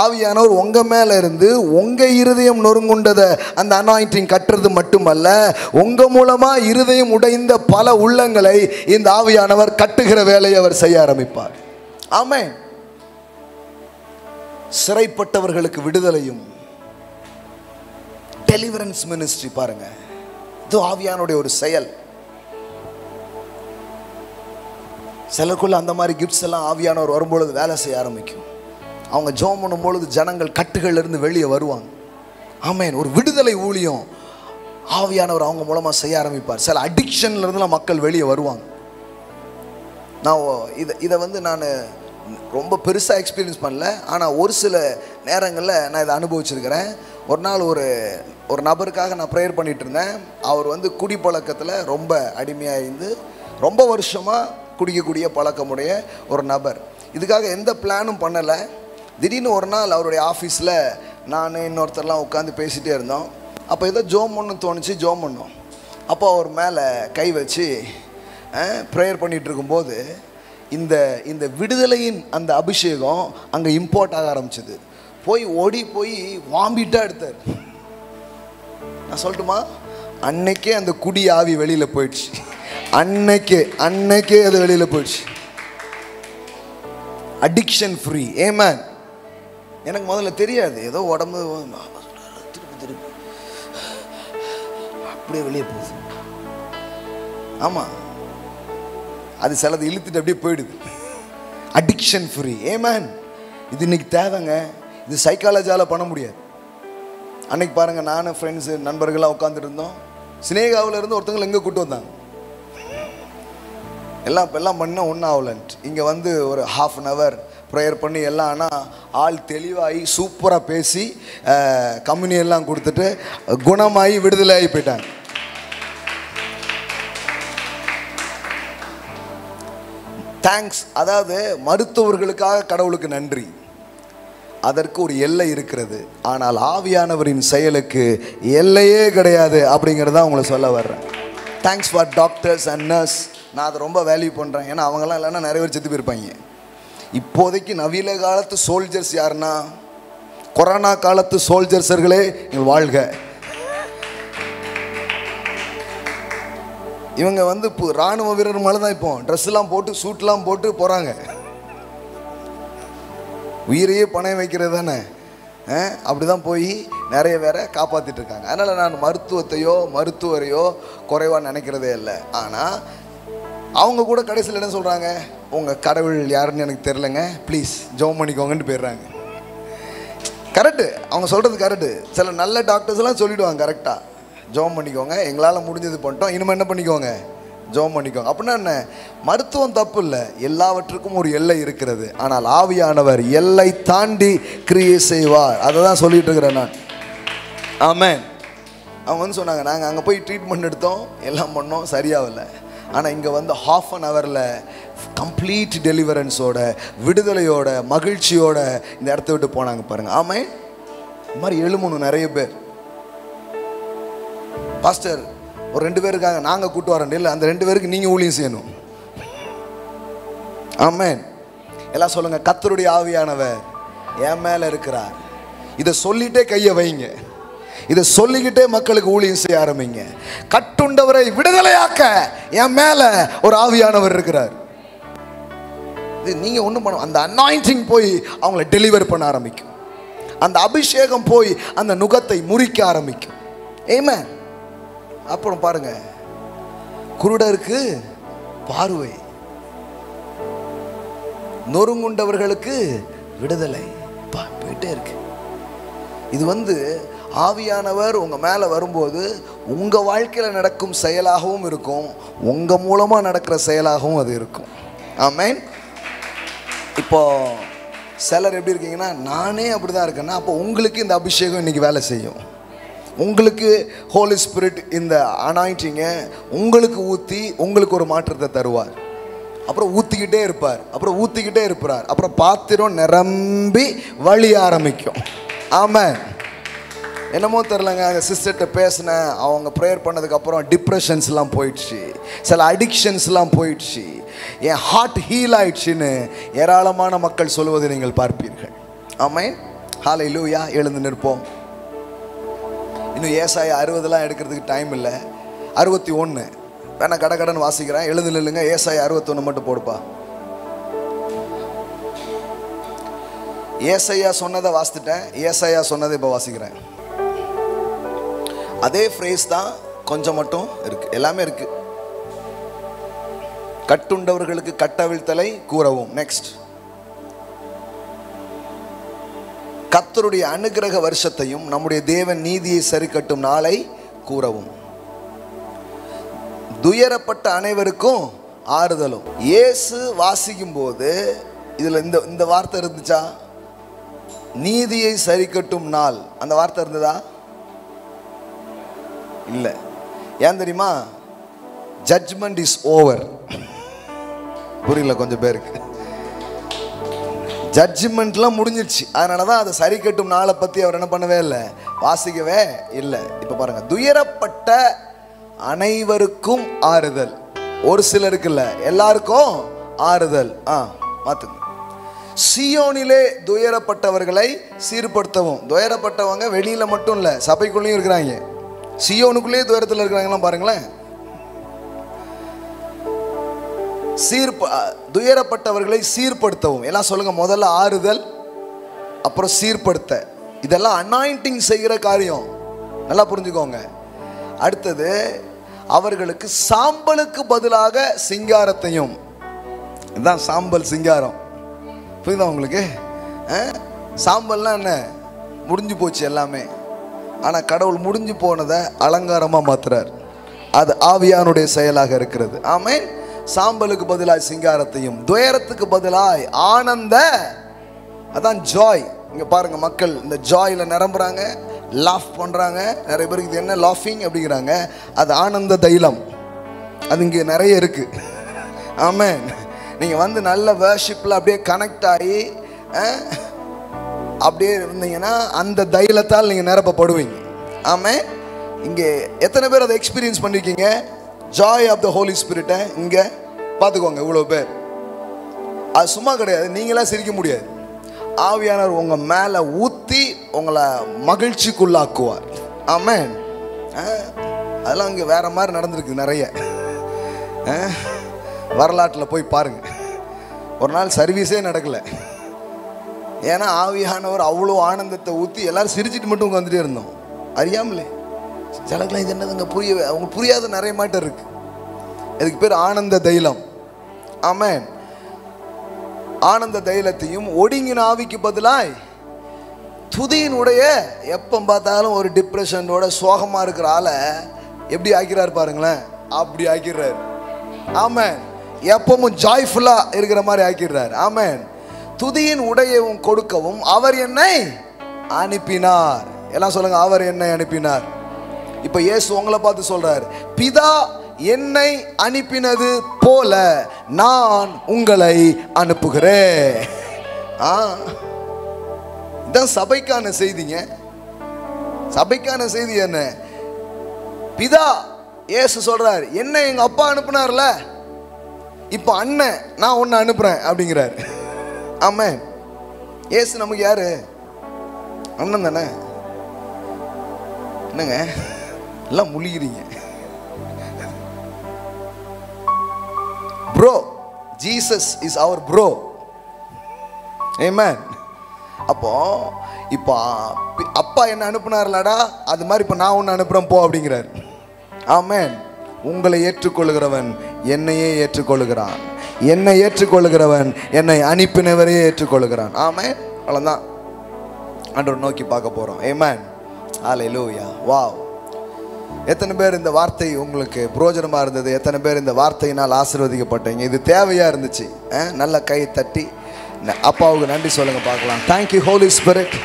ஆவியானவர் உங்கள் மேலே இருந்து உங்கள் இருதயம் நொறுங்குண்டதை அந்த அனாயிண்டிங் கட்டுறது மட்டுமல்ல, உங்கள் மூலமாக இருதயம் உடைந்த பல உள்ளங்களை இந்த ஆவியானவர் கட்டுகிற வேலையை அவர் செய்ய ஆரம்பிப்பார். ஆமென். சிறைப்பட்டவர்களுக்கு விடுதலையும், டெலிவரன்ஸ் மினிஸ்ட்ரி பாருங்க, இது ஆவியானுடைய ஒரு செயல். சிலருக்குள்ள அந்த மாதிரி கிஃப்ட்ஸ் எல்லாம் ஆவியானவர் வரும்பொழுது வேலை செய்ய ஆரம்பிக்கும். அவங்க ஜெபம் பண்ணும்பொழுது ஜனங்கள் கட்டுகள்லேருந்து வெளியே வருவாங்க. ஆமென். ஒரு விடுதலை ஊழியம் ஆவியானவர் அவங்க மூலமாக செய்ய ஆரம்பிப்பார். சில அடிக்ஷன்லேருந்துலாம் மக்கள் வெளியே வருவாங்க. நான் இதை வந்து நான் ரொம்ப பெருசாக எக்ஸ்பீரியன்ஸ் பண்ணல, ஆனால் ஒரு சில நேரங்களில் நான் இதை அனுபவிச்சிருக்கிறேன். ஒரு நாள் ஒரு நபருக்காக நான் ப்ரேயர் பண்ணிகிட்டு இருந்தேன். அவர் வந்து குடிப்பழக்கத்தில் ரொம்ப அடிமையாக இருந்து ரொம்ப வருஷமாக குடிக்கக்கூடிய பழக்கமுடைய ஒரு நபர். இதுக்காக எந்த பிளானும் பண்ணலை. திடீர்னு ஒரு நாள் அவருடைய ஆஃபீஸில் நான் இன்னொருத்தர்லாம் உட்காந்து பேசிகிட்டே இருந்தோம். அப்போ ஏதோ ஜோம் ஒன்று தோணுச்சு, ஜோம் பண்ணோம். அப்போ அவர் மேலே கை வச்சு ப்ரேயர் பண்ணிகிட்டு இருக்கும்போது இந்த விடுதலையின் அந்த அபிஷேகம் அங்கே இம்போர்ட் ஆக ஆரம்பிச்சிது. ஓடி போய் வாம்பிட்டாக எடுத்தார். நான் சொல்லட்டுமா, அன்னைக்கே அந்த குடி ஆவி வெளியில் போயிடுச்சு. அன்னைக்கே அது வெளியில் போயிடுச்சு. Addiction free. ஏமேன். எனக்கு முதல்ல தெரியாது, ஏதோ உடம்பு திருப்பி அப்படியே வெளியே போகுது. ஆமாம், அது சிலது இழுத்துட்டு அப்படியே போயிடுது. Addiction free. ஏமேன். இது இன்னைக்கு தேவைங்க. இது சைக்காலஜியால் பண்ண முடியாது. அன்னைக்கு பாருங்கள், நானும் ஃப்ரெண்ட்ஸு நண்பர்களாக உட்காந்துட்டு இருந்தோம். சினேகாவில் இருந்து ஒருத்தவங்களை எங்கே கூப்பிட்டு வந்தாங்க. எல்லாம் பண்ணால் ஒன்றும் ஆகலன்ட்டு இங்கே வந்து ஒரு 1/2 hour ப்ரேயர் பண்ணி எல்லாம். ஆனால் ஆள் தெளிவாகி சூப்பராக பேசி கம்யூனியெல்லாம் கொடுத்துட்டு குணமாகி விடுதலை ஆகி போயிட்டாங்க. தேங்க்ஸ். அதாவது மருத்துவர்களுக்காக கடவுளுக்கு நன்றி, அதற்கு ஒரு எல்லை இருக்கிறது. ஆனால் ஆவியானவரின் செயலுக்கு எல்லையே கிடையாது அப்படிங்கிறதான் உங்களை சொல்ல வர்றேன். Thanks for doctors and nurse. நான் அதை ரொம்ப வேல்யூ பண்ணுறேன். ஏன்னா அவங்களாம் இல்லைன்னா நிறைய பேர் செத்து போயிருப்பாங்க. இப்போதைக்கு நவீன காலத்து சோல்ஜர்ஸ் யாருன்னா கொரோனா காலத்து சோல்ஜர்ஸர்களே நீங்கள் வாழ்க. இவங்க வந்து இப்போ இராணுவ வீரர் மேலே தான் இப்போ ட்ரெஸ்லாம் போட்டு சூட்லாம் போட்டு போகிறாங்க. உயிரையே பணம் வைக்கிறது தானே. அப்படி தான் போய் நிறைய பேரை காப்பாற்றிட்டு இருக்காங்க. அதனால் நான் மருத்துவத்தையோ மருத்துவரையோ குறைவாக நினைக்கிறதே இல்லை. ஆனால் அவங்க கூட கடைசியில் என்ன சொல்கிறாங்க, உங்கள் கடவுள் யாருன்னு எனக்கு தெரிலங்க, ப்ளீஸ் ஜெபம் பண்ணிக்கோங்கன்ட்டு போயிடுறாங்க. கரெக்டு, அவங்க சொல்கிறது கரெக்டு. சில நல்ல டாக்டர்ஸ்லாம் சொல்லிவிடுவாங்க கரெக்டாக, ஜெபம் பண்ணிக்கோங்க, எங்களால் முடிஞ்சது பண்ணிட்டோம், இனிமேல் என்ன பண்ணிக்கோங்க, ஜெபம் பண்ணிக்கோங்க. அப்படின்னா என்ன, மருத்துவம் தப்பு இல்லை, எல்லாவற்றுக்கும் ஒரு எல்லை இருக்கிறது. ஆனால் ஆவியானவர் எல்லை தாண்டி கிரியை செய்வார். அதை தான் சொல்லிட்டு இருக்கிறேன் நான். ஆமென். அவங்க வந்து சொன்னாங்க, நாங்கள் அங்கே போய் ட்ரீட்மெண்ட் எடுத்தோம், எல்லாம் பண்ணோம், சரியாகலை. ஆனால் இங்கே வந்து 1/2 an hour கம்ப்ளீட் டெலிவரன்ஸோட, விடுதலையோட, மகிழ்ச்சியோட இந்த இடத்த விட்டு போனாங்க பாருங்கள். ஆமென். இது மாதிரி எழுமணும் நிறைய பேர். பாஸ்டர் ஒரு 2 பேர் இருக்காங்க, நாங்கள் கூட்டு வரோம். இல்லை, அந்த 2 பேருக்கு நீங்கள் ஊழியம் செய்யணும். ஆமென். எல்லாம் சொல்லுங்கள், கர்த்தருடைய ஆவியானவர் என் மேலே இருக்கிறார். இதை சொல்லிட்டே கையை வைங்க, இதை சொல்லிக்கிட்டே மக்களுக்கு ஊழியம் செய்ய ஆரம்பிங்க. கட்டுண்டவரை விடுதலையாக்க என் மேலே ஒரு ஆவியானவர் இருக்கிறார். இது நீங்கள் ஒன்றும் பண்ண, அந்த அனாயிண்டிங் போய் அவங்கள டெலிவர் பண்ண ஆரம்பிக்கும். அந்த அபிஷேகம் போய் அந்த நுகத்தை முறிக்க ஆரம்பிக்கும். ஆமென். அப்புறம் பாருங்க, குருடருக்கு பார்வை, நொறுங்குண்டவர்களுக்கு விடுதலை, போயிட்டே இருக்கு. இது வந்து ஆவியானவர் உங்கள் மேலே வரும்போது உங்கள் வாழ்க்கையில் நடக்கும் செயலாகவும் இருக்கும், உங்கள் மூலமாக நடக்கிற செயலாகவும் அது இருக்கும். ஆமென். இப்போ சிலர் எப்படி இருக்கீங்கன்னா, நானே அப்படி தான் இருக்கேன்னா, அப்போ உங்களுக்கு இந்த அபிஷேகம் இன்றைக்கி வேலை செய்யும். உங்களுக்கு ஹோலி ஸ்பிரிட் இந்த அனாயிண்டிங்கை உங்களுக்கு ஊற்றி உங்களுக்கு ஒரு மாற்றத்தை தருவார். அப்புறம் ஊற்றிக்கிட்டே இருப்பார், அப்புறம் ஊற்றிக்கிட்டே இருப்பார், அப்புறம் பாத்திரம் நிரம்பி வழி ஆரம்பிக்கும். ஆமாம். என்னமோ தெரிலங்க, அந்த சிஸ்டர்கிட்ட பேசினேன், அவங்க ப்ரேயர் பண்ணதுக்கப்புறம் டிப்ரெஷன்ஸ்லாம் போயிடுச்சு, சில அடிக்ஷன்ஸ்லாம் போயிடுச்சு, என் ஹார்ட் ஹீல் ஆயிடுச்சுன்னு ஏராளமான மக்கள் சொல்வதை நீங்கள் பார்ப்பீர்கள். ஆமென். ஹல்லேலூயா. எழுந்து நிற்போம். இன்னும் ஏசாயா 60 எடுக்கிறதுக்கு டைம் இல்லை. 61 வேணா கடகடன்னு வாசிக்கிறேன், எழுந்து நில்லுங்க. ஏசாயா 61 மட்டும் போடுப்பா. ஏசாயா சொன்னதை வாசித்துட்டேன், ஏசாயா சொன்னதை இப்போ வாசிக்கிறேன். அதே ஃப்ரேஸ் தான், கொஞ்சம் மட்டும் இருக்கு, எல்லாமே இருக்கு. கட்டுண்டவர்களுக்கு கட்டவிழ்த்தலை கூறவும். நெக்ஸ்ட், கர்த்தருடைய அனுக்கிரக வருஷத்தையும் நம்முடைய தேவன் நீதியை சரிக்கட்டும் நாளை கூறவும். துயரப்பட்ட அனைவருக்கும் ஆறுதலும். இயேசு வாசிக்கும் போது இதுல இந்த வார்த்தை இருந்துச்சா? நீதியை சரிக்கட்டும் நாள், அந்த வார்த்தை இருந்ததா? இல்லை. ஏன் தெரியுமா? Judgement is over. புரியல கொஞ்சம் பேருக்கு. ஜட்ஜ்மெண்ட்லாம் முடிஞ்சிருச்சு. அதனால தான் அதை சரி கட்டும் நாளை பற்றி அவர் என்ன பண்ணவே இல்லை, வாசிக்கவே இல்லை. இப்போ பாருங்க, துயரப்பட்ட அனைவருக்கும் ஆறுதல். ஒரு சிலருக்கு இல்லை, எல்லாருக்கும் ஆறுதல். மாத்துங்க. சியோனிலே துயரப்பட்டவர்களை சீர்படுத்தவும். துயரப்பட்டவங்க வெளியில மட்டும் இல்லை, சபைக்குள்ளேயும் இருக்கிறாங்க. சியோனுக்குள்ளேயே துயரத்தில் இருக்கிறாங்களாம் பாருங்களேன். துயரப்பட்டவர்களை சீர்படுத்தவும். எல்லாம் சொல்லுங்க, முதல்ல ஆறுதல், அப்புறம் சீர்படுத்த. இதெல்லாம் அனாயிண்டிங் செய்கிற காரியம், நல்லா புரிஞ்சுக்கோங்க. அடுத்தது, அவர்களுக்கு சாம்பலுக்கு பதிலாக சிங்காரத்தையும். இதுதான் சாம்பல், சிங்காரம். புரியுதா உங்களுக்கு? சாம்பல்னா என்ன? முடிஞ்சு போச்சு எல்லாமே. ஆனால் கடவுள் முடிஞ்சு போனதை அலங்காரமாக மாத்துறார். அது ஆவியானுடைய செயலாக இருக்கிறது. ஆமென். சாம்பலுக்கு பதிலாய் சிங்காரத்தையும், துயரத்துக்கு பதிலாய் ஆனந்த, அதான் ஜாய். இங்க பாருங்க, மக்கள் இந்த ஜாயில நிரம்புறாங்க, லாஃப் பண்றாங்க. நிறைய பேருக்கு இது என்ன லாஃபிங் அப்படிங்கிறாங்க, அது ஆனந்த தைலம். அது இங்க நிறைய இருக்கு. ஆமென். நீங்க வந்து நல்ல வர்ஷிப்ல அப்படியே கனெக்ட் ஆகி அப்படியே இருந்தீங்கன்னா அந்த தைலத்தால் நீங்க நிரப்பப்படுவீங்க. ஆமென். இங்கே எத்தனை பேர் அதை எக்ஸ்பீரியன்ஸ் பண்ணிருக்கீங்க? ஜாய் ஆஃப் த ஹோலி ஸ்பிரிட்டை இங்க பார்த்துக்கோங்க. இவ்வளோ பேர், அது சும்மா கிடையாது, நீங்களா சிரிக்க முடியாது. ஆவியானவர் உங்க மேல ஊத்தி உங்களை மகிழ்ச்சிக்குள்ளாக்குவார். ஆமென். அதெல்லாம் இங்க வேற மாதிரி நடந்திருக்கு நிறைய. வரலாற்றில் போய் பாருங்க. ஒரு நாள் சர்வீஸே நடக்கல. ஏன்னா ஆவியானவர் அவ்வளோ ஆனந்தத்தை ஊற்றி எல்லாரும் சிரிச்சிட்டு மட்டும் உட்காந்துட்டே இருந்தோம். அறியாமலே சிலக்கெல்லாம் இது என்னதுங்க புரியவே, அவங்க புரியாத நிறைய மாட்டம் இருக்கு. இதுக்கு பேர் ஆனந்த தைலம். ஆமென். ஆனந்த தைலத்தையும் ஒடுங்கின ஆவிக்கு பதிலாய் துதியினுடைய, எப்போ பார்த்தாலும் ஒரு டிப்ரெஷனோட சோகமாக இருக்கிற ஆளை எப்படி ஆக்கிறார் பாருங்களேன், அப்படி ஆக்கிறார். ஆமென். எப்பவும் ஜாய்ஃபுல்லா இருக்கிற மாதிரி ஆக்கிறார். ஆமென். துதியின் உடையவும் கொடுக்கவும் அவர் என்னை அனுப்பினார். எல்லாம் சொல்லுங்க, அவர் என்னை அனுப்பினார். இப்ப இயேசு உங்களை பார்த்து சொல்றார், பிதா என்னை அனுப்பினது போல நான் உங்களை அனுப்புகிறேன். இதான் சபைக்கான செய்திங்க. சபைக்கான செய்தி என்ன? பிதா இயேசு சொல்றார், என்ன எங்க அப்பா அனுப்புனார்ல, இப்ப அண்ணன் நான் உன்னை அனுப்புறேன் அப்படிங்கிறார். ஆமென். இயேசு நமக்கு யாரு? அண்ணன் தானே. என்னங்க எல்லாம் முழிகிறீங்க? Bro, Jesus is our bro. Amen. அப்போ இப்போ அப்பா என்ன அனுப்புனார்லடா, அது மாதிரி இப்போ நான் உன்னை அனுப்புறேன் போ அப்படிங்கிறார். ஆமென். உங்களை ஏற்றுக்கொள்கிறவன் என்னையே ஏற்றுக்கொள்கிறான், என்னை ஏற்றுக்கொள்கிறவன் என்னை அனுப்பினவரையே ஏற்றுக்கொள்கிறான். ஆமென். அவ்வளோதான் ஆண்டவர் நோக்கி பார்க்க போகிறோம். ஆமென். ஹல்லேலூயா. வாவ். எத்தனை பேர் இந்த வார்த்தை உங்களுக்கு பிரயோஜனமாக இருந்தது? எத்தனை பேர் இந்த வார்த்தையினால் ஆசீர்வதிக்கப்பட்டீங்க? இது தேவையாக இருந்துச்சு? நல்ல கை தட்டி அப்பாவுக்கு நன்றி சொல்லுங்க பார்க்கலாம். Thank you holy spirit.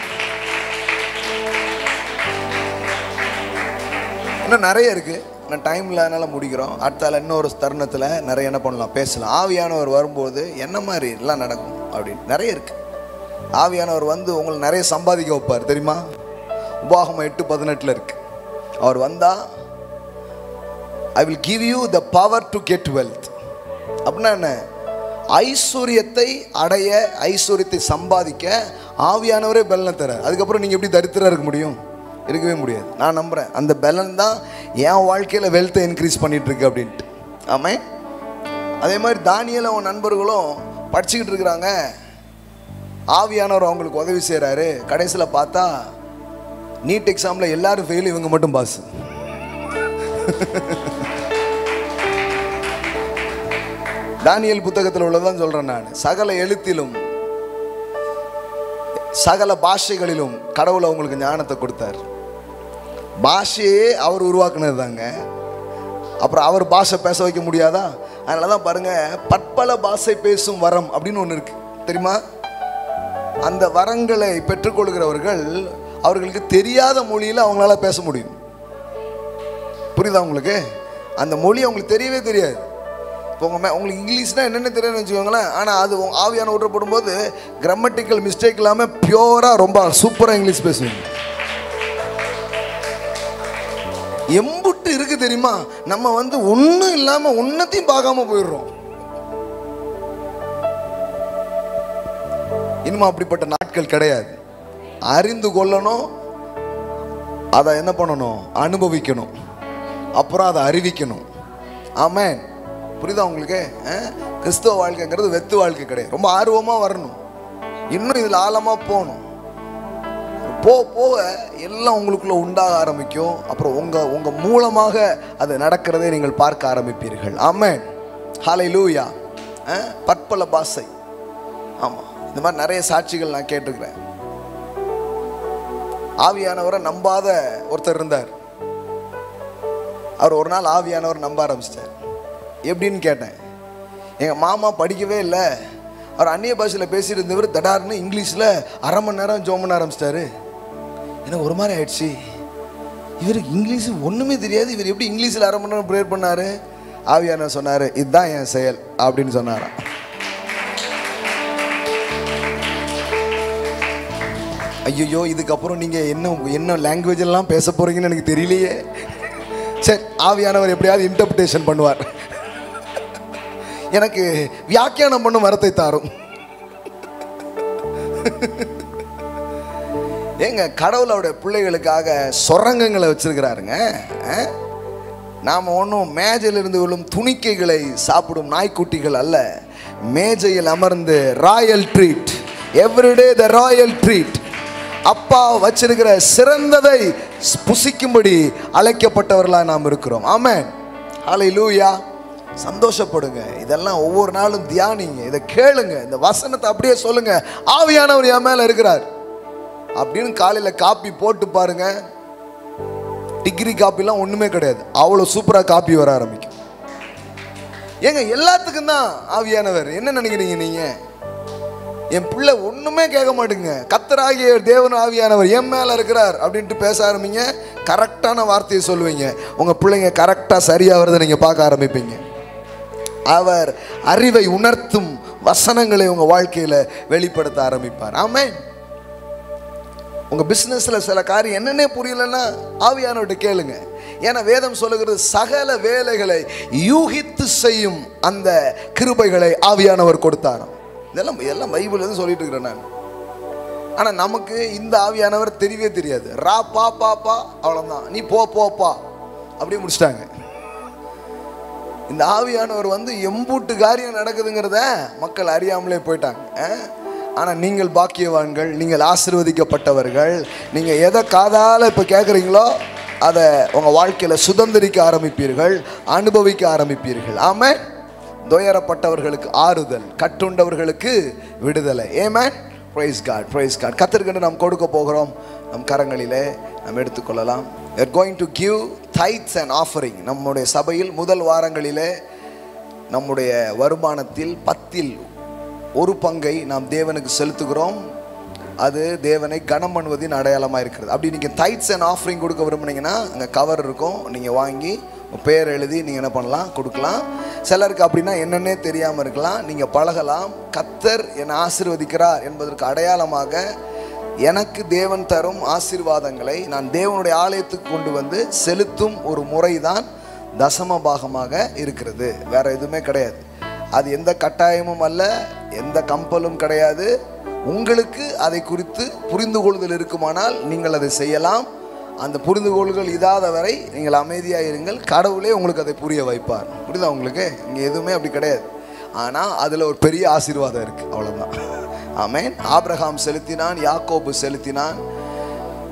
இன்னும் நிறைய இருக்குது, நான் டைமில் அதனால் முடிக்கிறோம். அடுத்தால இன்னொரு தருணத்தில் நிறைய என்ன பண்ணலாம், பேசலாம். ஆவியானவர் வரும்போது என்ன மாதிரி எல்லாம் நடக்கும் அப்படின்னு நிறைய இருக்குது. ஆவியானவர் வந்து உங்களை நிறைய சம்பாதிக்க வைப்பார் தெரியுமா? உபாகமம் 8:18 இருக்கு. அவர் வந்தா I will give you the power to get wealth. அப்படின்னா என்ன? ஐஸ்வர்யத்தை அடைய, ஐஸ்வர்யத்தை சம்பாதிக்க ஆவியானவரே பலன் தரார். அதுக்கப்புறம் நீங்கள் எப்படி தரித்திரா இருக்க முடியும்? இருக்கவே முடியாது. நான் நம்புகிறேன் அந்த பலன் தான் என் வாழ்க்கையில் வெல்த்தை இன்க்ரீஸ் பண்ணிட்டு இருக்கு அப்படின்ட்டு. ஆமாம். அதே மாதிரி தானியேலும் அவன் நண்பர்களும் படிச்சுக்கிட்டு இருக்கிறாங்க. ஆவியானவர் அவங்களுக்கு உதவி செய்கிறாரு. கடைசியில் பார்த்தா நீட் எக்ஸாமில் எல்லாரும் ஃபெயில், இவங்க மட்டும் பாஸ். தானியேல் புத்தகத்தில் உள்ளதான் சொல்கிறேன் நான். சகல எழுத்திலும் சகல பாஷைகளிலும் கடவுள் அவங்களுக்கு ஞானத்தை கொடுத்தார். பாஷையே அவர் உருவாக்குனது தாங்க. அப்புறம் அவர் பாஷை பேச வைக்க முடியாதா? அதனால தான் பாருங்க, பற்பல பாஷை பேசும் வரம் அப்படின்னு ஒன்று இருக்கு தெரியுமா? அந்த வரங்களை பெற்றுக்கொள்கிறவர்கள் அவர்களுக்கு தெரியாத மொழியில் அவங்களால பேச முடியும். புரியுதா உங்களுக்கு? அந்த மொழி அவங்களுக்கு தெரியவே தெரியாது. இப்போ உங்களுக்கு இங்கிலீஷ்னால் என்னென்ன தெரியும்னு வச்சுக்கோங்களேன். ஆனால் அது ஆவியான விடப்படும் போது கிராமட்டிக்கல் மிஸ்டேக் இல்லாமல் பியூராக ரொம்ப சூப்பராக இங்கிலீஷ் பேசுவீங்க. எம்புட்டு இருக்கு தெரியுமா? நம்ம வந்து ஒன்றும் இல்லாமல் ஒன்றத்தையும் பார்க்காம போயிடுறோம். இனிமே அப்படிப்பட்ட நாட்கள் கிடையாது. அறிந்து கொள்ளணும், அதை என்ன பண்ணணும், அனுபவிக்கணும், அப்புறம் அதை அறிவிக்கணும். ஆமென். புரியுதா உங்களுக்கு? கிறிஸ்தவ வாழ்க்கைங்கிறது வெத்து வாழ்க்கை கிடையாது. ரொம்ப ஆர்வமாக வரணும், இன்னும் இதில் ஆழமாக போகணும். போக போக எல்லாம் உங்களுக்குள்ள உண்டாக ஆரம்பிக்கும். அப்புறம் உங்கள் மூலமாக அது நடக்கிறதை நீங்கள் பார்க்க ஆரம்பிப்பீர்கள். ஆமென். ஹல்லேலூயா. பற்பல பாஷை. ஆமாம், இந்த மாதிரி நிறைய சாட்சிகள் நான் கேட்டிருக்கிறேன். ஆவியானவரை நம்பாத ஒருத்தர் இருந்தார். அவர் ஒரு நாள் ஆவியானவர் நம்ப ஆரம்பிச்சிட்டார். எப்படின்னு கேட்டேன். எங்கள் மாமா படிக்கவே இல்லை, அவர் அந்நிய பாஷையில் பேசிட்டு இருந்தவர் தடார்னு இங்கிலீஷில் அரை மணி நேரம் ஜோம் பண்ண ஆரம்பிச்சிட்டாரு. எனக்கு ஒரு மாதிரி ஆயிடுச்சு, இவருக்கு இங்கிலீஷ் ஒன்றுமே தெரியாது, இவர் எப்படி இங்கிலீஷில் அரை மணி நேரம் ப்ரேயர் பண்ணார்? ஆவியானவர் சொன்னார், இதுதான் என் செயல் அப்படின்னு சொன்னாராம். ஐயோ, இதுக்கப்புறம் நீங்கள் என்ன லாங்குவேஜ் எல்லாம் பேச போகிறீங்கன்னு எனக்கு தெரியலையே. சரி, ஆவியானவர் எப்படியாவது இன்டர்பிரேஷன் பண்ணுவார், எனக்கு வியாக்கியானம் பண்ணும் வரத்தை தாரும். ஏங்க, கடவுளோட பிள்ளைகளுக்காக சொரங்கங்களை வச்சிருக்கிறாருங்க. நாம் ஒன்றும் மேஜையிலிருந்து விழும் துணிக்கைகளை சாப்பிடும் நாய்க்குட்டிகள் அல்ல. மேஜையில் அமர்ந்து Royal treat, everyday the royal treat, அப்பா வச்சிருக்கிற சிறந்ததை புசிக்கும்படி அழைக்கப்பட்டவர்களாக நாம் இருக்கிறோம். ஆமென், ஹல்லேலூயா. சந்தோஷப்படுங்க, இதெல்லாம் ஒவ்வொரு நாளும் தியானிங்க, இதை கேளுங்க, இந்த வசனத்தை அப்படியே சொல்லுங்க, ஆவியானவர் என் மேல இருக்கிறார் அப்படின்னு. காலையில் காப்பி போட்டு பாருங்க, டிகிரி காப்பிலாம் ஒன்றுமே கிடையாது, அவ்வளோ சூப்பராக காப்பி வர ஆரம்பிக்கும். ஏங்க, எல்லாத்துக்கும் தான் ஆவியானவர். என்ன நினைக்கிறீங்க நீங்கள்? என் பிள்ளை ஒன்றுமே கேட்க மாட்டேங்க, கர்த்தராகிய தேவன் ஆவியானவர் என் மேலே இருக்கிறார் அப்படின்ட்டு பேச ஆரம்பிங்க, கரெக்டான வார்த்தையை சொல்லுவீங்க, உங்கள் பிள்ளைங்க கரெக்டாக சரியாக வருதை நீங்கள் பார்க்க ஆரம்பிப்பீங்க. அவர் அறிவை உணர்த்தும் வசனங்களை உங்கள் வாழ்க்கையில் வெளிப்படுத்த ஆரம்பிப்பார். ஆமென். உங்கள் பிஸ்னஸில் சில காரியம் என்னென்னே புரியலன்னா ஆவியானவர்கிட்ட கேளுங்க. ஏன்னா வேதம் சொல்லுகிறது, சகல வேலைகளை யூகித்து செய்யும் அந்த கிருபைகளை ஆவியானவர் கொடுத்தாராம். இதெல்லாம் பைபிள் வந்து சொல்லிட்டு இருக்கிறேன் நான். ஆனால் நமக்கு இந்த ஆவியானவர் தெரியவே தெரியாது. ரா பா பாப்பா அவ்வளோதான், நீ போப்பா அப்படியே முடிச்சிட்டாங்க. இந்த ஆவியானவர் வந்து எம்பூட்டு காரியம் நடக்குதுங்கிறத மக்கள் அறியாமலே போயிட்டாங்க. ஆனால் நீங்கள் பாக்கியவான்கள், நீங்கள் ஆசீர்வதிக்கப்பட்டவர்கள். நீங்கள் எதை காதால் இப்போ கேட்குறீங்களோ அதை உங்கள் வாழ்க்கையில் சுதந்திரிக்க ஆரம்பிப்பீர்கள், அனுபவிக்க ஆரம்பிப்பீர்கள். ஆமென். துயரப்பட்டவர்களுக்கு ஆறுதல், கட்டுண்டவர்களுக்கு விடுதலை. Amen. Praise God, praise God. கர்த்தருக்கு நாம் கொடுக்க போகிறோம், நம் கரங்களிலே நாம் எடுத்துக்கொள்ளலாம். We are going to give tithes and offering. நம்முடைய சபையில் முதல் வாரங்களிலே நம்முடைய வருமானத்தில் 10% நாம் தேவனுக்கு செலுத்துகிறோம். அது தேவனை கனம் பண்ணுவதின் அடையாளமாக இருக்கிறது. அப்படி நீங்கள் டைட்ஸ் அண்ட் ஆஃபரிங் கொடுக்க விரும்புனீங்கன்னா அங்கே கவர் இருக்கும், நீங்கள் வாங்கி பேர் எழுதி நீங்கள் என்ன பண்ணலாம், கொடுக்கலாம். சிலருக்கு அப்படின்னா என்னென்னே தெரியாமல் இருக்கலாம், நீங்கள் பழகலாம். கர்த்தர் என்னை ஆசீர்வதிக்கிறார் என்பதற்கு அடையாளமாக எனக்கு தேவன் தரும் ஆசீர்வாதங்களை நான் தேவனுடைய ஆலயத்துக்கு கொண்டு வந்து செலுத்தும் ஒரு முறை தான் தசம பாகமாக இருக்கிறது. வேற எதுவுமே கிடையாது. அது எந்த கட்டாயமும் அல்ல, எந்த கம்பலும் கிடையாது. உங்களுக்கு அதை குறித்து புரிந்து கொள்ளுதல் இருக்குமானால் நீங்கள் அதை செய்யலாம். அந்த புரிந்து கொள்ளுதல் இல்லாத வரை நீங்கள் அமைதியாக இருங்கள், கடவுளே உங்களுக்கு அதை புரிய வைப்பார். புரியுதா உங்களுக்கு? இங்கே எதுவுமே அப்படி கிடையாது. ஆனால் அதில் ஒரு பெரிய ஆசீர்வாதம் இருக்குது, அவ்வளோதான். ஆமென். ஆபிரகாம் செலுத்தினான், யாக்கோபு செலுத்தினான்.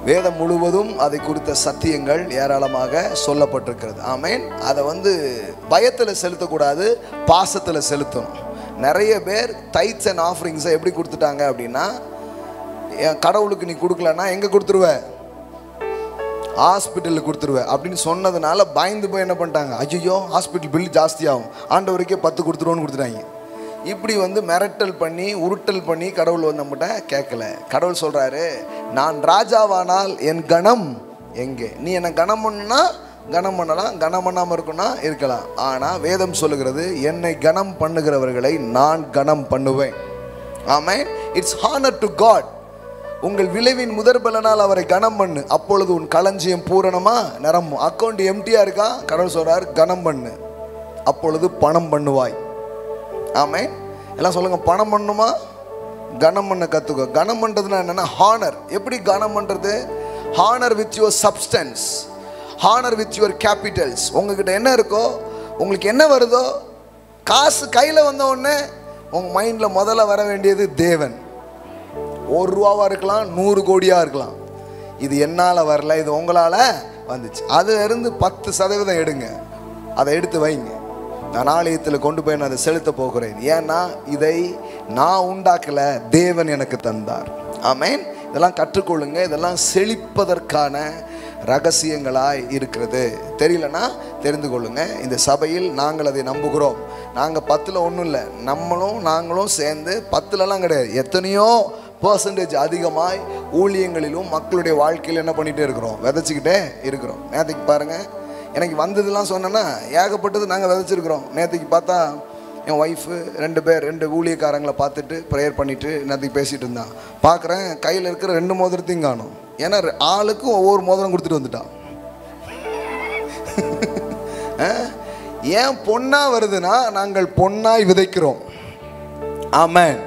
வேதம் முழுவதும் அதை குறித்த சத்தியங்கள் ஏராளமாக சொல்லப்பட்டிருக்கிறது. ஆமென். அதை வந்து பயத்தில் செலுத்தக்கூடாது, பாசத்தில் செலுத்தணும். நிறைய பேர் டைட்ஸ் அண்ட் ஆஃபரிங்ஸை எப்படி கொடுத்துட்டாங்க அப்படின்னா, என் கடவுளுக்கு நீ கொடுக்கலன்னா எங்கே கொடுத்துருவ, ஹாஸ்பிட்டலில் கொடுத்துருவேன் அப்படின்னு சொன்னதுனால பயந்து போய் என்ன பண்ணிட்டாங்க, ஐயோ ஹாஸ்பிட்டல் பில் ஜாஸ்தியாகும், ஆண்டவருக்கே 10 கொடுத்துருவோன்னு கொடுத்துட்டாங்க. இப்படி வந்து மிரட்டல் பண்ணி உருட்டல் பண்ணி கடவுள் வந்து நம்மகிட்ட கேட்கல. கடவுள் சொல்கிறாரு, நான் ராஜாவானால் என் கணம் எங்கே? நீ என்னை கணம் பண்ணா கணம் பண்ணலாம், கணம் பண்ணாமல் இருக்குன்னா இருக்கலாம். ஆனால் வேதம் சொல்லுகிறது, என்னை கணம் பண்ணுகிறவர்களை நான் கணம் பண்ணுவேன். Amen. It's honour to God. உங்கள் விளைவின் முதற்பலனால் அவரை கனம் பண்ணு, அப்பொழுது உன் களஞ்சியம் பூரணமா நிரம்பும். அக்கௌண்ட் எம்டியாக இருக்கா, கடவுள் சொல்கிறார் கனம் பண்ணு, அப்பொழுது பணம் பண்ணுவாய். ஆமென். எல்லாம் சொல்லுங்க, பணம் பண்ணுமா, கனம் பண்ண கற்றுக்கோ. கனம் பண்ணுறதுனா என்னென்னா ஹானர். எப்படி கனம் பண்ணுறது? Honour with your substance, honour with your capitals. உங்ககிட்ட என்ன இருக்கோ, உங்களுக்கு என்ன வருதோ, காசு கையில் வந்த உடனே உங்கள் மைண்டில் முதல்ல வர வேண்டியது தேவன். 1 ரூபாவாக இருக்கலாம், 100 கோடியாக இருக்கலாம். இது என்னால் வரல, இது உங்களால் வந்துச்சு. அதிலிருந்து 10% எடுங்க, அதை எடுத்து வைங்க. நான் ஆலயத்தில் கொண்டு போய் நான் அதை செலுத்த போகிறேன். ஏன்னா இதை நான் உண்டாக்கலை, தேவன் எனக்கு தந்தார். ஆமென். இதெல்லாம் கற்றுக்கொள்ளுங்க. இதெல்லாம் செழிப்பதற்கான ரகசியங்களாய் இருக்கிறது. தெரியலனா தெரிந்து கொள்ளுங்க. இந்த சபையில் நாங்கள் அதை நம்புகிறோம். நாங்கள் 10ல் ஒன்றும் இல்லை, நாங்களும் சேர்ந்து 10லலாம் கிடையாது, எத்தனையோ % அதிகமாய் ஊழியங்களிலும் மக்களுடைய வாழ்க்கையில் என்ன பண்ணிகிட்டே இருக்கிறோம், விதைச்சிக்கிட்டே இருக்கிறோம். நேற்றுக்கு பாருங்கள், எனக்கு வந்ததுலாம் சொன்னேன்னா ஏகப்பட்டது நாங்கள் விதைச்சிருக்கிறோம். நேற்றுக்கு பார்த்தா என் ஒய்ஃபு 2 ஊழியக்காரங்களை பார்த்துட்டு ப்ரேயர் பண்ணிவிட்டு நேற்றுக்கு பேசிகிட்டு இருந்தான். பார்க்குறேன் கையில் இருக்கிற 2 மோதிரத்தையும் காணும். ஏன்னா ஆளுக்கும் ஒவ்வொரு மோதிரம் கொடுத்துட்டு வந்துட்டான். ஏன் பொண்ணாக வருதுன்னா நாங்கள் பொண்ணாய் விதைக்கிறோம். ஆமென்.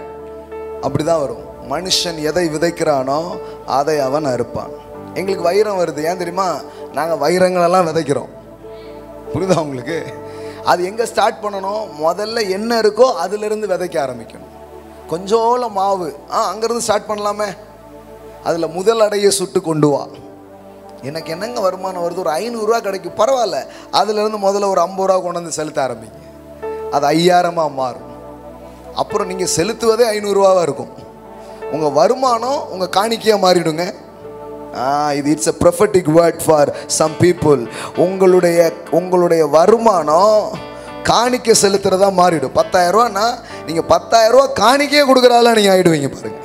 அப்படி தான் வரும். மனுஷன் எதை விதைக்கிறானோ அதை அவன் அறுப்பான். எங்களுக்கு வைரம் வருது, ஏன் தெரியுமா? நாங்கள் வைரங்களெல்லாம் விதைக்கிறோம். புரியுதா உங்களுக்கு? அது எங்கே ஸ்டார்ட் பண்ணணும்? முதல்ல என்ன இருக்கோ அதிலிருந்து விதைக்க ஆரம்பிக்கணும். கொஞ்சோல மாவு அங்கேருந்து ஸ்டார்ட் பண்ணலாமே. அதில் முதல் அடையை சுட்டு கொண்டு வா. எனக்கு என்னங்க வருமானம் வருது, ஒரு 500 ரூபா கிடைக்கும், பரவாயில்ல. அதுலேருந்து முதல்ல ஒரு 50 ரூபா கொண்டு வந்து செலுத்த ஆரம்பிங்க. அது 5000 மாறும். அப்புறம் நீங்கள் செலுத்துவதே 500 ரூபாவாக இருக்கும். உங்கள் வருமானம் உங்கள் காணிக்கையாக மாறிடுங்க. இது it's a prophetic word for some people. உங்களுடைய வருமானம் காணிக்கை செலுத்துறதா மாறிடும். 10,000 ரூபான்னா நீங்கள் 10,000 ரூபா காணிக்கையே கொடுக்குறால நீங்கள் ஆகிடுவீங்க பாருங்க.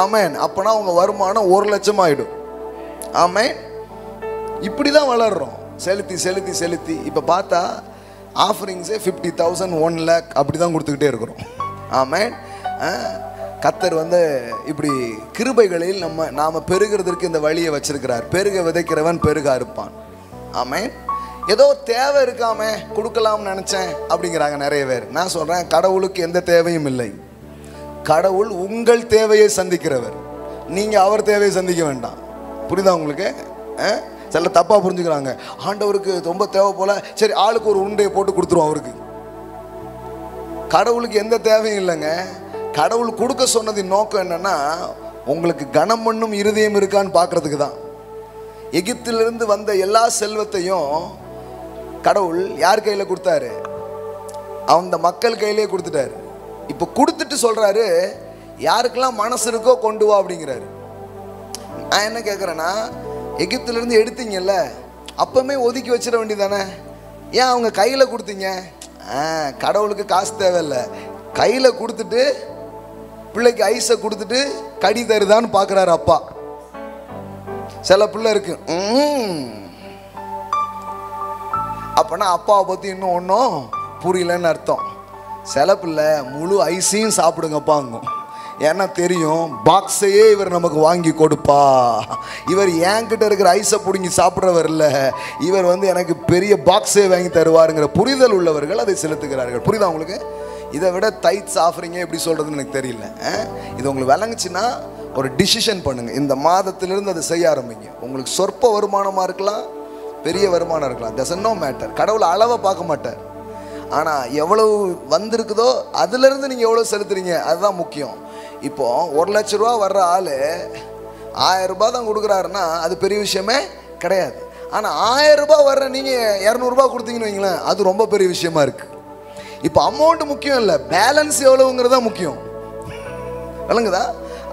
ஆமேன். அப்போனா உங்கள் வருமானம் 1,00,000 ஆகிடும். ஆமேன். இப்படி தான் வளர்றோம், செலுத்தி செலுத்தி செலுத்தி. இப்போ பார்த்தா ஆஃபரிங்ஸே 50,000 1 lakh அப்படி தான் கொடுத்துக்கிட்டே இருக்கிறோம். ஆமேன். கர்த்தர் இப்படி கிருபைகளில் நாம் பெருகிறதுக்கு இந்த வழியை வச்சிருக்கிறார். பெருக விதைக்கிறவன் பெருக அறுப்பான். ஆமேன். ஏதோ தேவை இருக்காம கொடுக்கலாம்னு நினச்சேன் அப்படிங்கிறாங்க நிறைய பேர். நான் சொல்கிறேன், கடவுளுக்கு எந்த தேவையும் இல்லை. கடவுள் உங்கள் தேவையை சந்திக்கிறவர், நீங்கள் அவர் தேவையை சந்திக்க வேண்டாம். புரியுதா உங்களுக்கு? சில தப்பாக புரிஞ்சுக்கிறாங்க. ஆண்டவருக்கு ரொம்ப தேவை போல, சரி ஆளுக்கு ஒரு உருண்டையை போட்டு கொடுத்துருவோம் அவருக்கு. கடவுளுக்கு எந்த தேவையும் இல்லைங்க. கடவுள் கொடுக்க சொன்னதின் நோக்கம் என்னன்னா, உங்களுக்கு கனம் பண்ணும் இருதயம் இருக்கான்னு பார்க்கறதுக்கு தான். எகிப்திலிருந்து வந்த எல்லா செல்வத்தையும் கடவுள் யார் கையில் கொடுத்தாரு? அந்த மக்கள் கையிலே கொடுத்துட்டாரு. இப்போ கொடுத்துட்டு சொல்றாரு, யாருக்கெல்லாம் மனசு இருக்கோ கொண்டு வா அப்படிங்கிறாரு. நான் என்ன கேட்குறேன்னா, எகிப்திலிருந்து எடுத்தீங்கல்ல, அப்பவுமே ஒதுக்கி வச்சிட வேண்டியதானே? ஏன் அவங்க கையில் கொடுத்தீங்க? கடவுளுக்கு காசு தேவையில்லை, கையில் கொடுத்துட்டு பிள்ளைக்கு ஐஸை கொடுத்துட்டு கடி தருதான்னு பார்க்குறாரு அப்பா. சில பிள்ளை இருக்கு, அப்பனா அப்பாவை பற்றி இன்னும் ஒன்றும் புரியலன்னு அர்த்தம். சில பிள்ளை முழு ஐஸையும் சாப்பிடுங்கப்பாங்கும். ஏன்னா தெரியும், பாக்ஸையே இவர் நமக்கு வாங்கி கொடுப்பா. இவர் என்கிட்ட இருக்கிற ஐஸை பிடுங்கி சாப்பிட்றவர் இல்லை, இவர் எனக்கு பெரிய பாக்ஸே வாங்கி தருவாருங்கிற புரிதல் உள்ளவர்கள் அதை செலுத்துகிறார்கள். புரியுதா உங்களுக்கு? இதை விட தைட்ஸ் ஆஃபரிங்கே எப்படி சொல்கிறதுன்னு எனக்கு தெரியல. இது உங்களுக்கு விளங்குச்சுன்னா ஒரு டிசிஷன் பண்ணுங்கள். இந்த மாதத்திலிருந்து அதை செய்ய ஆரம்பிங்க. உங்களுக்கு சொற்ப வருமானமாக இருக்கலாம், பெரிய வருமானம் இருக்கலாம், டசன்ட் நோ மேட்டர். கடவுளை அளவை பார்க்க மாட்டார். ஆனால் எவ்வளவு வந்திருக்குதோ அதுலேருந்து நீங்கள் எவ்வளோ செலுத்துறீங்க அதுதான் முக்கியம். இப்போது 1,00,000 ரூபா வர்ற ஆள் 1000 ரூபாய் தான் கொடுக்குறாருன்னா அது பெரிய விஷயமே கிடையாது. ஆனால் 1000 ரூபாய் வர்ற நீங்கள் 200 ரூபா கொடுத்தீங்கன்னு வைங்களேன், அது ரொம்ப பெரிய விஷயமா இருக்குது. இப்போ அமௌண்ட் முக்கியம் இல்லை, பேலன்ஸ் எவ்வளவுங்கிறது தான் முக்கியம். விளங்குதா?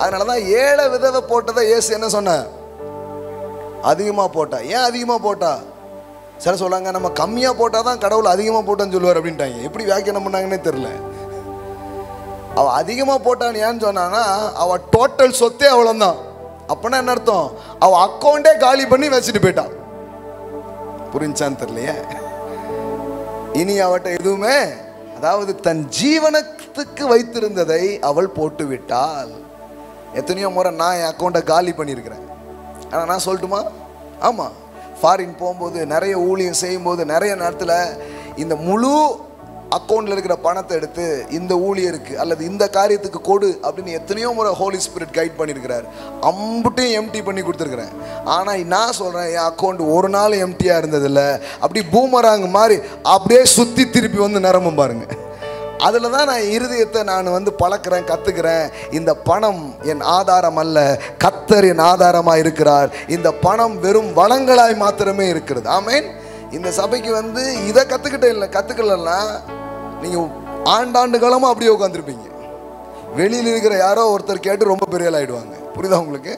அதனால தான் 7 விதவை போட்டதை இயேசு என்ன சொன்னார்? அதிகமாக போட்டா. ஏன் அதிகமாக போட்டா? சில சொல்லுவாங்க, நம்ம கம்மியாக போட்டால் தான் கடவுள் அதிகமாக போட்டான்னு சொல்லுவார் அப்படின்ட்டாங்க. எப்படி வியாக்கியானம் பண்ணாங்கன்னே தெரில. அவள் அதிகமாக போட்டான்னு ஏன்னு சொன்னான்னா, அவள் டோட்டல் சொத்தே அவ்வளோதான். அப்படின்னா என்ன அர்த்தம்? அவள் அக்கௌண்ட்டே காலி பண்ணி வச்சுட்டு போயிட்டான். புரிஞ்சான்னு தெரியலையே. இனி அவட்ட எதுவுமே, அதாவது தன் ஜீவனத்துக்கு வைத்திருந்ததை அவள் போட்டு விட்டாள். எத்தனையோ முறை நான் என் அக்கௌண்ட்டை காலி பண்ணியிருக்கிறேன். ஆனால் நான் சொல்லட்டுமா? ஆமாம், ஃபாரின் போகும்போது நிறைய ஊழியம் செய்யும்போது நிறைய நேரத்தில் இந்த முழு அக்கௌண்ட்டில் இருக்கிற பணத்தை எடுத்து இந்த ஊழியருக்கு அல்லது இந்த காரியத்துக்கு கொடு அப்படின்னு எத்தனையோ முறை ஹோலி ஸ்பிரிட் கைட் பண்ணியிருக்கிறார். அம்புட்டையும் எம்டி பண்ணி கொடுத்துருக்குறேன். ஆனால் நான் சொல்கிறேன், என் அக்கௌண்ட் ஒரு நாள் எம்டியாக இருந்ததில்லை. அப்படி பூமராங்க மாதிரி அப்படியே சுற்றி திருப்பி நிரம்பும் பாருங்கள். அதில் தான் நான் இருதயத்தை நான் பழக்கிறேன், கற்றுக்கிறேன். இந்த பணம் என் ஆதாரம் அல்ல, கர்த்தர் என் ஆதாரமாக இருக்கிறார். இந்த பணம் வெறும் வளங்களாய் மாத்திரமே இருக்கிறது. ஆமேன். இந்த சபைக்கு இதை கற்றுக்கலன்னா நீங்கள் ஆண்டாண்டு காலமாக அப்படியே உட்காந்துருப்பீங்க. வெளியில் இருக்கிற யாரோ ஒருத்தர் கேட்டு ரொம்ப பெரிய ஆள் ஆகிடுவாங்க. புரியுதா உங்களுக்கு?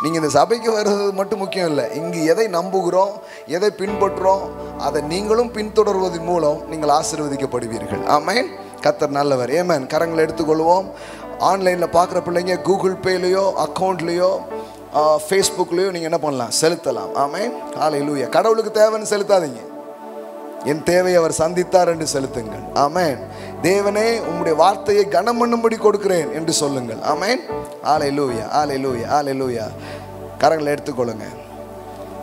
நீங்கள் இந்த சபைக்கு வர்றது மட்டும் முக்கியம் இல்லை, இங்கு எதை நம்புகிறோம், எதை பின்பற்றுறோம், அதை நீங்களும் பின்தொடர்வதன் மூலம் நீங்கள் ஆசீர்வதிக்கப்படுவீர்கள். ஆமென். கர்த்தர் நல்லவர். ஆமென். கரங்களை எடுத்துக்கொள்வோம். ஆன்லைனில் பார்க்குற பிள்ளைங்க கூகுள் பேலையோ அக்கௌண்ட்லேயோ ஃபேஸ்புக்லேயோ நீங்கள் என்ன பண்ணலாம், செலுத்தலாம். ஆமென். ஹல்லேலூயா. கடவுளுக்கு தேவைன்னு செலுத்தாதீங்க, என் தேவையை அவர் சந்தித்தார் என்று செலுத்துங்கள். ஆமென். தேவனே உம்முடைய வார்த்தையை கனம் பண்ணும்படி கொடுக்கிறேன் என்று சொல்லுங்கள். ஆமென். ஹல்லேலூயா, ஹல்லேலூயா, ஹல்லேலூயா. கரங்களை எடுத்துக்கொள்ளுங்க.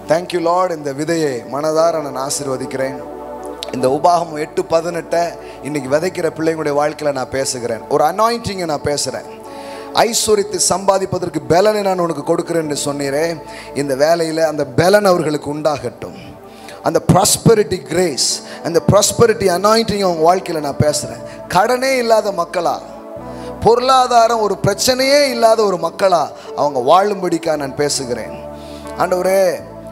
Thank you Lord. இந்த விதையை மனதார நான் ஆசீர்வதிக்கிறேன். இந்த உபாகமம் 8:18 இன்னைக்கு விதைக்கிற பிள்ளைங்களுடைய வாழ்க்கையில் நான் பேசுகிறேன். ஒரு அனாயிண்டிங்கை நான் பேசுகிறேன். ஐஸ்வர்யத்தை சம்பாதிப்பதற்கு பலனை நான் உனக்கு கொடுக்கிறேன்னு சொன்னீரே, இந்த வேலையில் அந்த பலன் அவர்களுக்கு உண்டாகட்டும். அந்த ப்ராஸ்பரிட்டி கிரேஸ், அந்த ப்ராஸ்பரிட்டி அனாயிண்டிங் அவங்க வாழ்க்கையில் நான் பேசுகிறேன். கடனே இல்லாத மக்களா, பொருளாதாரம் ஒரு பிரச்சனையே இல்லாத ஒரு மக்களா அவங்க வாழும்படிக்காக நான் பேசுகிறேன். ஆண்டவரே,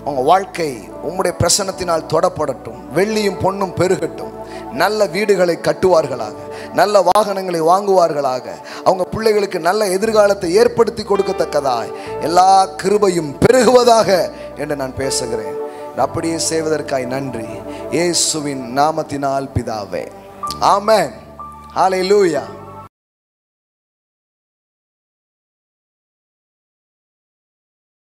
அவங்க வாழ்க்கை உம்முடைய பிரசன்னத்தினால் தொடப்படட்டும். வெள்ளியும் பொன்னும் பெருகட்டும். நல்ல வீடுகளை கட்டுவார்களாக, நல்ல வாகனங்களை வாங்குவார்களாக, அவங்க பிள்ளைகளுக்கு நல்ல எதிர்காலத்தை ஏற்படுத்தி கொடுக்கத்தக்கதாய் எல்லா கிருபையும் பெருகுவதாக என்று நான் பேசுகிறேன். அப்படியே செய்வதற்காய் நன்றி, இயேசுவின் நாமத்தினால் பிதாவே. ஆமென். ஹல்லேலூயா.